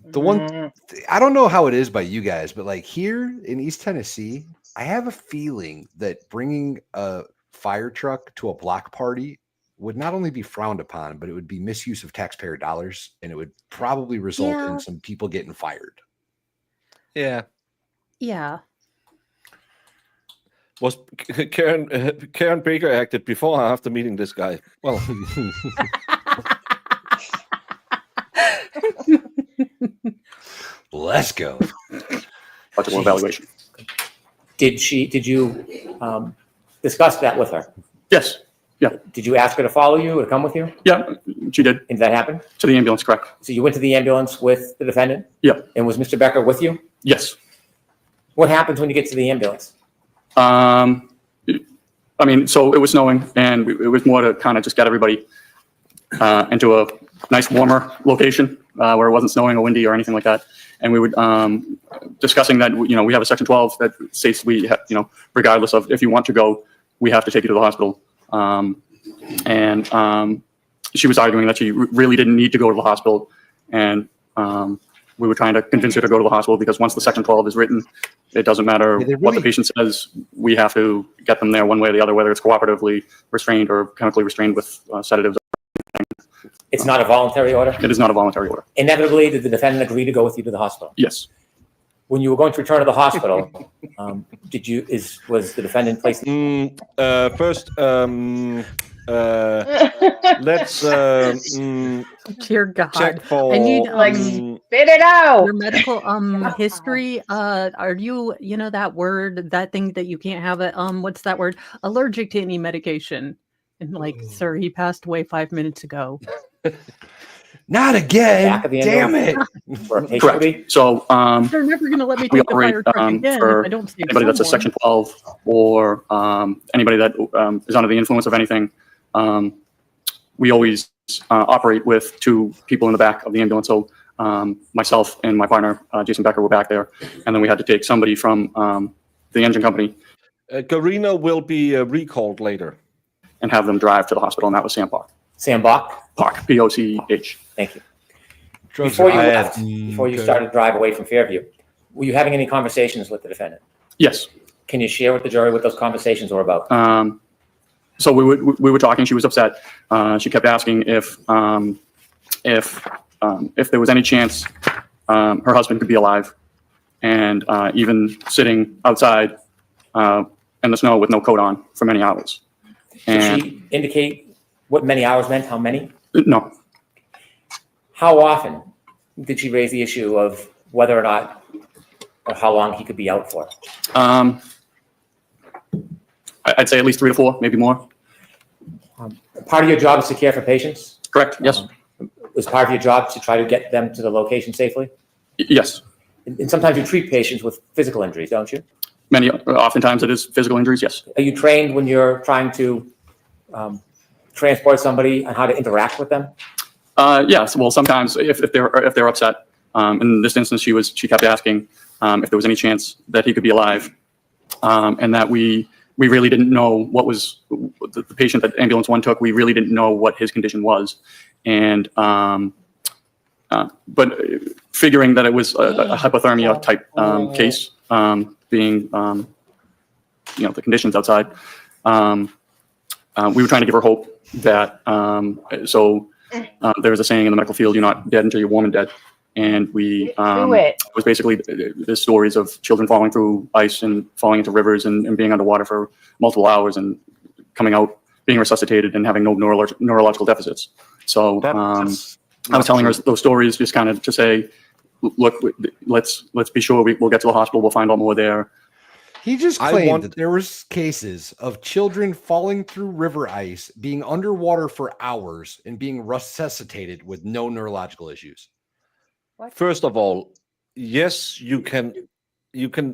The one, I don't know how it is by you guys, but like here in East Tennessee, I have a feeling that bringing a fire truck to a block party would not only be frowned upon, but it would be misuse of taxpayer dollars, and it would probably result in some people getting fired. Yeah. Yeah. Was Karen Baker acted before or after meeting this guy? Well, let's go. Logical evaluation. Did you discuss that with her? Yes. Yeah. Did you ask her to follow you or to come with you? Yeah, she did. And did that happen? To the ambulance, correct. So you went to the ambulance with the defendant? Yeah. And was Mr. Becker with you? Yes. What happens when you get to the ambulance? I mean, so it was snowing, and it was more to kind of just get everybody into a nice, warmer location where it wasn't snowing or windy or anything like that. And we would discussing that, you know, we have a Section 12 that states we have, you know, regardless of if you want to go, we have to take you to the hospital. She was arguing that she really didn't need to go to the hospital, and we were trying to convince her to go to the hospital because once the Section 12 is written, it doesn't matter what the patient says. We have to get them there one way or the other, whether it's cooperatively restrained or chemically restrained with sedatives. It's not a voluntary order? It is not a voluntary order. Inevitably, did the defendant agree to go with you to the hospital? Yes. When you were going to return to the hospital, was the defendant placed? First, let's Dear God, check for I need spit it out. Your medical history. Are you know that word, that thing that you can't have it? What's that word? Allergic to any medication? And like, sir, he passed away 5 minutes ago. Not again! Damn it! Correct. So they're never going to let me we take the operate fire truck again for if I don't save anybody that's a someone. Section 12 or anybody that is under the influence of anything. We always operate with two people in the back of the ambulance. So myself and my partner, Jason Becker, were back there. And then we had to take somebody from the engine company. Garino will be recalled later. And have them drive to the hospital, and that was Sam Park. Sam Bach? Park, P-O-C-H. Thank you. Before you left, before you started to drive away from Fairview, were you having any conversations with the defendant? Yes. Can you share with the jury what those conversations were about? So we were talking. She was upset. She kept asking if there was any chance her husband could be alive, and even sitting outside in the snow with no coat on for many hours. Did she indicate what many hours meant? How many? No. How often did she raise the issue of whether or not, or how long he could be out for? I'd say at least 3 to 4, maybe more. Part of your job is to care for patients? Correct, yes. Was part of your job to try to get them to the location safely? Yes. And sometimes you treat patients with physical injuries, don't you? Oftentimes it is physical injuries, yes. Are you trained when you're trying to transport somebody on how to interact with them? Yes. Well, sometimes if they're upset, in this instance, she kept asking if there was any chance that he could be alive, and that we really didn't know what was the patient that ambulance 1 took. We really didn't know what his condition was, and but figuring that it was a hypothermia type case, being the conditions outside, we were trying to give her hope that there was a saying in the medical field, you're not dead until you're warm and dead. And we, it was basically the stories of children falling through ice and falling into rivers and being underwater for multiple hours and coming out, being resuscitated and having no neurological deficits. So I was telling her those stories just kind of to say, look, let's be sure we'll get to the hospital. We'll find out more there. He just claimed that there was cases of children falling through river ice, being underwater for hours and being resuscitated with no neurological issues. First of all, yes, you can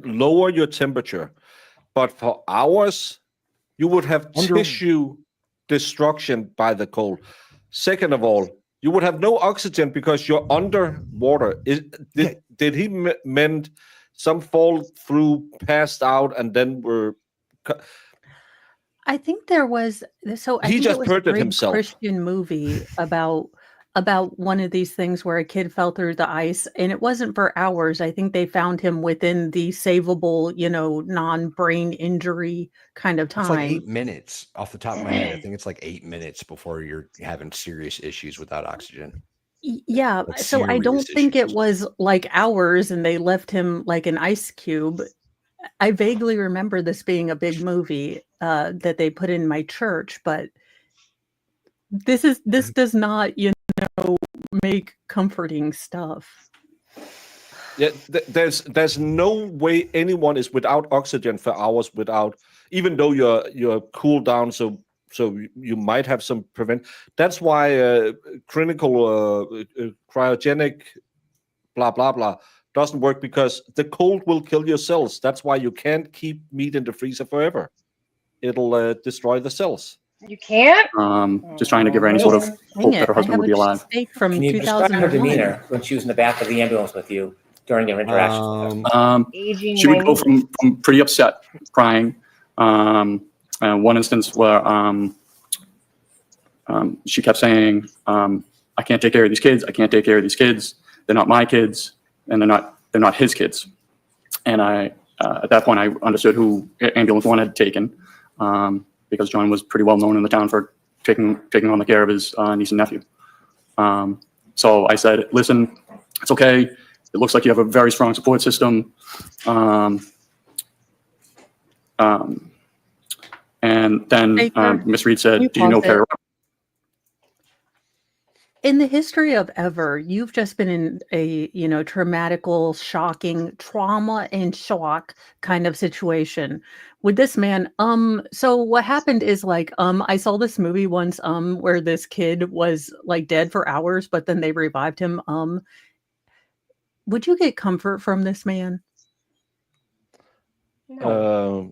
lower your temperature, but for hours you would have tissue destruction by the cold. Second of all, you would have no oxygen because you're underwater. Did he meant some fall through, passed out, and then were? I think there was I He think just it was hurt a it great himself. Christian movie about one of these things where a kid fell through the ice, and it wasn't for hours. I think they found him within the savable, non-brain injury kind of time. It's like 8 minutes off the top of my head. I think it's like 8 minutes before you're having serious issues without oxygen. Yeah, Like so I don't serious think it was like hours and they left him like an ice cube. I vaguely remember this being a big movie that they put in my church, but this does not, make comforting stuff. Yeah, there's no way anyone is without oxygen for hours without, even though you're cooled down, so you might have some prevent. That's why clinical cryogenic blah blah blah doesn't work, because the cold will kill your cells. That's why you can't keep meat in the freezer forever. It'll destroy the cells. You can't? Just trying to give her any sort of hope that her husband would be alive. Steak from Can you describe her 2001. demeanor when she was in the back of the ambulance with you during your interactions? Aging She would go 90. from pretty upset, crying. One instance where she kept saying, "I can't take care of these kids. I can't take care of these kids. They're not my kids, and they're not his kids." And I, at that point, I understood who ambulance 1 had taken, because John was pretty well known in the town for taking on the care of his niece and nephew. So I said, "Listen, it's okay. It looks like you have a very strong support system." And then Miss Reed said, "Do you know Carrie Roberts?" In the history of ever, you've just been in a, traumatical, shocking, trauma and shock kind of situation with this man. So what happened is I saw this movie once, where this kid was like dead for hours, but then they revived him. Would you get comfort from this man? No.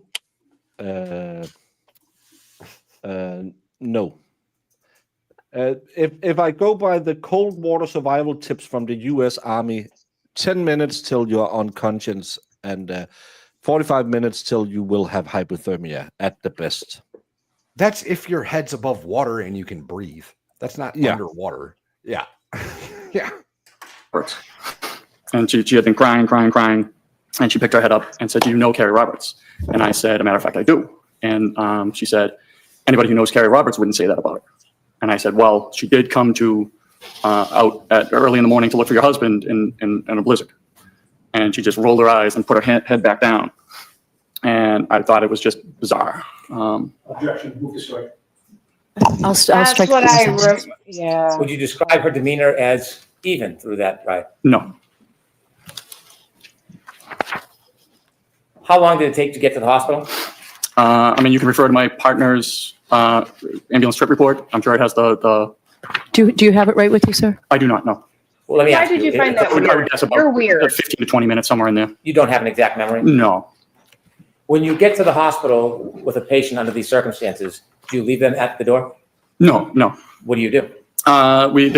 If I go by the cold water survival tips from the U.S. Army, 10 minutes till you're unconscious and 45 minutes till you will have hypothermia at the best. That's if your head's above water and you can breathe. That's not underwater. Yeah. Yeah. And she had been crying. And she picked her head up and said, "Do you know Carrie Roberts?" And I said, "As a matter of fact, I do." And she said, "Anybody who knows Carrie Roberts wouldn't say that about her." And I said, "Well, she did come to out at early in the morning to look for your husband in a blizzard." And she just rolled her eyes and put her head back down. And I thought it was just bizarre. Objection. Move to strike. I'll That's strike. what yeah. Would you describe her demeanor as even through that ride? No. How long did it take to get to the hospital? You can refer to my partner's ambulance trip report. I'm sure it has the. Do you have it right with you, sir? I do not know. Well, let me Why ask did you find that I would weird? guess about You're weird. 15 to 20 minutes, somewhere in there. You don't have an exact memory? No. When you get to the hospital with a patient under these circumstances, do you leave them at the door? No. What do you do? We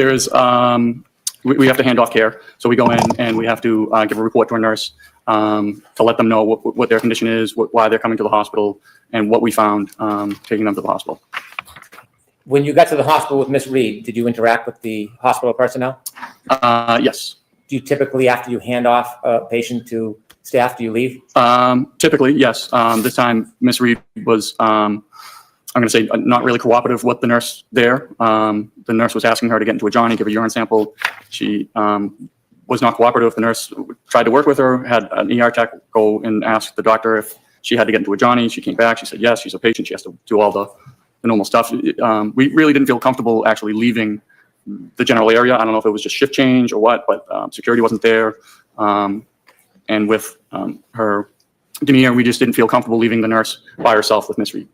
have to hand off care. So we go in and we have to give a report to a nurse. to let them know what their condition is, why they're coming to the hospital, and what we found taking them to the hospital. When you got to the hospital with Miss Reed, did you interact with the hospital personnel? Yes. Do you typically, after you hand off a patient to staff, do you leave? Typically, yes. This time, Miss Reed was, I'm going to say, not really cooperative with the nurse there. The nurse was asking her to get into a Johnny, give a urine sample. She was not cooperative. The nurse tried to work with her, had an ER tech go and ask the doctor if she had to get into a Johnny. She came back. She said, yes, she's a patient. She has to do all the normal stuff. We really didn't feel comfortable actually leaving the general area. I don't know if it was just shift change or what, but security wasn't there. And with her demeanor, we just didn't feel comfortable leaving the nurse by herself with Miss Reed.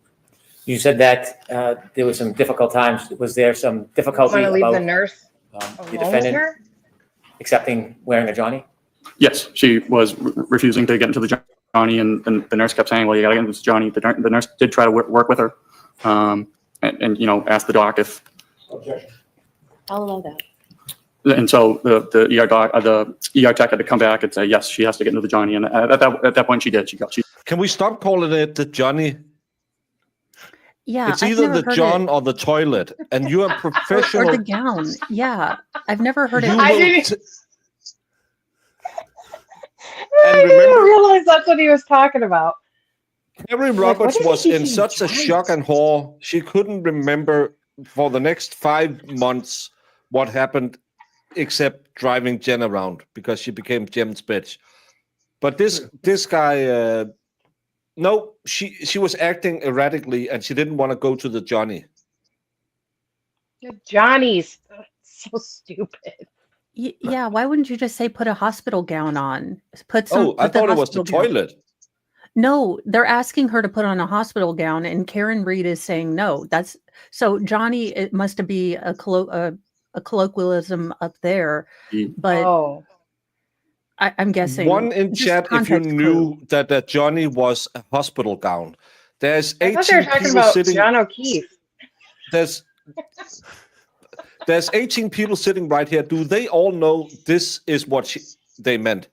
You said that there was some difficult times. Was there some difficulty Want to leave about the nurse the alone with defendant her? accepting wearing a Johnny? Yes, she was refusing to get into the Johnny, and the nurse kept saying, well, you got to get into this Johnny. The nurse did try to work with her and you know, asked the doc if. I'll allow that. And so the ER tech had to come back and say, yes, she has to get into the Johnny. And at that point, she did. Can we stop calling it the Johnny? Yeah, It's I've either never the heard John it. or the toilet, and you are professional. Or the gown. Yeah, I've never heard it. You I will didn't, t- I and didn't remember, realize that's what he was talking about. Carrie Like, Roberts what was did he in say? such a shock and horror. She couldn't remember for the next 5 months what happened, except driving Jen around because she became Jen's bitch. But this guy, no, she was acting erratically, and she didn't want to go to the Johnny. Johnny's so stupid. Yeah, why wouldn't you just say put a hospital gown on? I Put thought it was the hospital gown. toilet. No, they're asking her to put on a hospital gown, and Karen Reed is saying no. That's so Johnny. It must be a colloquialism up there, but Oh, I'm guessing. One in just chat if you context knew clue. that Johnny was a hospital gown. There's I thought they 18 were talking people about sitting. John O'Keefe. There's 18 people sitting right here. Do they all know this is what they meant?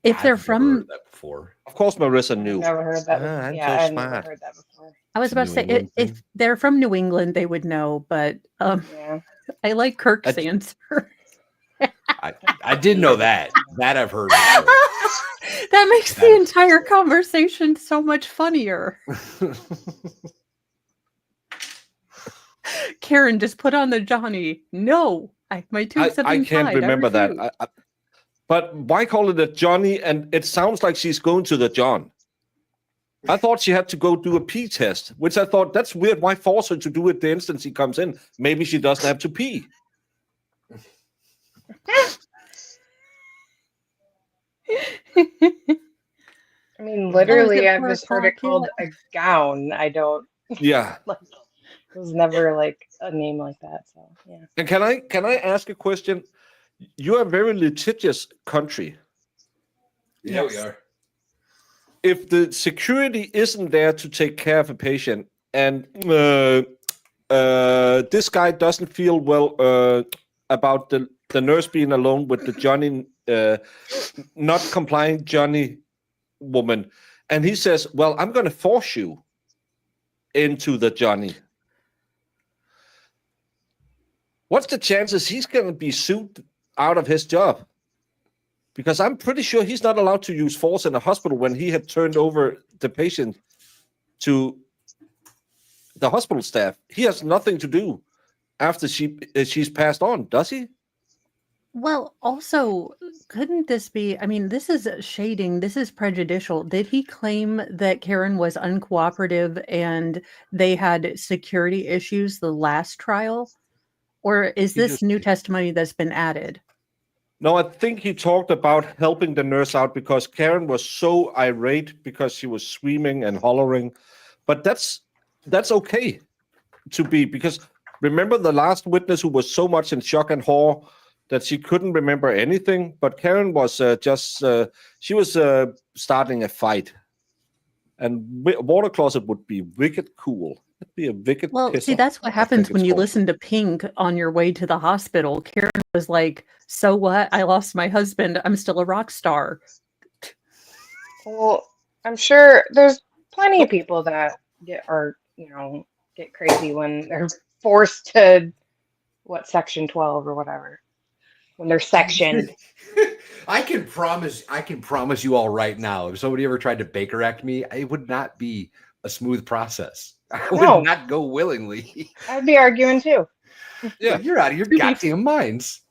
If they're I've never from, heard that before. Of course, Marissa knew. Never heard that. I'm Yeah, so I've never smart. heard that before. I was about to say if they're from New England, they would know. But Yeah. I like Kirk's answer. I did know that. That I've heard before. That makes the entire conversation so much funnier. Karen, just put on the Johnny. No, my tubes have I been can't tied. I remember that. refuse. But why call it a Johnny? And it sounds like she's going to the John. I thought she had to go do a pee test, which I thought that's weird. Why force her to do it the instant she comes in? Maybe she doesn't have to pee. I mean, literally, it I've for a just heard it called a gown. I don't. Yeah. Like, it was never like a name like that. So yeah. And can I ask a question? You are a very litigious country. Yeah, we are. If the security isn't there to take care of a patient, and this guy doesn't feel well about the nurse being alone with the Johnny, not complying Johnny woman, and he says, "Well, I'm going to force you into the Johnny." What's the chances he's going to be sued out of his job? Because I'm pretty sure he's not allowed to use force in a hospital when he had turned over the patient to the hospital staff. He has nothing to do after she's passed on, does he? Well, also, couldn't this be? I mean, this is shading. This is prejudicial. Did he claim that Karen was uncooperative and they had security issues the last trial? Or is this new testimony that's been added? No, I think he talked about helping the nurse out because Karen was so irate because she was screaming and hollering. But that's okay to be, because remember the last witness who was so much in shock and horror that she couldn't remember anything, but Karen was she was starting a fight. And water closet would be wicked cool. It'd be a wicked Well, piss see, off. that's what I happens think when it's you called. listen to Pink on your way to the hospital. Karen was like, "So what? I lost my husband. I'm still a rock star." Well, I'm sure there's plenty of people that get crazy when they're forced to section 12 or whatever. When they're sectioned. I can promise you all right now, if somebody ever tried to Baker Act me, it would not be a smooth process. I No. would not go willingly. I'd be arguing too. Yeah, you're out of your goddamn minds.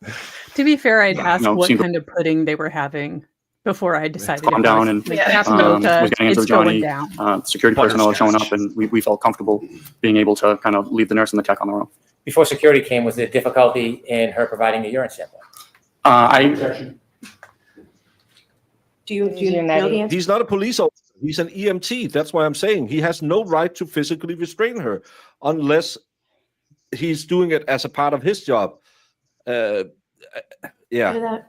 To be fair, I'd ask No, what seems- kind of pudding they were having before I decided. Calm if down it and was like Paprika, was getting into it's going Johnny. down. Security personnel are showing up, and we felt comfortable being able to kind of leave the nurse and the tech on their own. Before security came, was there difficulty in her providing a urine sample? I Do you know the answer? He's not a police officer. He's an EMT. That's why I'm saying he has no right to physically restrain her unless he's doing it as a part of his job. Yeah.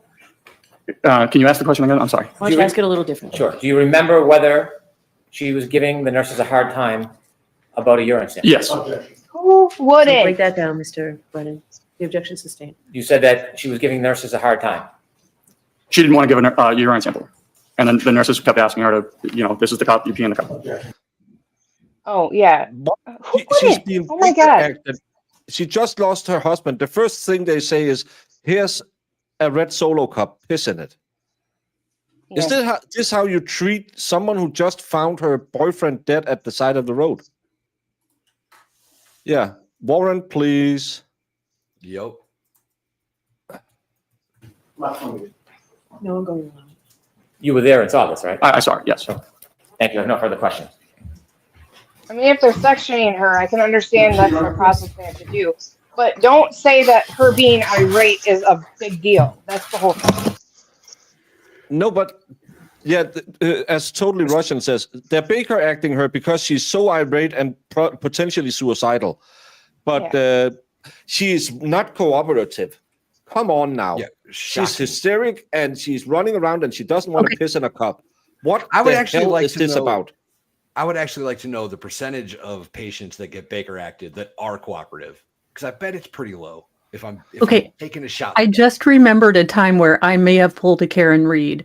Can you ask the question again? I'm sorry. Why don't you ask it a little differently? Sure. Do you remember whether she was giving the nurses a hard time about a urine sample? Yes. Who wouldn't? Break that down, Mr. Brennan. The objection sustained. You said that she was giving nurses a hard time. She didn't want to give a urine sample. And then the nurses kept asking her to, this is the cup, you pee in the cup. Oh, yeah. Who She's wouldn't? being Oh my God. acted. She just lost her husband. The first thing they say is, here's a red Solo cup, piss in it. Is this how you treat someone who just found her boyfriend dead at the side of the road? Yeah. Warrant, please. Yep. No one going along. You were there and saw this, right? I saw it, yes. Thank you. I have no further questions. I mean, if they're sectioning her, I can understand that's the process they have to do. But don't say that her being irate is a big deal. That's the whole thing. No, but yeah, as Totally Russian says, they're Baker acting her because she's so irate and potentially suicidal. But she is not cooperative. Come on now. Yeah, she's hysteric and she's running around and she doesn't want to piss in a cup. What I would the actually hell like is to this know, about? I would actually like to know the percentage of patients that get Baker acted that are cooperative, because I bet it's pretty low. If I'm taking a shot. I just remembered a time where I may have pulled a Karen Reed.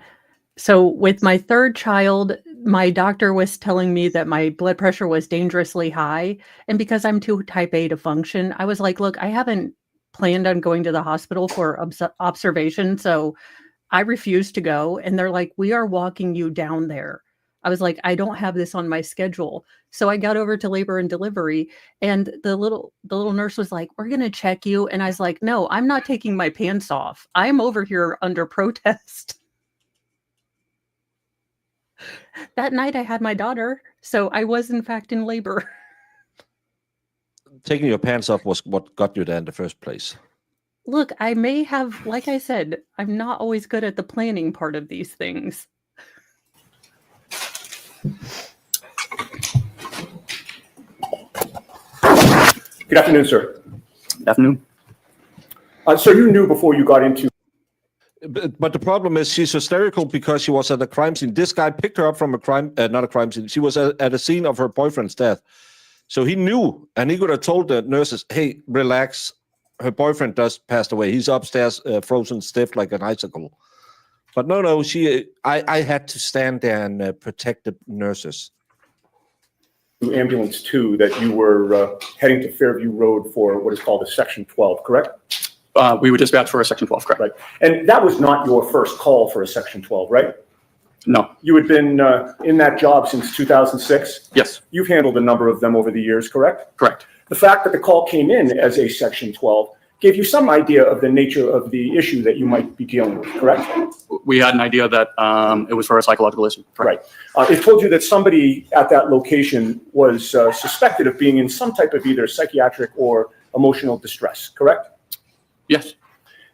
So with my third child, my doctor was telling me that my blood pressure was dangerously high. And because I'm too type A to function, I was like, look, I haven't planned on going to the hospital for observation. So I refused to go. And they're like, we are walking you down there. I was like, I don't have this on my schedule. So I got over to labor and delivery, and the little nurse was like, we're going to check you. And I was like, no, I'm not taking my pants off. I'm over here under protest. That night I had my daughter, so I was in fact in labor. Taking your pants off was what got you there in the first place. Look, I may have, like I said, I'm not always good at the planning part of these things. Good afternoon, sir. Good afternoon. So you knew before you got into. But the problem is she's hysterical because she was at a crime scene. This guy picked her up from not a crime scene. She was at a scene of her boyfriend's death. So he knew, and he could have told the nurses, hey, relax. Her boyfriend just passed away. He's upstairs, frozen stiff like an icicle. But no, I had to stand there and protect the nurses. Ambulance 2 that you were heading to Fairview Road for what is called a Section 12, correct? We were dispatched for a Section 12, correct? Right. And that was not your first call for a Section 12, right? No. You had been in that job since 2006? Yes. You've handled a number of them over the years, correct? Correct. The fact that the call came in as a Section 12 gave you some idea of the nature of the issue that you might be dealing with, correct? We had an idea that it was for a psychological issue. Right. It told you that somebody at that location was suspected of being in some type of either psychiatric or emotional distress, correct? Yes.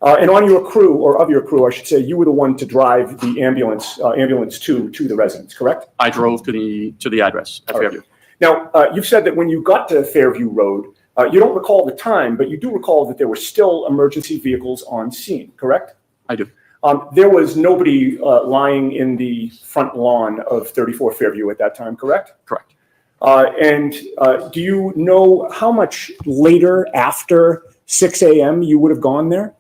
And on your crew, or of your crew, I should say, you were the one to drive the ambulance 2 to the residence, correct? I drove to the address at Fairview. Now, you've said that when you got to Fairview Road, you don't recall the time, but you do recall that there were still emergency vehicles on scene, correct? I do. There was nobody lying in the front lawn of 34 Fairview at that time, correct? Correct. Do you know how much later after 6 a.m. you would have gone there?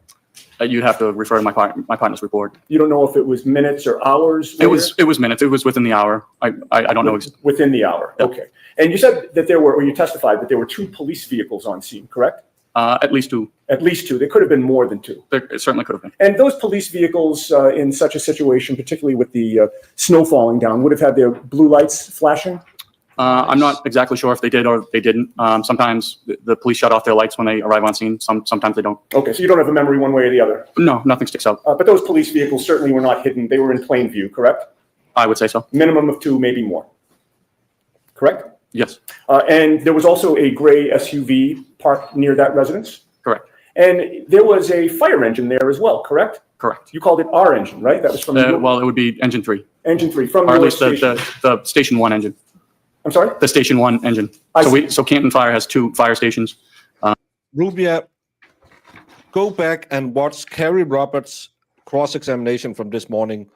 You'd have to refer to my partner's report. You don't know if it was minutes or hours? It was minutes. It was within the hour. I don't know. Within the hour. Yeah. Okay. And you said that there were, or you testified that there were 2 police vehicles on scene, correct? At least 2. At least 2. There could have been more than 2. It certainly could have been. And those police vehicles in such a situation, particularly with the snow falling down, would have had their blue lights flashing? I'm not exactly sure if they did or they didn't. Sometimes the police shut off their lights when they arrive on scene. Sometimes they don't. Okay, so you don't have a memory one way or the other? No, nothing sticks out. But those police vehicles certainly were not hidden. They were in plain view, correct? I would say so. Minimum of 2, maybe more. Correct? Yes. And there was also a gray SUV parked near that residence? Correct. And there was a fire engine there as well, correct? Correct. You called it our engine, right? That was from well, it would be engine 3. Engine 3 from or at your least station. the station 1 engine. I'm sorry? The station 1 engine. So Canton Fire has 2 fire stations. Rubia, go back and watch Carrie Roberts' cross-examination from this morning,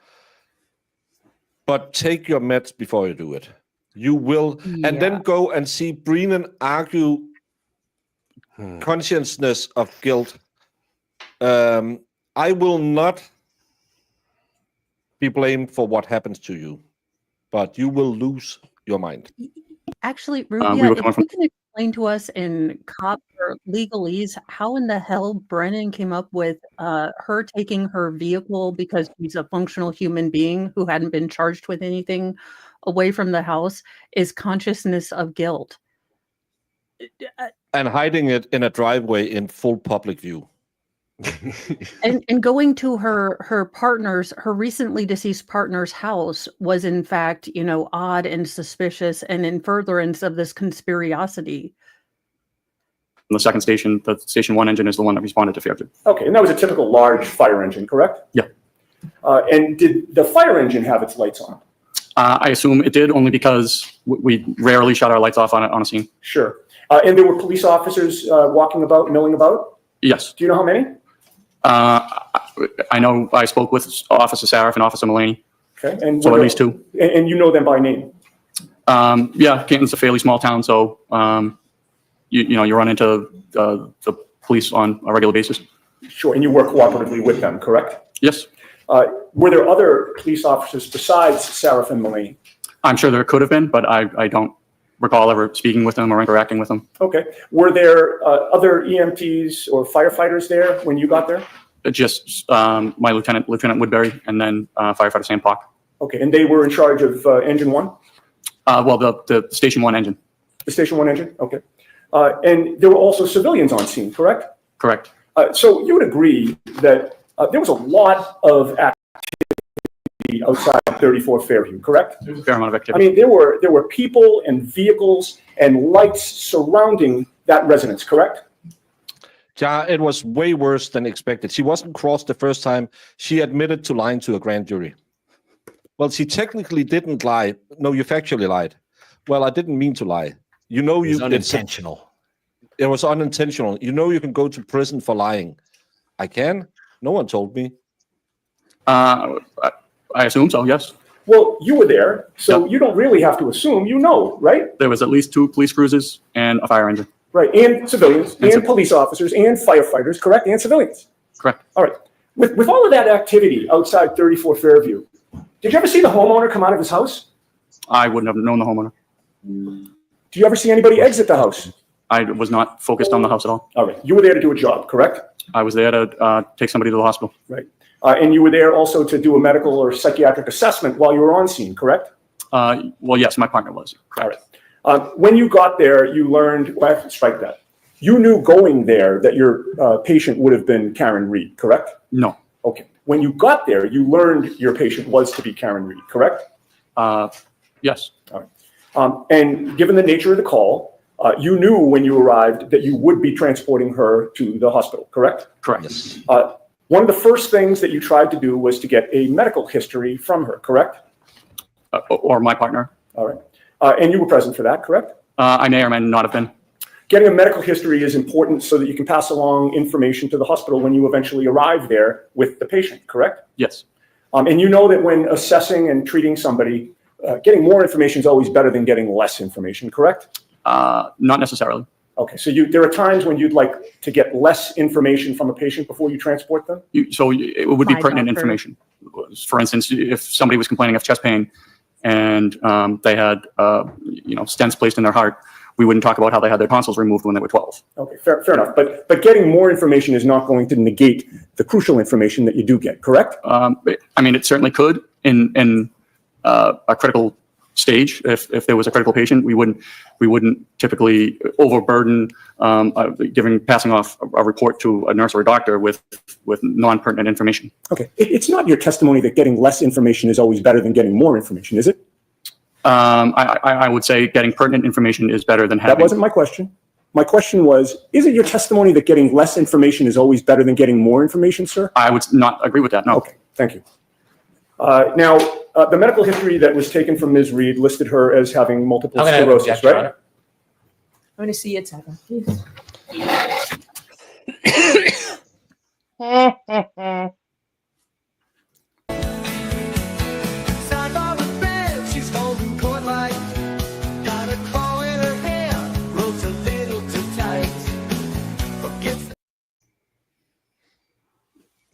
but take your meds before you do it. You will, and then go and see Brennan argue consciousness of guilt. I will not be blamed for what happens to you, but you will lose your mind. Actually, we Rubia, were if coming from- you can explain to us in cop or legalese how in the hell Brennan came up with her taking her vehicle because she's a functional human being who hadn't been charged with anything away from the house is consciousness of guilt. And hiding it in a driveway in full public view. And going to her partner's, her recently deceased partner's house was in fact, odd and suspicious and in furtherance of this conspiracy. The second station, the station 1 engine is the one that responded to Fairview. Okay, and that was a typical large fire engine, correct? Yeah. And did the fire engine have its lights on? I assume it did, only because we rarely shut our lights off on a scene. Sure. And there were police officers walking about, milling about? Yes. Do you know how many? I know I spoke with Officer Saraf and Officer Mulaney. Okay. And so at least 2. And you know them by name? Yeah, Canton's a fairly small town, so you run into the police on a regular basis. Sure, and you work cooperatively with them, correct? Yes. Were there other police officers besides Saraf and Mulaney? I'm sure there could have been, but I don't recall ever speaking with them or interacting with them. Okay. Were there other EMTs or firefighters there when you got there? Just my Lieutenant Woodbury, and then firefighter Sam Pock. Okay, and they were in charge of engine 1? Well, the station 1 engine. The station 1 engine, okay. And there were also civilians on scene, correct? Correct. So you would agree that there was a lot of activity outside 34 Fairview, correct? There's a fair amount of I activity. mean, there were people and vehicles and lights surrounding that residence, correct? Yeah, it was way worse than expected. She wasn't crossed the first time. She admitted to lying to a grand jury. Well, she technically didn't lie. No, you factually lied. Well, I didn't mean to lie. It was unintentional. It was unintentional. You can go to prison for lying. I can? No one told me. I assume so, yes. Well, you were there, so you don't really have to assume, right? There was at least 2 police cruisers and a fire engine. Right, and civilians, and police officers, and firefighters, correct? And civilians. Correct. All right. With all of that activity outside 34 Fairview, did you ever see the homeowner come out of his house? I wouldn't have known the homeowner. Do you ever see anybody exit the house? I was not focused on the house at all. All right. You were there to do a job, correct? I was there to take somebody to the hospital. Right. And you were there also to do a medical or psychiatric assessment while you were on scene, correct? Well, yes, my partner was. All right. When you got there, you learned, well, strike that. You knew going there that your patient would have been Karen Reed, correct? No. Okay. When you got there, you learned your patient was to be Karen Reed, correct? Yes. All right. And given the nature of the call, you knew when you arrived that you would be transporting her to the hospital, correct? Correct. Yes. One of the first things that you tried to do was to get a medical history from her, correct? Or my partner. All right. And you were present for that, correct? I may or may not have been. getting a medical history is important so that you can pass along information to the hospital when you eventually arrive there with the patient, correct? Yes. And you know that when assessing and treating somebody, getting more information is always better than getting less information, correct? Not necessarily. Okay, so there are times when you'd like to get less information from a patient before you transport them? So it would be My pertinent doctor. information. For instance, if somebody was complaining of chest pain and they had, stents placed in their heart, we wouldn't talk about how they had their tonsils removed when they were 12. Okay, fair enough. But getting more information is not going to negate the crucial information that you do get, correct? It certainly could in a critical stage. If there was a critical patient, we wouldn't typically overburden passing off a report to a nurse or a doctor with non-pertinent information. Okay, it's not your testimony that getting less information is always better than getting more information, is it? I would say getting pertinent information is better than having. That wasn't my question. My question was, is it your testimony that getting less information is always better than getting more information, sir? I would not agree with that, no. Okay, thank you. Now, the medical history that was taken from Ms. Reed listed her as having multiple sclerosis, right? I'm going to see it, Heather. Please.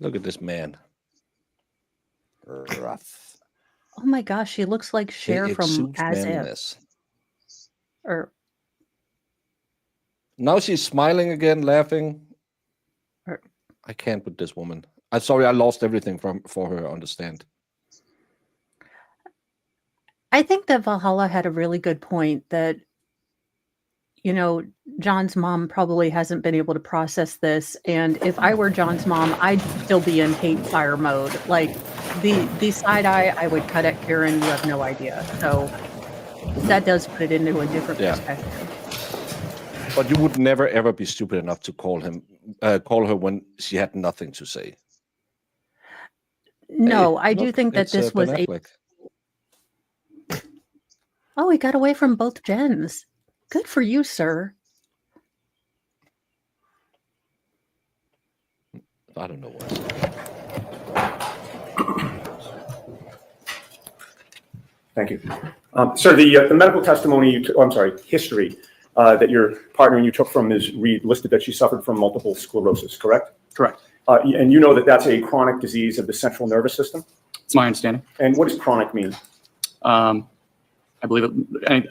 Look at this man. Rough. Oh my gosh, she looks like Cher from exudes As manliness. If. Or Now she's smiling again, laughing. Or- I can't with this woman. I'm sorry, I lost everything for her. Understand? I think that Valhalla had a really good point that, John's mom probably hasn't been able to process this. And if I were John's mom, I'd still be in hate fire mode. Like the side eye, I would cut at Karen. You have no idea. So that does put it into a different perspective. But you would never ever be stupid enough to call her when she had nothing to say. No, Hey, I do look, think that it's, this was Ben a. Affleck. Oh, he got away from both gens. Good for you, sir. I don't know what. Thank you. Sir, the medical testimony, history that your partner and you took from Ms. Reed listed that she suffered from multiple sclerosis, correct? Correct. And you know that that's a chronic disease of the central nervous system? It's my understanding. And what does chronic mean? I believe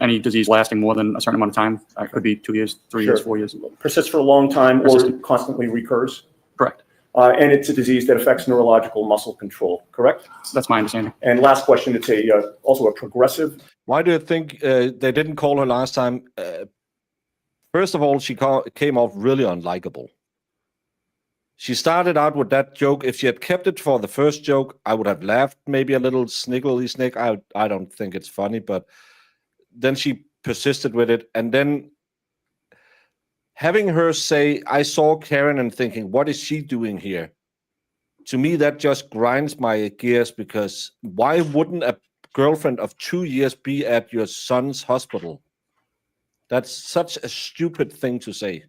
any disease lasting more than a certain amount of time. It could be 2 years, 3 years, 4 years. Persists for a long time or constantly recurs? Correct. And it's a disease that affects neurological muscle control, correct? That's my understanding. And last question, it's also a progressive. Why do you think they didn't call her last time? First of all, she came off really unlikable. She started out with that joke. If she had kept it for the first joke, I would have laughed, maybe a little sniggly snick. I don't think it's funny, but then she persisted with it. And then having her say, I saw Karen and thinking, what is she doing here? To me, that just grinds my gears, because why wouldn't a girlfriend of 2 years be at your son's hospital? That's such a stupid thing to say.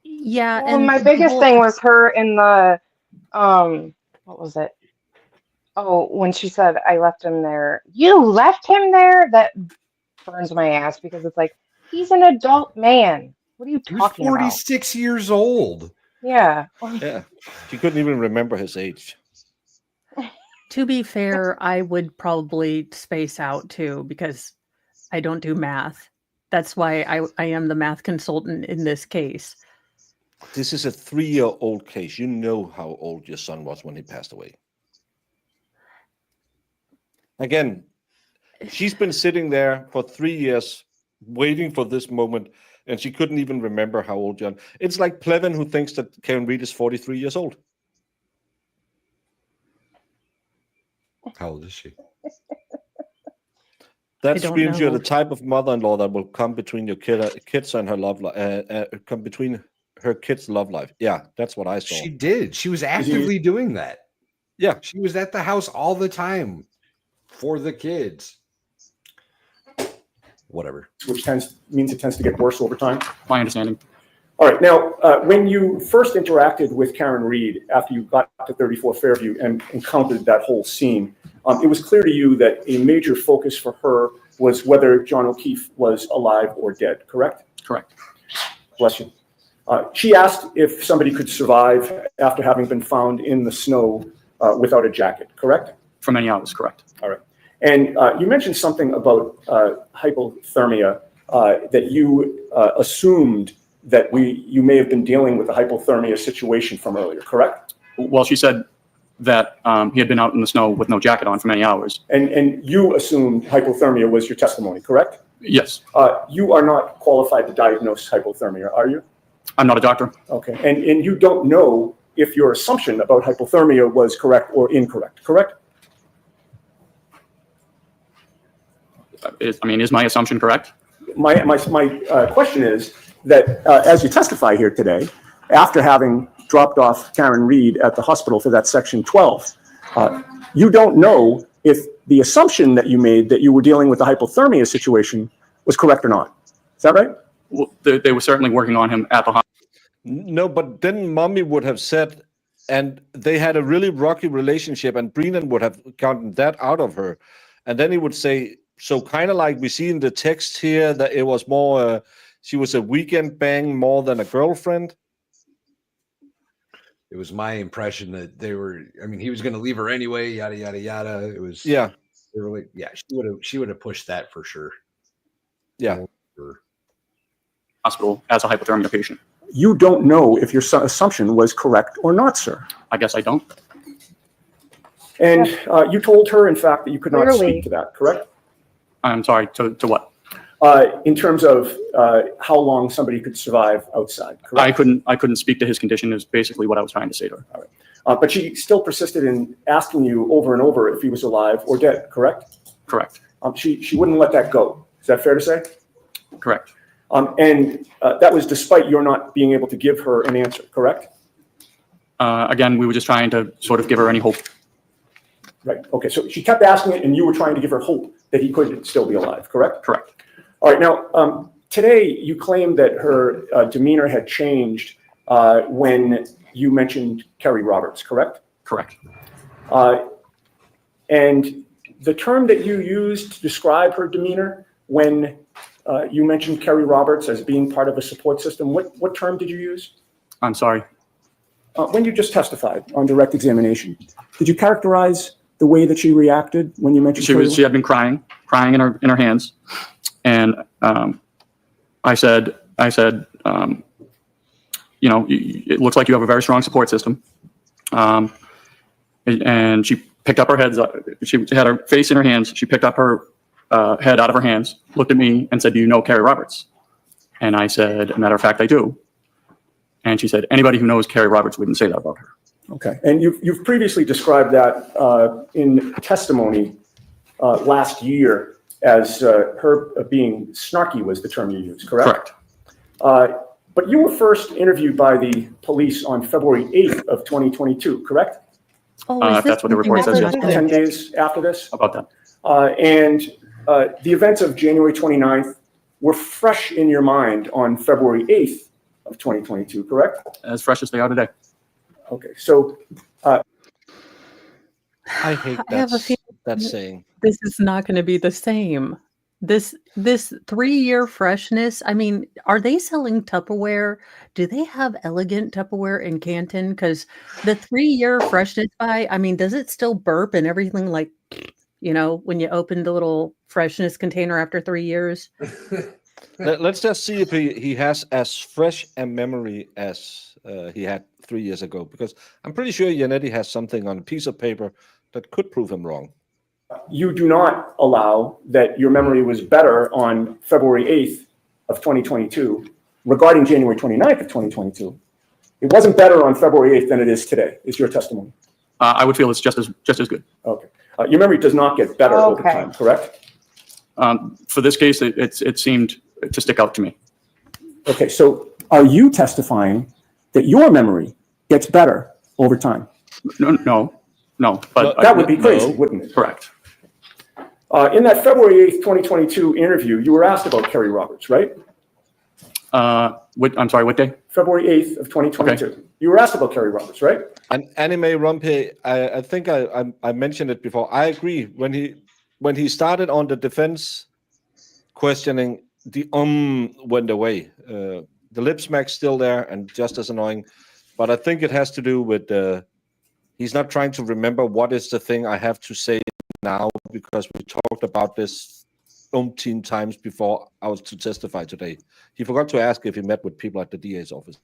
Yeah, Well, and my biggest thing was her in the, what was it? Oh, when she said, I left him there. You left him there? That burns my ass, because it's like, he's an adult man. What are you talking He's about? 46 years old. Yeah. Yeah, she couldn't even remember his age. To be fair, I would probably space out too, because I don't do math. That's why I am the math consultant in this case. This is a 3-year-old case. You know how old your son was when he passed away. Again, she's been sitting there for 3 years waiting for this moment, and she couldn't even remember how old John. It's like Plevin, who thinks that Karen Reed is 43 years old. How old is she? That I don't screams you're know. the type of mother-in-law that will come between your kids and her love life. Come between her kids' love life. Yeah, that's what I saw. She did. She was actively doing that. Yeah, she was at the house all the time for the kids. whatever. which means it tends to get worse over time? My understanding. All right. Now, when you first interacted with Karen Reed after you got to 34 Fairview and encountered that whole scene, it was clear to you that a major focus for her was whether John O'Keefe was alive or dead, correct? Correct. Bless you. She asked if somebody could survive after having been found in the snow without a jacket, correct? For many hours, correct. All right. And you mentioned something about hypothermia, that you assumed that you may have been dealing with a hypothermia situation from earlier, correct? Well, she said that he had been out in the snow with no jacket on for many hours. And you assumed hypothermia was your testimony, correct? Yes. You are not qualified to diagnose hypothermia, are you? I'm not a doctor. Okay. And you don't know if your assumption about hypothermia was correct or incorrect, correct? Is my assumption correct? My question is that as you testify here today, after having dropped off Karen Reed at the hospital for that Section 12, you don't know if the assumption that you made that you were dealing with the hypothermia situation was correct or not. Is that right? Well, they were certainly working on him at the hospital. No, but then Mommy would have said, and they had a really rocky relationship, and Brennan would have gotten that out of her. And then he would say, so kind of like we see in the text here, that it was more, she was a weekend bang more than a girlfriend. It was my impression that they were, I mean, he was going to leave her anyway, yada, yada, yada. It was, yeah. They were like, yeah, she would have pushed that for sure. Yeah. Hospital as a hypothermia patient. You don't know if your assumption was correct or not, sir. I guess I don't. And you told her, in fact, that you could not Clearly. speak to that, correct? I'm sorry, to what? In terms of how long somebody could survive outside, correct? I couldn't speak to his condition is basically what I was trying to say to her. All right. But she still persisted in asking you over and over if he was alive or dead, correct? Correct. She wouldn't let that go. Is that fair to say? Correct. And that was despite your not being able to give her an answer, correct? Again, we were just trying to sort of give her any hope. Right. Okay. So she kept asking it, and you were trying to give her hope that he could still be alive, correct? Correct. All right. Now, today you claimed that her demeanor had changed when you mentioned Kerry Roberts, correct? Correct. And the term that you used to describe her demeanor when you mentioned Kerry Roberts as being part of a support system, what term did you use? I'm sorry. When you just testified on direct examination, did you characterize the way that she reacted when you mentioned She had been crying in her hands, and I said, you know, it looks like you have a very strong support system. And she picked up her head. She had her face in her hands. She picked up her head out of her hands, looked at me, and said, "Do you know Kerry Roberts?" And I said, "As a matter of fact, I do." And she said, "Anybody who knows Kerry Roberts wouldn't say that about her." Okay. And you've previously described that in testimony last year as her being snarky was the term you used, correct? Correct. But you were first interviewed by the police on February 8th of 2022, correct? Oh, that's what the report says. 10 days after this? About that. And the events of January 29th were fresh in your mind on February 8th of 2022, correct? As fresh as they are today. Okay, so I hate I have a that saying. This is not going to be the same. This 3-year freshness. I mean, are they selling Tupperware? Do they have elegant Tupperware in Canton? Because the 3-year freshness I mean, does it still burp and everything like, you know, when you open the little freshness container after 3 years? Let's just see if he has as fresh a memory as he had 3 years ago, because I'm pretty sure Yannetti has something on a piece of paper that could prove him wrong. you do not allow that your memory was better on February 8th of 2022 regarding January 29th of 2022. It wasn't better on February 8th than it is today, is your testimony. I would feel it's just as good. Okay. Your memory does not get better over time, correct? For this case, it seemed to stick out to me. Okay, so are you testifying that your memory gets better over time? No. But that would be crazy, wouldn't it? Correct. In that February 8th, 2022 interview, you were asked about Kerry Roberts, right? I'm sorry, what day? February 8th of 2022. Okay. You were asked about Kerry Roberts, right? And Anime Rumpe, I think I mentioned it before. I agree. When he started on the defense questioning, the went away. The lip smack's still there and just as annoying. But I think it has to do with he's not trying to remember what is the thing I have to say now, because we talked about this umpteen times before I was to testify today. He forgot to ask if he met with people at the DA's office.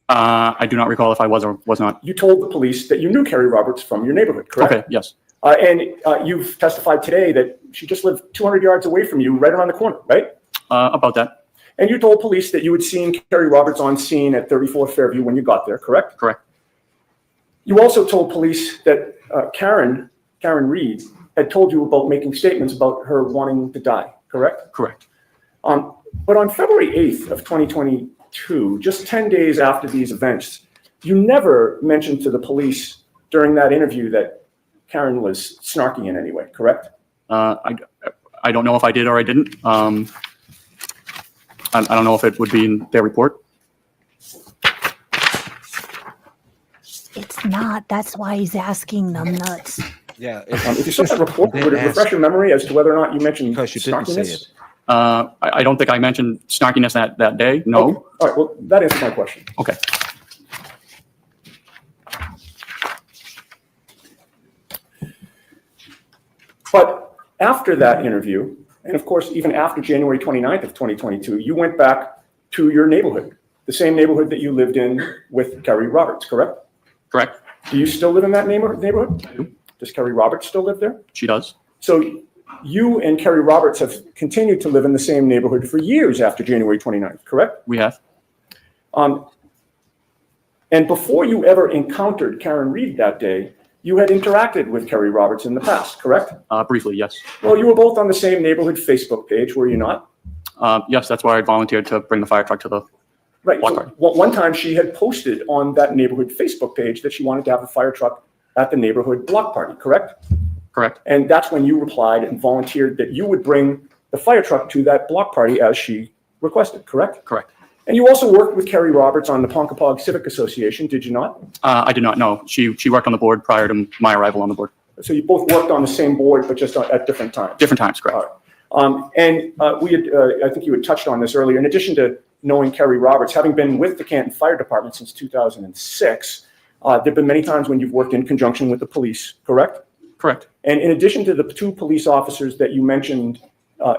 I do not recall if I was or was not. You told the police that you knew Kerry Roberts from your neighborhood, correct? Okay, yes. And you've testified today that she just lived 200 yards away from you, right around the corner, right? About that. And you told police that you had seen Kerry Roberts on scene at 34 Fairview when you got there, correct? Correct. You also told police that Karen Reed had told you about making statements about her wanting to die, correct? Correct. But on February 8th of 2022, just 10 days after these events, you never mentioned to the police during that interview that Karen was snarky in any way, correct? I don't know if I did or I didn't. I don't know if it would be in their report. It's not. That's why he's asking them nuts. Yeah. If you saw that report, would it refresh your memory as to whether or not you mentioned because you didn't say snarkiness? it. I don't think I mentioned snarkiness that day. No. Okay. All right. Well, that answers my question. Okay. But after that interview, and of course, even after January 29th of 2022, you went back to your neighborhood, the same neighborhood that you lived in with Kerry Roberts, correct? Correct. Do you still live in that neighborhood? I do. Does Kerry Roberts still live there? She does. So you and Kerry Roberts have continued to live in the same neighborhood for years after January 29th, correct? We have. And before you ever encountered Karen Reed that day, you had interacted with Kerry Roberts in the past, correct? Briefly, yes. Well, you were both on the same neighborhood Facebook page, were you not? Yes, that's why I volunteered to bring the fire truck to the Right. block So party. one time she had posted on that neighborhood Facebook page that she wanted to have a fire truck at the neighborhood block party, correct? Correct. And that's when you replied and volunteered that you would bring the fire truck to that block party as she requested, correct? Correct. And you also worked with Kerry Roberts on the Ponkapog Civic Association, did you not? I did not know. She worked on the board prior to my arrival on the board. So you both worked on the same board, but just at different times? Different times, correct. All right. We had, I think you had touched on this earlier, in addition to knowing Kerry Roberts, having been with the Canton Fire Department since 2006, there have been many times when you've worked in conjunction with the police, correct? Correct. And in addition to the two police officers that you mentioned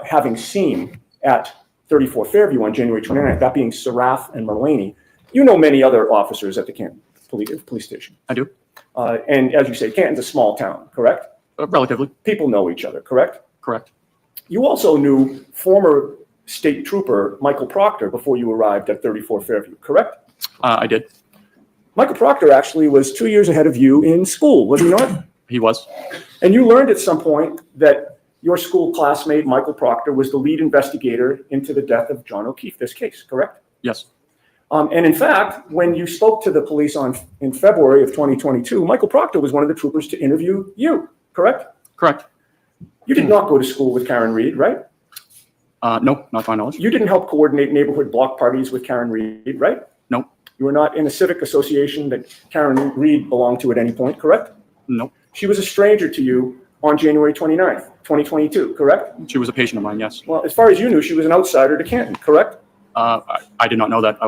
having seen at 34 Fairview on January 29th, that being Seraph and Mulaney, you know many other officers at the Canton police station. I do. And as you say, Canton's a small town, correct? Relatively. People know each other, correct? Correct. You also knew former state trooper Michael Proctor before you arrived at 34 Fairview, correct? I did. Michael Proctor actually was 2 years ahead of you in school, was he not? He was. And you learned at some point that your school classmate, Michael Proctor, was the lead investigator into the death of John O'Keefe, this case, correct? Yes. And in fact, when you spoke to the police in February of 2022, Michael Proctor was one of the troopers to interview you, correct? Correct. You did not go to school with Karen Reed, right? No, not to my knowledge. You didn't help coordinate neighborhood block parties with Karen Reed, right? No. You were not in a civic association that Karen Reed belonged to at any point, correct? No. She was a stranger to you on January 29th, 2022, correct? She was a patient of mine, yes. Well, as far as you knew, she was an outsider to Canton, correct? I did not know that.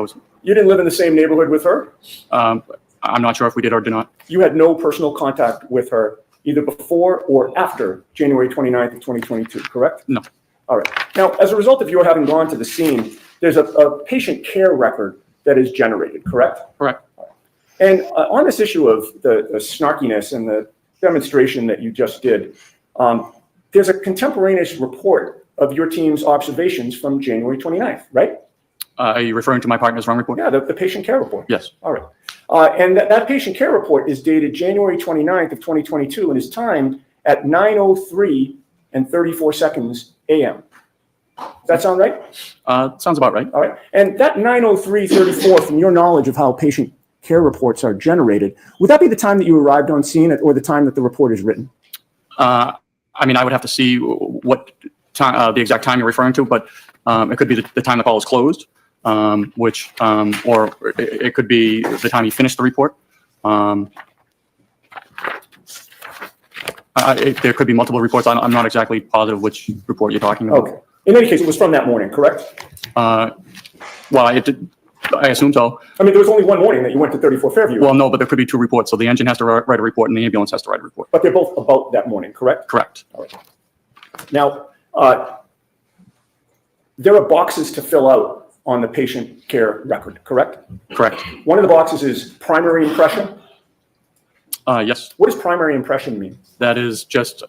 You didn't live in the same neighborhood with her? I'm not sure if we did or did not. You had no personal contact with her either before or after January 29th of 2022, correct? No. All right. Now, as a result of your having gone to the scene, there's a patient care record that is generated, correct? Correct. And on this issue of the snarkiness and the demonstration that you just did, there's a contemporaneous report of your team's observations from January 29th, right? Are you referring to my partner's run report? Yeah, the patient care report. Yes. All right. And that patient care report is dated January 29th of 2022 and is timed at 9:03 and 34 seconds a.m. Does that sound right? Sounds about right. All right. And that 9:03:34, from your knowledge of how patient care reports are generated, would that be the time that you arrived on scene or the time that the report is written? I I mean, I would have to see what time, the exact time you're referring to, but it could be the time the call is closed, which, or it could be the time you finish the report. There could be multiple reports. I'm not exactly positive which report you're talking about. Okay. In any case, it was from that morning, correct? Well, I assume so. I mean, there was only one morning that you went to 34 Fairview. Well, no, but there could be two reports. So the engine has to write a report and the ambulance has to write a report. But they're both about that morning, correct? Correct. All right. Now, there are boxes to fill out on the patient care record, correct? Correct. One of the boxes is primary impression. Yes. What does primary impression mean? That is just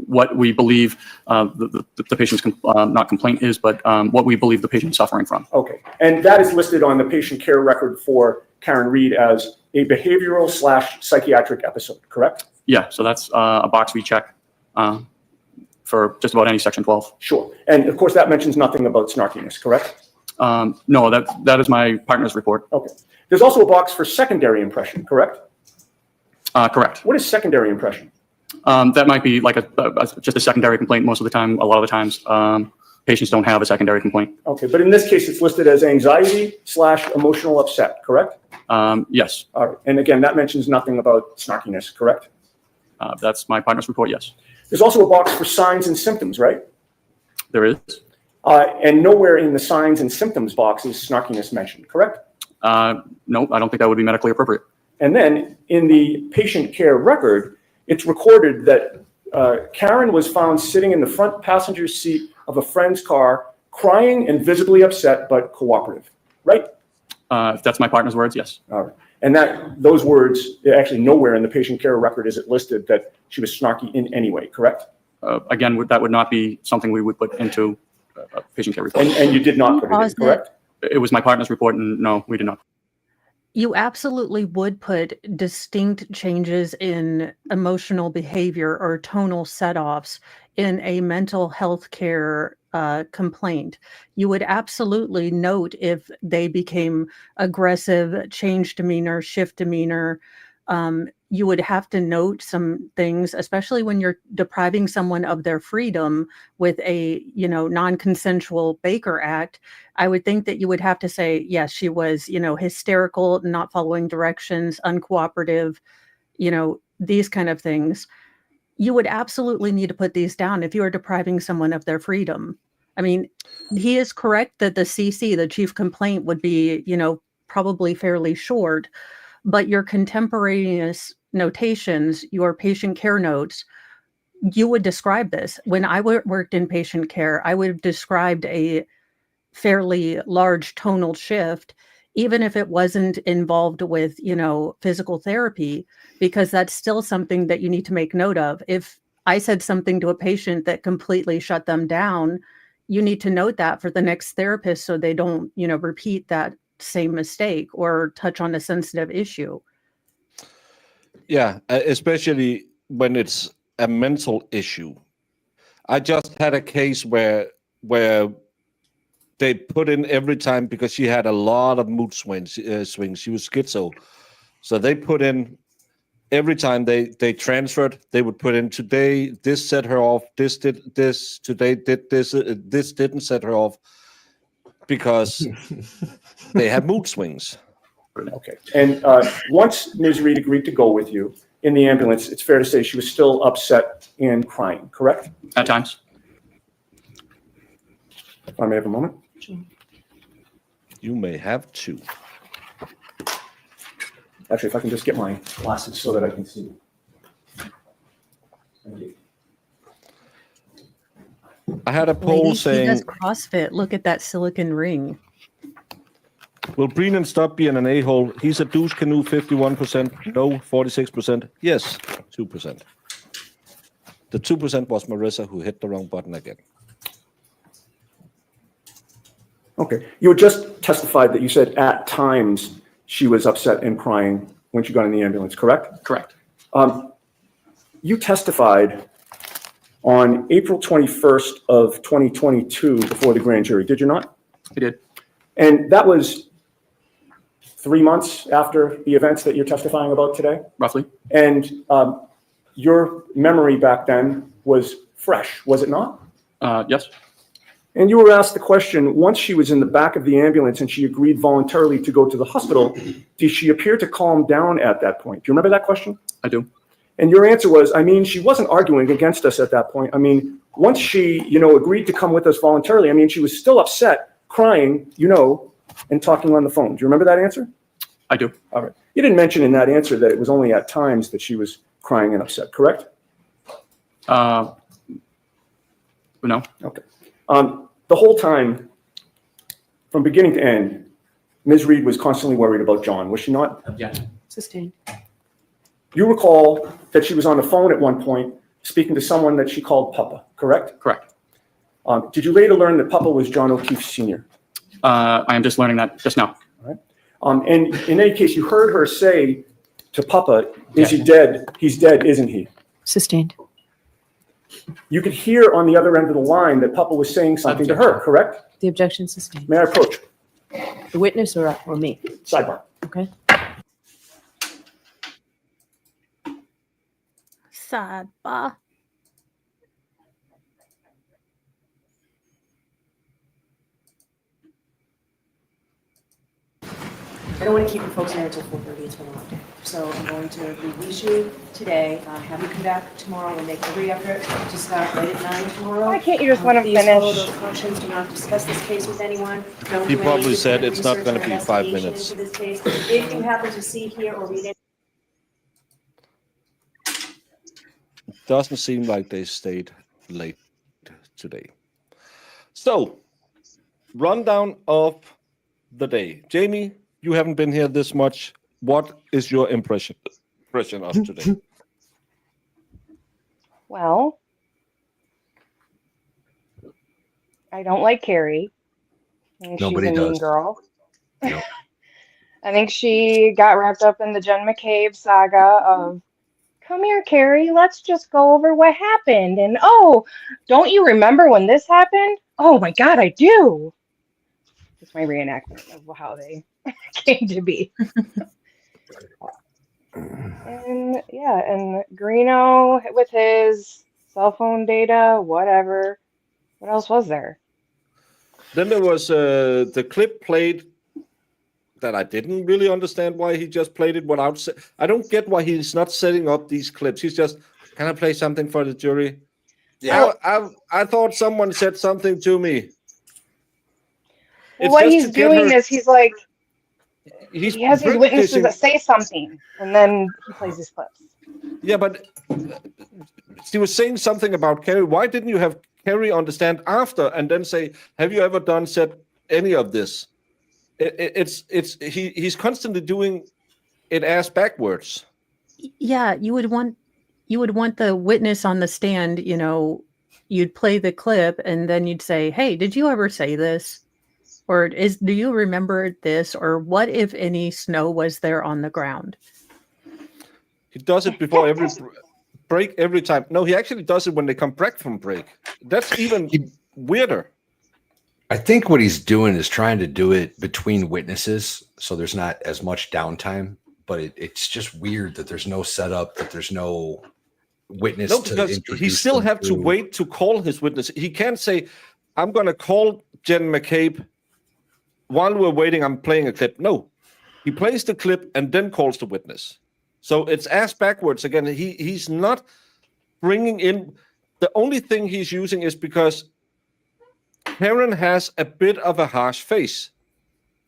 what we believe the patient's not complaint is, but what we believe the patient's suffering from. Okay. And that is listed on the patient care record for Karen Reed as a behavioral/psychiatric episode, correct? Yeah. So that's a box we check for just about any section 12. Sure. And of course, that mentions nothing about snarkiness, correct? No, that is my partner's report. Okay. There's also a box for secondary impression, correct? Correct. What is secondary impression? That might be like just a secondary complaint. Most of the time, a lot of the times, patients don't have a secondary complaint. Okay, but in this case, it's listed as anxiety/emotional upset, correct? Yes. All right. And again, that mentions nothing about snarkiness, correct? That's my partner's report, yes. There's also a box for signs and symptoms, right? There is. And nowhere in the signs and symptoms box is snarkiness mentioned, correct? No, I don't think that would be medically appropriate. And then in the patient care record, it's recorded that Karen was found sitting in the front passenger seat of a friend's car, crying and visibly upset, but cooperative, right? If that's my partner's words, yes. All right. And those words, actually nowhere in the patient care record is it listed that she was snarky in any way, correct? Again, that would not be something we would put into a patient care report. And you did not put it in, correct? It was my partner's report, and no, we did not. You absolutely would put distinct changes in emotional behavior or tonal setoffs in a mental health care complaint. You would absolutely note if they became aggressive, change demeanor, shift demeanor. You would have to note some things, especially when you're depriving someone of their freedom with a, non-consensual Baker Act. I would think that you would have to say, yes, she was, hysterical, not following directions, uncooperative, these kind of things. You would absolutely need to put these down if you are depriving someone of their freedom. I mean, he is correct that the CC, the chief complaint, would be, probably fairly short, but your contemporaneous notations, your patient care notes, you would describe this. When I worked in patient care, I would have described a fairly large tonal shift, even if it wasn't involved with, physical therapy, because that's still something that you need to make note of. If I said something to a patient that completely shut them down, you need to note that for the next therapist so they don't, repeat that same mistake or touch on a sensitive issue. Yeah, especially when it's a mental issue. I just had a case where they put in every time, because she had a lot of mood swings. She was schizo. So they put in every time they transferred, they would put in, today this set her off, this did this, today did this, this didn't set her off, because they have mood swings. Okay. And once Ms. Reed agreed to go with you in the ambulance, it's fair to say she was still upset and crying, correct? At times. If I may have a moment. Sure. You may have to. Actually, if I can just get my glasses so that I can see. Thank you. I had a poll Ladies, saying, he does CrossFit. Look at that silicon ring. will Brennan stop being an a-hole? He's a douche canoe, 51%. No, 46%. Yes, 2%. The 2% was Marissa, who hit the wrong button again. Okay. You had just testified that you said at times she was upset and crying when she got in the ambulance, correct? Correct. You testified on April 21st of 2022 before the grand jury, did you not? I did. And that was 3 months after the events that you're testifying about today? Roughly. And your memory back then was fresh, was it not? Yes. And you were asked the question, once she was in the back of the ambulance and she agreed voluntarily to go to the hospital, did she appear to calm down at that point? Do you remember that question? I do. And your answer was, I mean, she wasn't arguing against us at that point. I mean, once she, agreed to come with us voluntarily, I mean, she was still upset, crying, and talking on the phone. Do you remember that answer? I do. All right. You didn't mention in that answer that it was only at times that she was crying and upset, correct? No. Okay. The whole time, from beginning to end, Ms. Reed was constantly worried about John, was she not? Yeah. Sustained. You recall that she was on the phone at one point speaking to someone that she called Papa, correct? Correct. Did you later learn that Papa was John O'Keefe Sr.? I am just learning that just now. All right. And in any case, you heard her say to Papa, is he dead? He's dead, isn't he? Sustained. You could hear on the other end of the line that Papa was saying something to her, correct? The objection sustained. May I approach? The witness or me? Sidebar. Okay. Sidebar. I don't want to keep you folks here until 4:30. It's been a long day. So I'm going to release you today. Have you come back tomorrow and make every effort to start right at 9 tomorrow. Why can't you just let him Please follow finish? those cautions. Do not discuss this case with anyone. Don't He do any probably said independent it's not research gonna or be 5 investigation minutes. into this case. If you happen to see, hear, or read it. Doesn't seem like they stayed late today. So, rundown of the day. Jamie, you haven't been here this much. What is your impression of today? Well, I don't like Carrie. I think Nobody she's a mean does. girl. No. I think she got wrapped up in the Jen McCabe saga of, come here, Carrie, let's just go over what happened. And oh, don't you remember when this happened? Oh my God, I do. It's my reenactment of how they came to be. And yeah, and Greeno with his cell phone data, whatever. What else was there? Then there was the clip played that I didn't really understand why he just played it without. I don't get why he's not setting up these clips. He's just, can I play something for the jury? Yeah. I thought someone said something to me. It's What just he's to get doing her- is he's like, He's he has his witnesses practicing- that say something, and then he plays his clips. Yeah, but she was saying something about Carrie. Why didn't you have Carrie understand after and then say, have you ever said any of this? He's constantly doing it ass backwards. Yeah, you would want the witness on the stand, you'd play the clip and then you'd say, hey, did you ever say this? Or do you remember this? Or what if any snow was there on the ground? He does it before every break every time. No, he actually does it when they come back from break. That's even weirder. I think what he's doing is trying to do it between witnesses, so there's not as much downtime. But it's just weird that there's no setup, that there's no witness. No, to because he introduce still them have to through. wait to call his witness. He can't say, I'm going to call Jen McCabe while we're waiting. I'm playing a clip. No, he plays the clip and then calls the witness. So it's ass backwards again. He's not bringing in. The only thing he's using is because Karen has a bit of a harsh face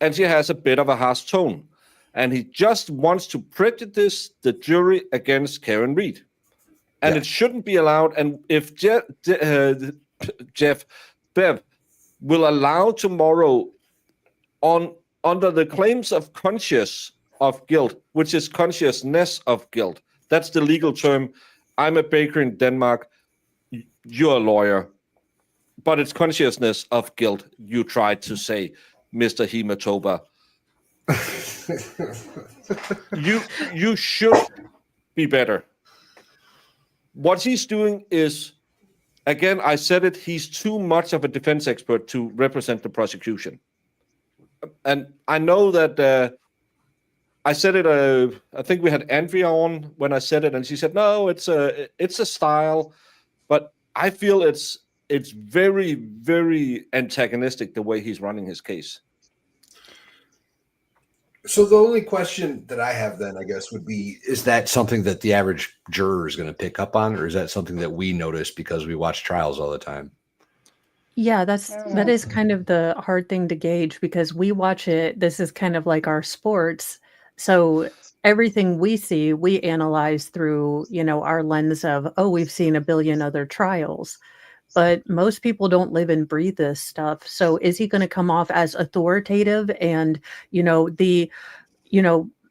and she has a bit of a harsh tone. And he just wants to prejudice the jury against Karen Reed. And it shouldn't be allowed. And if Bev will allow tomorrow under the claims of conscious of guilt, which is consciousness of guilt. That's the legal term. I'm a baker in Denmark. You're a lawyer. But it's consciousness of guilt, you tried to say, Mr. Hematoba. You should be better. What he's doing is, again, I said it, he's too much of a defense expert to represent the prosecution. And I know that I said it. I think we had Andrea on when I said it, and she said, "No, it's a style," but I feel it's very, very antagonistic the way he's running his case. So the only question that I have then, I guess, would be: is that something that the average juror is going to pick up on, or is that something that we notice because we watch trials all the time? Yeah, that is kind of the hard thing to gauge because we watch it. This is kind of like our sports. So everything we see, we analyze through, our lens of, oh, we've seen a billion other trials. But most people don't live and breathe this stuff. So is he going to come off as authoritative and, the,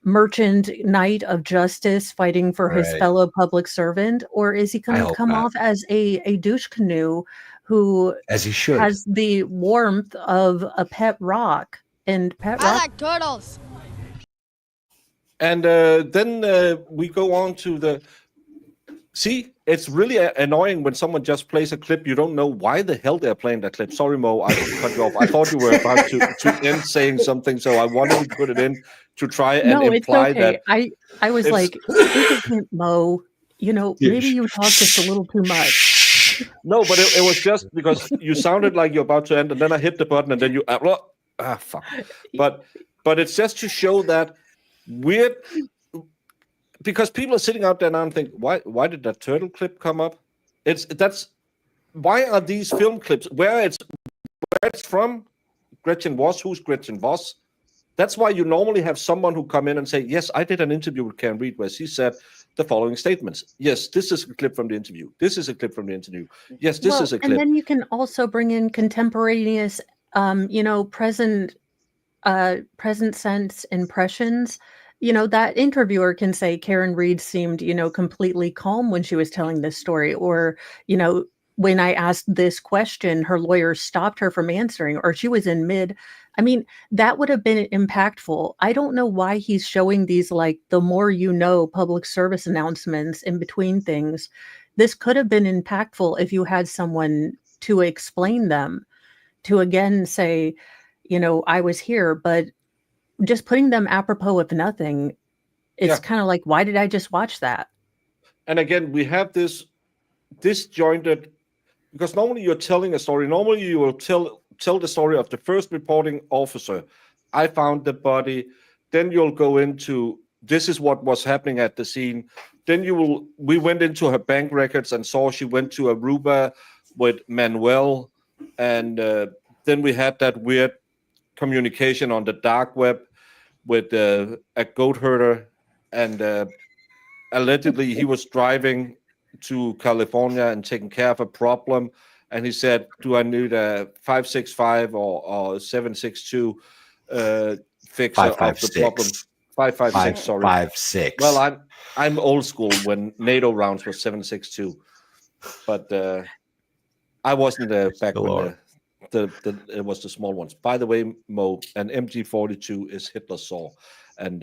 merchant knight of justice fighting for his Right. fellow public servant? Or is he I going to hope come not. off as a douche canoe who As he should. has the warmth of a pet rock? And pet rock. like turtles. And then we go on to the. See, it's really annoying when someone just plays a clip. You don't know why the hell they're playing that clip. Sorry, Mo, I cut you off. I thought you were about to end saying something, so I wanted to put it in to try and No, it's imply okay. that. I was it's- like, isn't Mo, maybe you talk just a little too much. No, but it was just because you sounded like you're about to end, and then I hit the button, and then you fuck. But it's just to show that weird, because people are sitting out there now and think, why did that turtle clip come up? Why are these film clips where it's from? Gretchen Voss, who's Gretchen Voss? That's why you normally have someone who come in and say, yes, I did an interview with Karen Reed where she said the following statements. Yes, this is a clip from the interview. This is a clip from the interview. Yes, this is a clip. And then you can also bring in contemporaneous, present sense impressions. That interviewer can say Karen Reed seemed, completely calm when she was telling this story, or, when I asked this question, her lawyer stopped her from answering, or she was in mid. I mean, that would have been impactful. I don't know why he's showing these, like, the more you know, public service announcements in between things. This could have been impactful if you had someone to explain them, to again say, I was here, but just putting them apropos of nothing, it's kind of like, why did I just watch that? And again, we have this disjointed, because normally you're telling a story. Normally you will tell the story of the first reporting officer. I found the body. Then you'll go into, this is what was happening at the scene. Then we went into her bank records and saw she went to Aruba with Manuel. And then we had that weird communication on the dark web with a goat herder, and allegedly he was driving to California and taking care of a problem, and he said, do I need a 565 or 762 fixer of the problem? 556, sorry. 556. Well, I'm old school when NATO rounds was 762, but I wasn't back when it was the small ones. By the way, Mo, an MG42 is Hitler's saw, and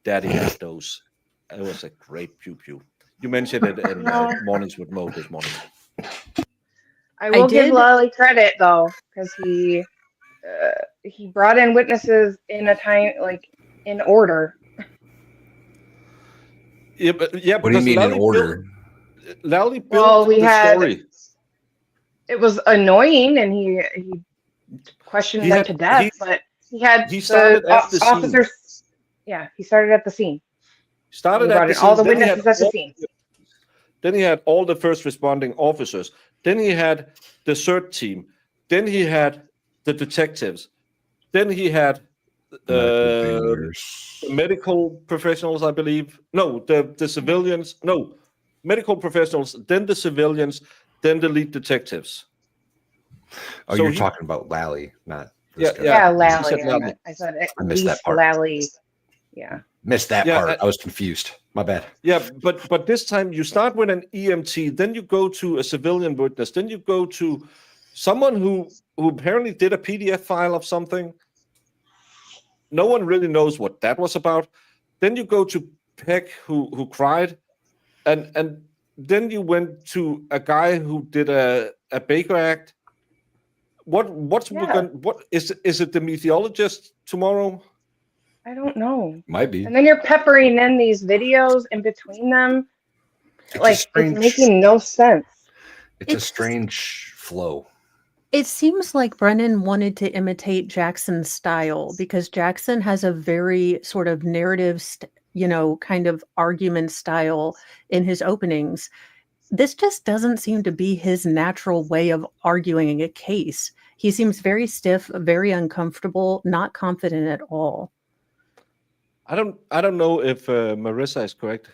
Daddy had those. It was a great pew pew. You mentioned it in Mornings with Mo this morning. I will give Lally credit though, because he brought in witnesses in a time, like, in order. Yeah, but What do you mean in order? Lally built the story. It was annoying, and he questioned them to death. But he started at the officers. scene. Yeah, he started at the scene. Started at at the scene. all the witnesses at the scene. Then he had all the first responding officers. Then he had the CERT team. Then he had the detectives. Then he had medical professionals, I believe. No, the civilians. No, medical professionals. Then the civilians. Then the lead detectives. Oh, so you're talking about Lally, not. Yeah, Lally. I said at missed that least part. Lally. Yeah. Missed that part. I was confused. My bad. Yeah, but this time you start with an EMT, then you go to a civilian witness, then you go to someone who apparently did a PDF file of something. No one really knows what that was about. Then you go to Peck, who cried, and then you went to a guy who did a Baker Act. What is it the meteorologist tomorrow? I don't know. Might be. And then you're peppering in these videos in between them. It's Like, a strange, it's making no sense. it's a strange flow. It seems like Brennan wanted to imitate Jackson's style because Jackson has a very sort of narrative, kind of argument style in his openings. This just doesn't seem to be his natural way of arguing a case. He seems very stiff, very uncomfortable, not confident at all. I don't know if Marissa is correct.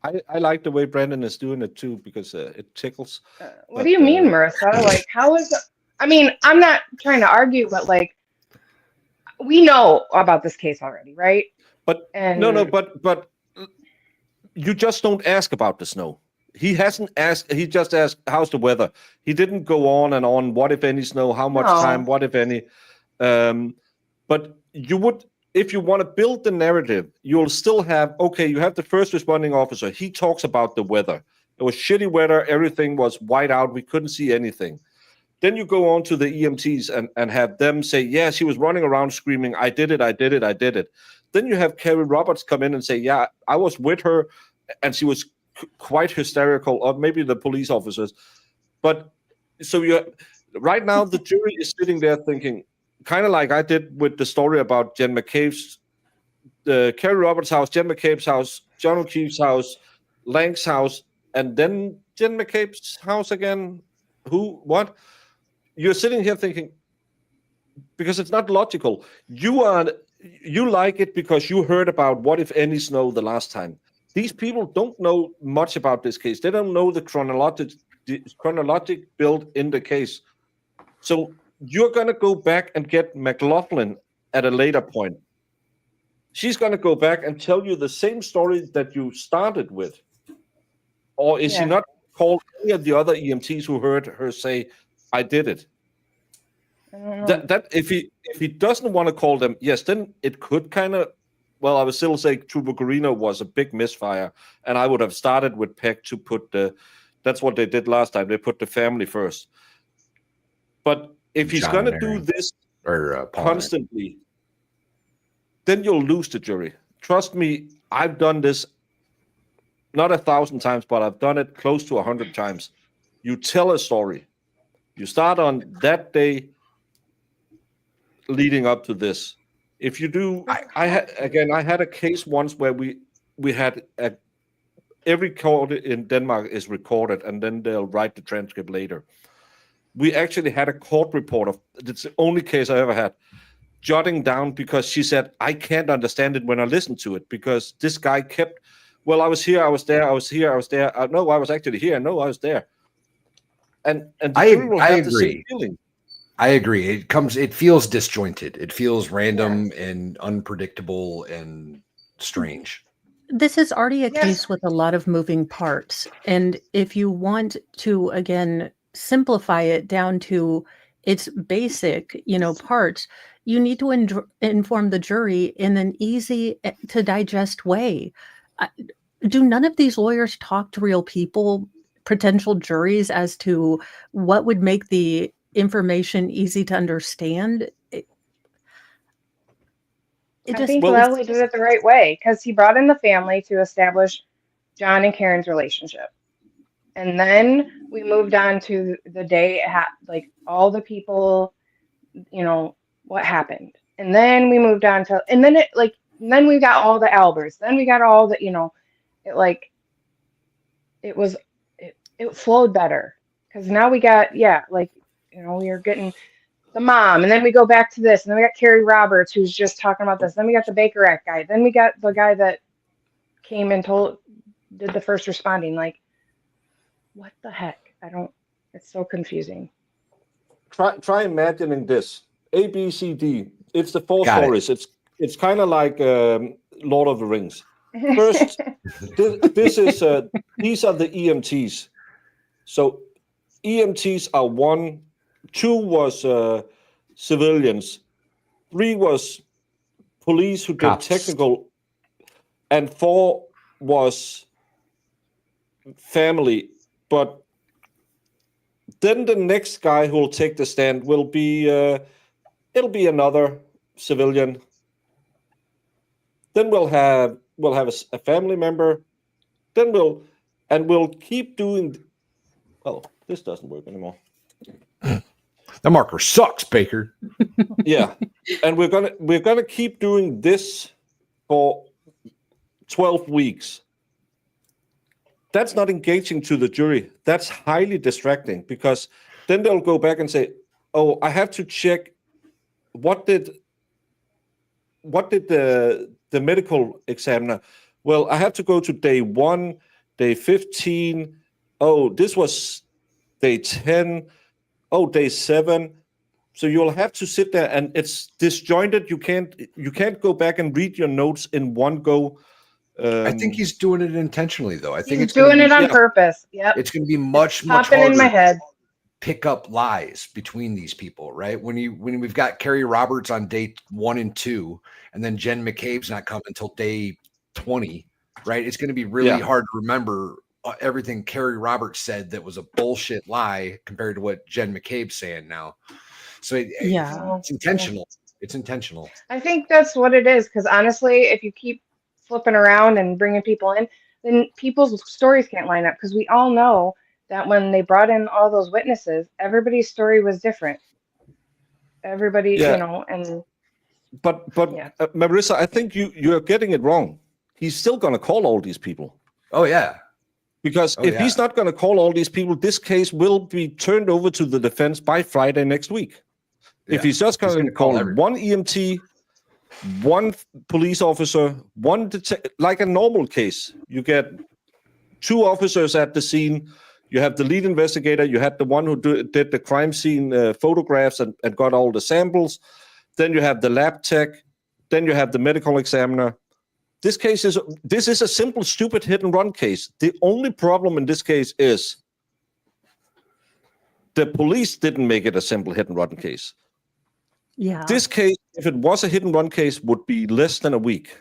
I like the way Brandon is doing it too because it tickles. What do you mean, Marissa? Like, how is it? I mean, I'm not trying to argue, but like, we know about this case already, right? But but you just don't ask about the snow. He hasn't asked. He just asked, "How's the weather?" He didn't go on and on. What if any snow? How much time? What if any? But you would, if you want to build the narrative, you'll still have. Okay, you have the first responding officer. He talks about the weather. It was shitty weather. Everything was white out. We couldn't see anything. Then you go on to the EMTs and have them say, "Yes, he was running around screaming, I did it, I did it, I did it." Then you have Carrie Roberts come in and say, "Yeah, I was with her, and she was quite hysterical," or maybe the police officers. But so right now the jury is sitting there thinking, kind of like I did with the story about Jen McCabe's, the Carrie Roberts' house, Jen McCabe's house, John O'Keefe's house, Lang's house, and then Jen McCabe's house again. Who? What? You're sitting here thinking, because it's not logical. You like it because you heard about what if any snow the last time. These people don't know much about this case. They don't know the chronologic build in the case. So you're going to go back and get McLaughlin at a later point. She's going to go back and tell you the same story that you started with. Or is she not called any of the other EMTs who heard her say, "I did it"? That if he doesn't want to call them, yes, then it could kind of. Well, I would still say Trooper Guarino was a big misfire, and I would have started with Peck to put the. That's what they did last time. They put the family first. But if he's going to do this constantly, then you'll lose the jury. Trust me, I've done this not 1,000 times, but I've done it close to 100 times. You tell a story. You start on that day leading up to this. If you do, I had a case once where we had every court in Denmark is recorded, and then they'll write the transcript later. We actually had a court reporter. It's the only case I ever had, jotting down because she said, "I can't understand it when I listen to it because this guy kept, well, I was here, I was there, I was here, I was there. No, I was actually here. No, I was there." And I agree. The same feeling. I agree. It feels disjointed. It feels random and unpredictable and strange. This is already a case with a lot of moving parts. And if you want to, again, simplify it down to its basic, parts, you need to inform the jury in an easy to digest way. Do none of these lawyers talk to real people, potential juries, as to what would make the information easy to understand? I think Leslie did it the right way because he brought in the family to establish John and Karen's relationship. And then we moved on to the day it like all the people, what happened. And then we moved on to, and then then we got all the Alberts. Then we got all the, it flowed better because now we got, we are getting the mom, and then we go back to this, and then we got Carrie Roberts who's just talking about this. Then we got the Baker Act guy. Then we got the guy that came and did the first responding. Like, what the heck? It's so confusing. Try imagining this. A, B, C, D. It's the four stories. It's kind of like Lord of the Rings. First, these are the EMTs. So EMTs are 1, 2 was civilians, 3 was police who did technical, and 4 was family. But then the next guy who will take the stand will be it'll be another civilian. Then we'll have a family member. Then we'll keep doing. Oh, this doesn't work anymore. The marker sucks, Baker. Yeah, and we're gonna keep doing this for 12 weeks. That's not engaging to the jury. That's highly distracting, because then they'll go back and say, "Oh, I have to check what did the medical examiner." Well, I have to go to day 1, day 15. Oh, this was day 10. Oh, day 7. So you'll have to sit there, and it's disjointed. You can't go back and read your notes in one go. I think he's doing it intentionally, though. I think He's it's gonna doing be- it on yeah. purpose. Yep. It's going to be much Popping harder in my head. to pick up lies between these people, right? When we've got Kerry Roberts on day 1 and 2, and then Jen McCabe's not coming until day 20, right? It's going to be really Yeah. hard to remember everything Kerry Roberts said that was a bullshit lie compared to what Jen McCabe's saying now. So it's intentional. It's intentional. I think that's what it is, because honestly, if you keep flipping around and bringing people in, then people's stories can't line up, because we all know that when they brought in all those witnesses, everybody's story was different. Everybody, Yeah. you know, and But Marissa, I think you're getting it wrong. He's still going to call all these people. Oh yeah. Because if he's not going to call all these people, this case will be turned over to the defense by Friday next week. If he's just going to call one EMT, one police officer, like a normal case, you get 2 officers at the scene. You have the lead investigator. You had the one who did the crime scene photographs and got all the samples. Then you have the lab tech. Then you have the medical examiner. This is a simple, stupid hit and run case. The only problem in this case is the police didn't make it a simple hit and run case. Yeah. This case, if it was a hit and run case, would be less than a week.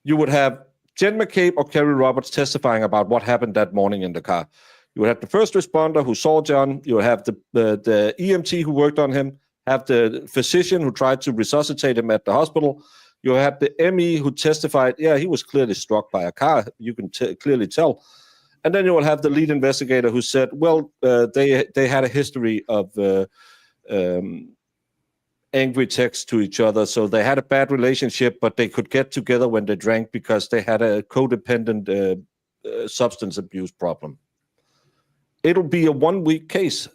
You would have Jen McCabe or Kerry Roberts testifying about what happened that morning in the car. You would have the first responder who saw John. You would have the EMT who worked on him, have the physician who tried to resuscitate him at the hospital. You have the ME who testified, yeah, he was clearly struck by a car. You can clearly tell. And then you will have the lead investigator who said, well, they had a history of angry texts to each other. So they had a bad relationship, but they could get together when they drank because they had a codependent substance abuse problem. It'll be a 1-week case.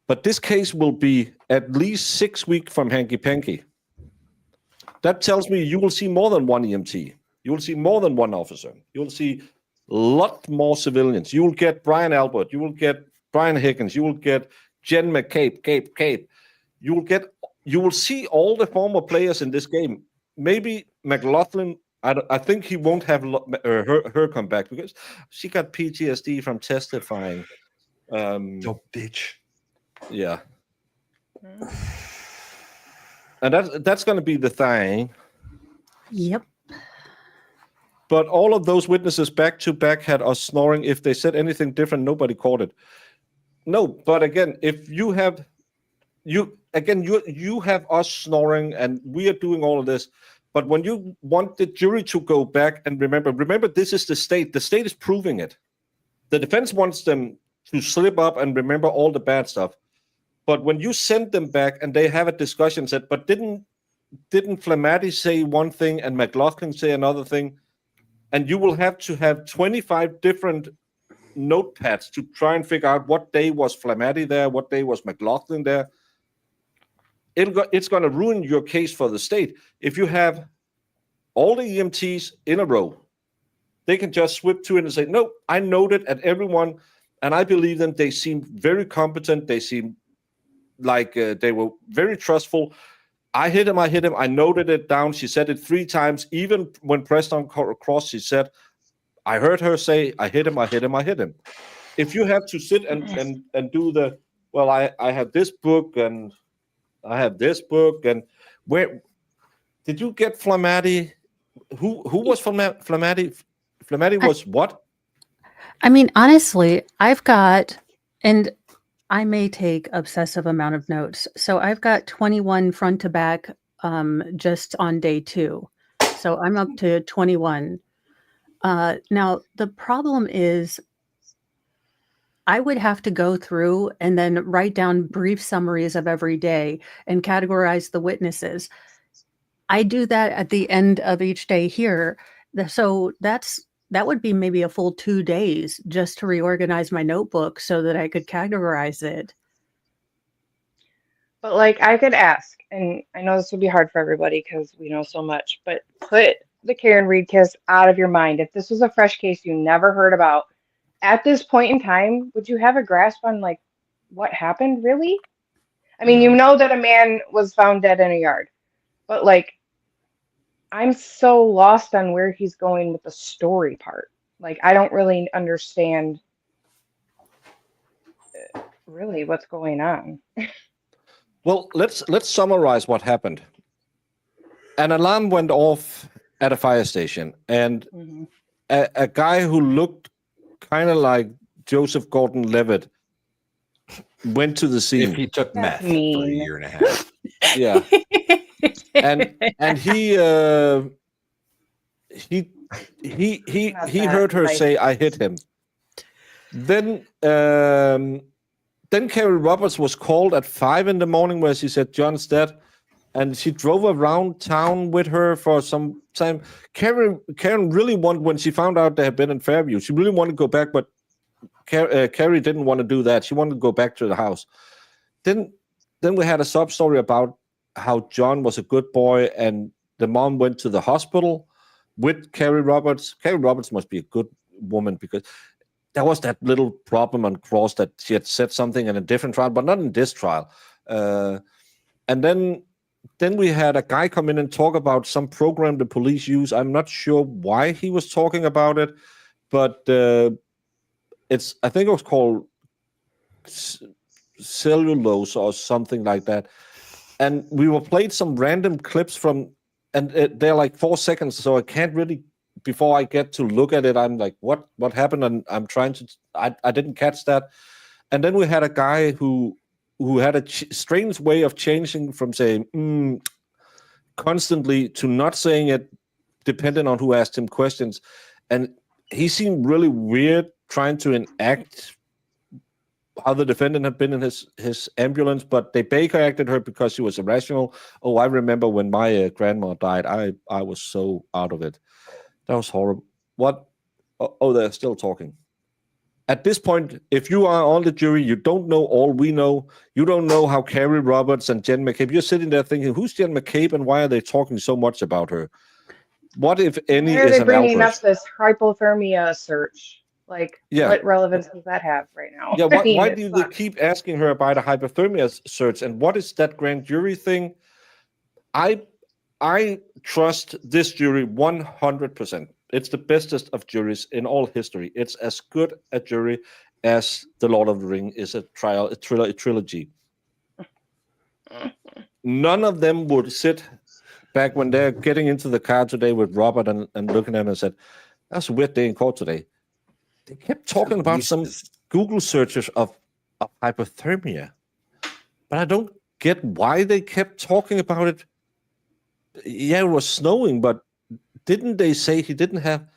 But this case will be at least 6 weeks from hanky-panky. That tells me you will see more than one EMT. You will see more than one officer. You will see a lot more civilians. You will get Brian Albert. You will get Brian Higgins. You will get Jen McCabe. You will see all the former players in this game. Maybe McLaughlin. I think he won't have her come back because she got PTSD from testifying. Oh, bitch. Yeah. And that's going to be the thing. Yep. But all of those witnesses back to back had us snoring. If they said anything different, nobody caught it. No, but again, if you have you have us snoring and we are doing all of this. But when you want the jury to go back and remember this is the state. The state is proving it. The defense wants them to slip up and remember all the bad stuff. But when you send them back and they have a discussion said, but didn't Flamati say one thing and McLaughlin say another thing? And you will have to have 25 different notepads to try and figure out what day was Flamati there, what day was McLaughlin there. It's going to ruin your case for the state. If you have all the EMTs in a row, they can just swip to it and say, no, I noted at everyone, and I believe them. They seemed very competent. They seemed like they were very trustful. I hit him. I noted it down. She said it 3 times. Even when pressed on cross, she said, I heard her say, I hit him. If you have to sit and do the, well, I have this book and I have this book, and where did you get Flamati? Who was Flamati? Flamati was what? I mean, honestly, I've got, and I may take obsessive amount of notes. So I've got 21 front to back just on day 2. So I'm up to 21. Now, the problem is I would have to go through and then write down brief summaries of every day and categorize the witnesses. I do that at the end of each day here. So that would be maybe a full 2 days just to reorganize my notebook so that I could categorize it. But like I could ask, and I know this would be hard for everybody because we know so much, but put the Karen Reed case out of your mind. If this was a fresh case you never heard about, at this point in time, would you have a grasp on like what happened really? I mean, you know that a man was found dead in a yard, but like I'm so lost on where he's going with the story part. Like I don't really understand really what's going on. Well, let's summarize what happened. An alarm went off at a fire station, and a guy who looked kind of like Joseph Gordon-Levitt went to the scene. If he took meth for a mean. year and a half. Yeah. and he heard her say, "I hit him." Then Carrie Roberts was called at 5 in the morning where she said John's dead, and she drove around town with her for some time. Karen really wanted, when she found out they had been in Fairview, she really wanted to go back, but Carrie didn't want to do that. She wanted to go back to the house. Then we had a sub story about how John was a good boy, and the mom went to the hospital with Carrie Roberts. Carrie Roberts must be a good woman because there was that little problem on cross that she had said something in a different trial, but not in this trial. And then we had a guy come in and talk about some program the police use. I'm not sure why he was talking about it, but I think it was called cellulose or something like that. And we were played some random clips from, and they're like 4 seconds, so I can't really. Before I get to look at it, I'm like, what happened? And I'm trying to, I didn't catch that. And then we had a guy who had a strange way of changing from saying constantly to not saying it, depending on who asked him questions. And he seemed really weird trying to enact how the defendant had been in his ambulance, but they Baker acted her because she was irrational. Oh, I remember when my grandma died, I was so out of it. That was horrible. What? Oh, they're still talking. At this point, if you are on the jury, you don't know all we know. You don't know how Carrie Roberts and Jen McCabe, you're sitting there thinking, who's Jen McCabe and why are they talking so much about her? What, if any, Why are is they an bringing outburst? up this hypothermia search? Like, Yeah. what relevance does that have right now? Yeah, I mean, why it's do they not- keep asking her about a hypothermia search? And what is that grand jury thing? I trust this jury 100%. It's the bestest of juries in all history. It's as good a jury as The Lord of the Ring is a trilogy. None of them would sit back when they're getting into the car today with Robert and looking at him and said, that's a weird day in court today. They kept talking about some Google searches of hypothermia, but I don't get why they kept talking about it. Yeah, it was snowing, but didn't they say he didn't have?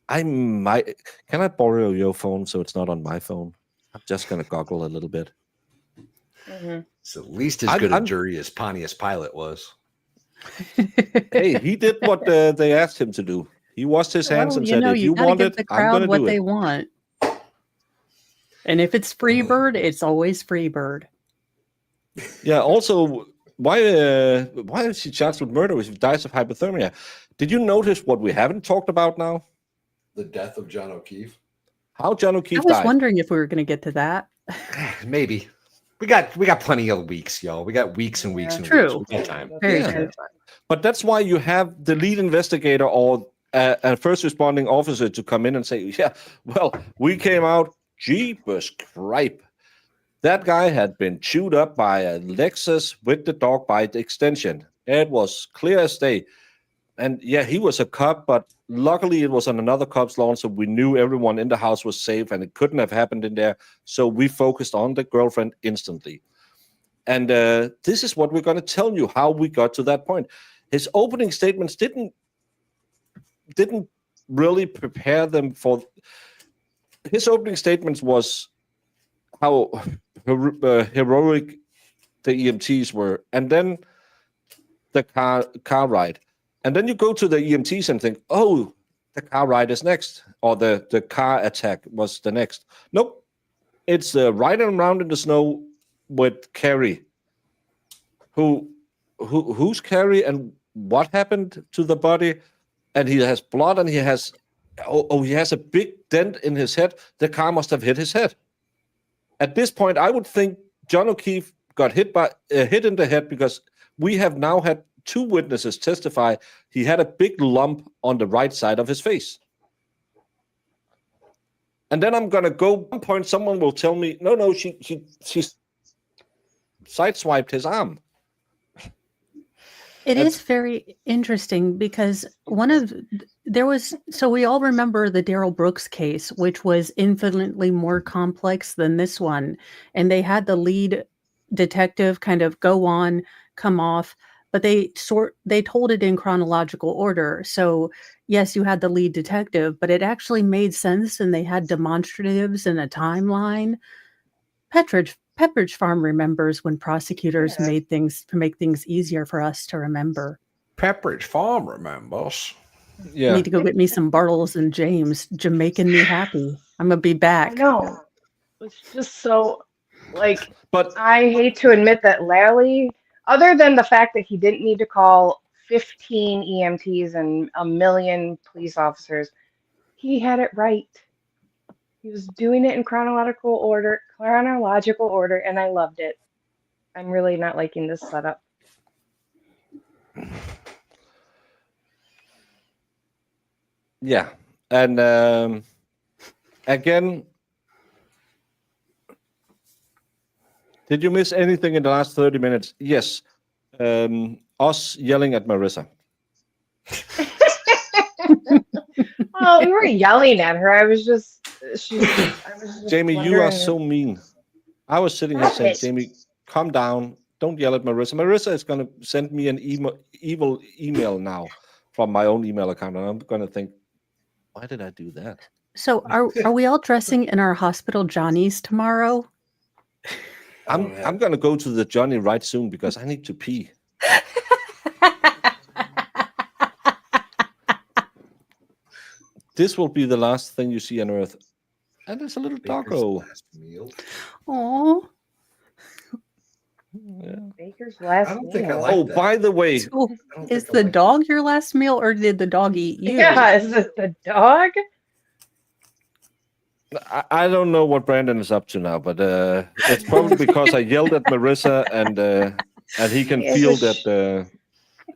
Can I borrow your phone so it's not on my phone? I'm just gonna goggle a little bit. It's at least as good a jury as Pontius Pilate was. Hey, he did what they asked him to do. He washed his hands and said, "If you gotta want give it, the I'm crowd gonna what do they it." want. And if it's Freebird, it's always Freebird. Yeah. Also, why is she charged with murder if she dies of hypothermia? Did you notice what we haven't talked about now? The death of John O'Keefe. How John I O'Keefe was died. wondering if we were going to get to that. Maybe. We got plenty of weeks, y'all. We got weeks and weeks and True. weeks. We got time. Very Yeah. true. But that's why you have the lead investigator or a first responding officer to come in and say, yeah, well, we came out, jeepers cripe. That guy had been chewed up by a Lexus with the dog bite extension. It was clear as day. And yeah, he was a cop, but luckily it was on another cop's lawn, so we knew everyone in the house was safe and it couldn't have happened in there. So we focused on the girlfriend instantly. And this is what we're going to tell you how we got to that point. His opening statements didn't really prepare them for. His opening statements was how heroic the EMTs were, and then the car ride, and then you go to the EMTs and think, oh, the car ride is next, or the car attack was the next. Nope, it's riding around in the snow with Carrie. Who's Carrie, and what happened to the body? And he has blood, and he has he has a big dent in his head. The car must have hit his head. At this point, I would think John O'Keefe got hit in the head, because we have now had 2 witnesses testify he had a big lump on the right side of his face. And then I'm going to go, at one point someone will tell me, no, she sideswiped his arm. It is very interesting because so we all remember the Darrell Brooks case, which was infinitely more complex than this one. And they had the lead detective kind of go on, come off, but they told it in chronological order. So yes, you had the lead detective, but it actually made sense, and they had demonstratives and a timeline. Pepperidge Farm remembers when prosecutors made things to make things easier for us to remember. Pepperidge Farm remembers. Yeah. Need to go get me some Bartles and James, Jamaican me happy. I'm gonna be back. I know. It's just so, like, but I hate to admit that Lally, other than the fact that he didn't need to call 15 EMTs and a million police officers, he had it right. He was doing it in chronological order, and I loved it. I'm really not liking this setup. Yeah, and again, did you miss anything in the last 30 minutes? Yes, us yelling at Marissa. Well, we were yelling at her. I was just Jamie, you are wondering- so mean. I was sitting here saying, Jamie, calm down. Don't yell at Marissa. Marissa is going to send me an evil email now from my own email account, and I'm going to think, why did I do that? So are we all dressing in our hospital Johnnies tomorrow? I'm going to go to the Johnny right soon because I need to pee. This will be the last thing you see on Earth. And there's a little doggo. Oh. Yeah. Baker's last meal. Oh, by the way, So is the dog your last meal, or did the dog eat you? Yeah, is it the dog? I don't know what Brandon is up to now, but it's probably because I yelled at Marissa, and he can feel that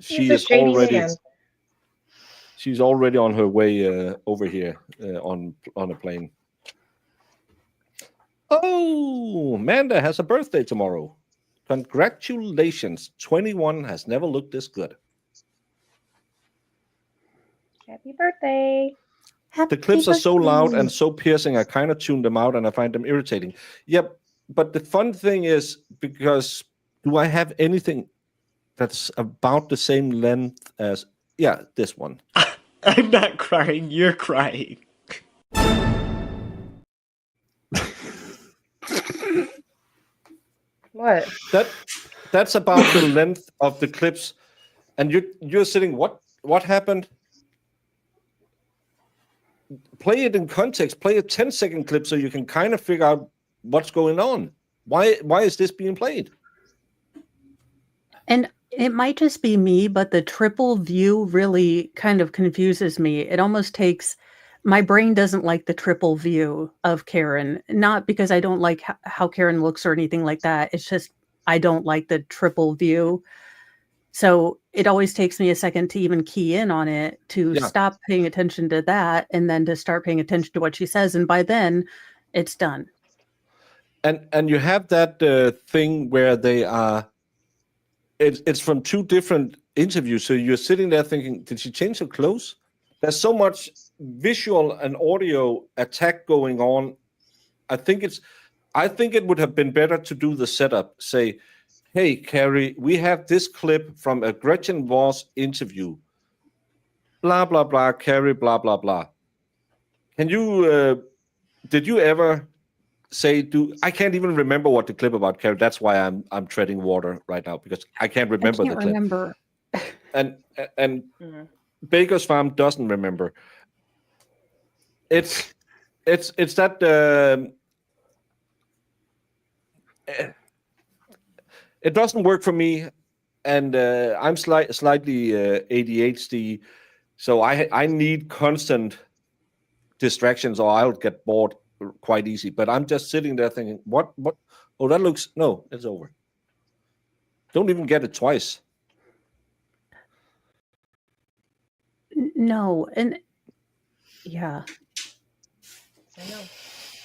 she is already. She's already on her way over here on a plane. Oh, Amanda has a birthday tomorrow. Congratulations. 21 has never looked this good. Happy birthday. The clips are so loud and so piercing, I kind of tune them out and I find them irritating. Yep, but the fun thing is, because do I have anything that's about the same length as, yeah, this one? I'm not crying, you're crying. What? That's about the length of the clips, and you're sitting. What happened? Play it in context. Play a 10-second clip so you can kind of figure out what's going on. Why is this being played? And it might just be me, but the triple view really kind of confuses me. It almost takes, my brain doesn't like the triple view of Karen, not because I don't like how Karen looks or anything like that. It's just, I don't like the triple view. So it always takes me a second to even key in on it, to stop paying attention to that, and then to start paying attention to what she says. And by then it's done. And you have that thing where they are, it's from 2 different interviews. So you're sitting there thinking, did she change her clothes? There's so much visual and audio attack going on. I think it would have been better to do the setup. Say, hey, Carrie, we have this clip from a Gretchen Voss interview. Blah, blah, blah, Carrie, blah, blah, blah. Can you, did you ever say, I can't even remember what the clip about, Carrie. That's why I'm treading water right now, because I can't remember the clip. Remember. And Baker's Farm doesn't remember. It's that it doesn't work for me, and I'm slightly ADHD, so I need constant distractions, or I'll get bored quite easy. But I'm just sitting there thinking, what? Oh, that looks no, it's over. Don't even get it twice. No, and yeah. I know.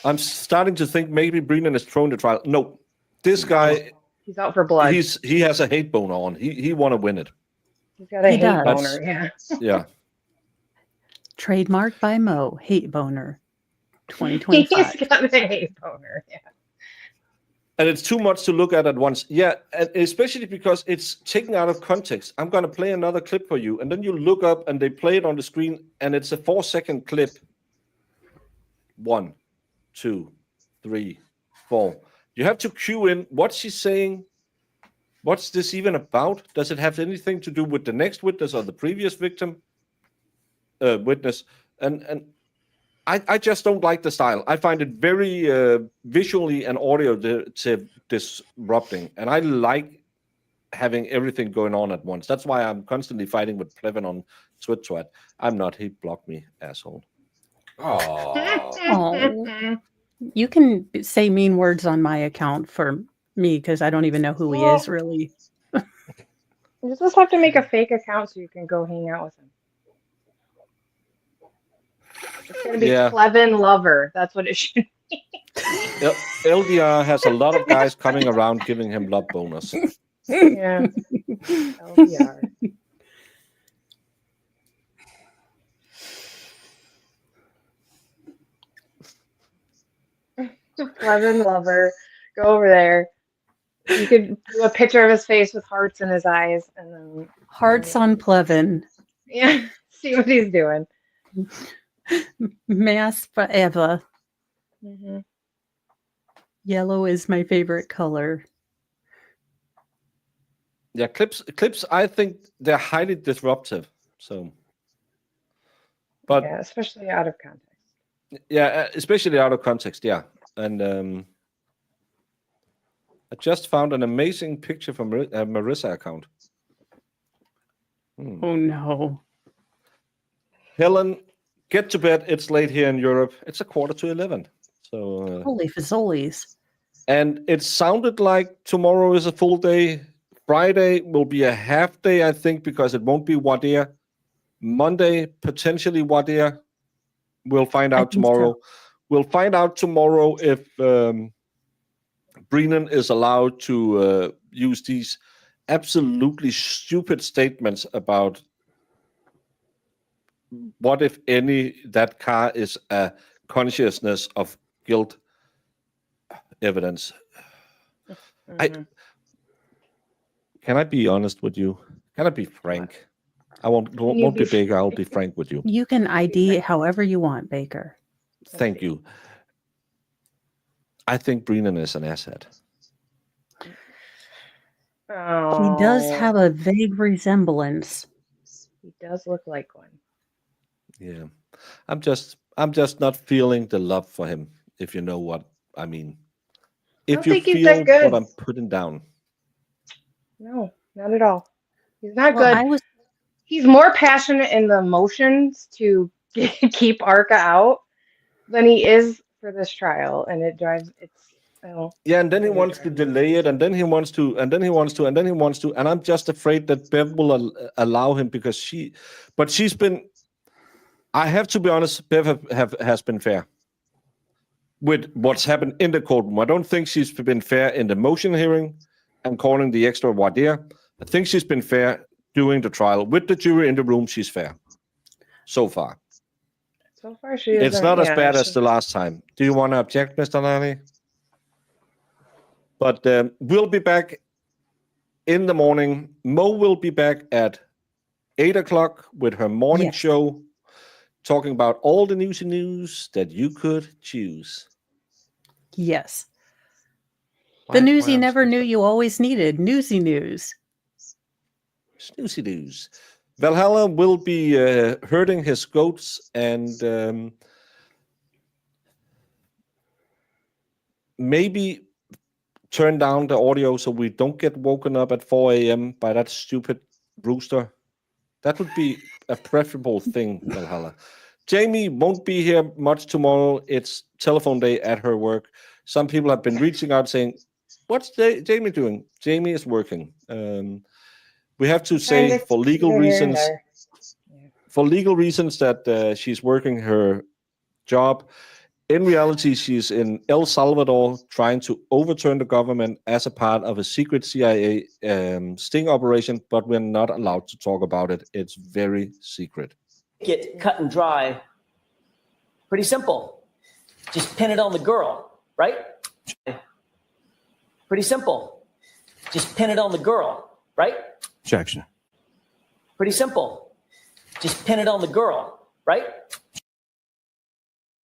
I'm starting to think maybe Brennan is thrown the trial. No, this guy, He's out for blood. he has a hate boner on. He want to win it. He's got a He hate does. boner, yeah. Yeah. Trademarked by Mo, hate boner, 2025. He's got a hate boner, yeah. And it's too much to look at once. Yeah, and especially because it's taken out of context. I'm going to play another clip for you, and then you look up and they play it on the screen, and it's a 4-second clip. 1, 2, 3, 4. You have to cue in what she's saying. What's this even about? Does it have anything to do with the next witness or the previous witness? And I just don't like the style. I find it very visually and audio disrupting, and I like having everything going on at once. That's why I'm constantly fighting with Plevin on Twitter. I'm not. He blocked me, asshole. Oh. You can say mean words on my account for me, because I don't even know who he is, really. You just have to make a fake account so you can go hang out with him. It's going to be Plevin Lover. That's what it should be. LDR has a lot of guys coming around giving him love bonus. Yeah. LDR. Plevin Lover. Go over there. You could do a picture of his face with hearts in his eyes, and then Hearts on Plevin. yeah, see what he's doing. Mass forever. Mm-hmm. Yellow is my favorite color. Yeah, clips. I think they're highly disruptive. So, but Yeah, especially out of context. Yeah, especially out of context. Yeah, and I just found an amazing picture from Marissa account. Oh no, Helen, get to bed. It's late here in Europe. It's 11:15. So holy fazolies. And it sounded like tomorrow is a full day. Friday will be a half day, I think, because it won't be Wadir. Monday, potentially Wadir. We'll find out tomorrow. So. We'll find out tomorrow if Brennan is allowed to use these absolutely stupid statements about what, if any, that car is a consciousness of guilt evidence. Mm-hmm. Can I be honest with you? Can I be frank? I won't be Baker. I'll be frank with you. You can ID it however you want, Baker. Thank you. I think Brennan is an asset. Oh. He does have a vague resemblance. He does look like one. Yeah. I'm just not feeling the love for him, if you know what I mean. If you feel what I'm putting down. No, not at all. He's not good. He's more passionate in the emotions to keep Arca out than he is for this trial, and it drives Yeah, and then he wants to delay it, and then he wants to, and then he wants to, and then he wants to, and I'm just afraid that Bev will allow him because she's been. I have to be honest, Bev has been fair with what's happened in the courtroom. I don't think she's been fair in the motion hearing and calling the extra Wadir. I think she's been fair during the trial. With the jury in the room, she's fair. So far. So far, she is. It's not as bad as the last time. Do you want to object, Mr. Lally? But we'll be back in the morning. Mo will be back at 8 o'clock with her morning Yes. show, talking about all the newsy news that you could choose. Yes. The Why- news why you I'm never so- knew you always needed. Newsy news. Snoozy news. Valhalla will be herding his goats and maybe turn down the audio so we don't get woken up at 4 a.m. by that stupid rooster. That would be a preferable thing, Valhalla. Jamie won't be here much tomorrow. It's telephone day at her work. Some people have been reaching out saying, "What's Jamie doing?" Jamie is working. We have to say Kind of for legal here and reasons, there. that she's working her job. In reality, she's in El Salvador trying to overturn the government as a part of a secret CIA sting operation, but we're not allowed to talk about it. It's very secret. Get cut and dry. Pretty simple. Just pin it on the girl, right? Pretty simple. Just pin it on the girl, right? Objection. Pretty simple. Just pin it on the girl, right?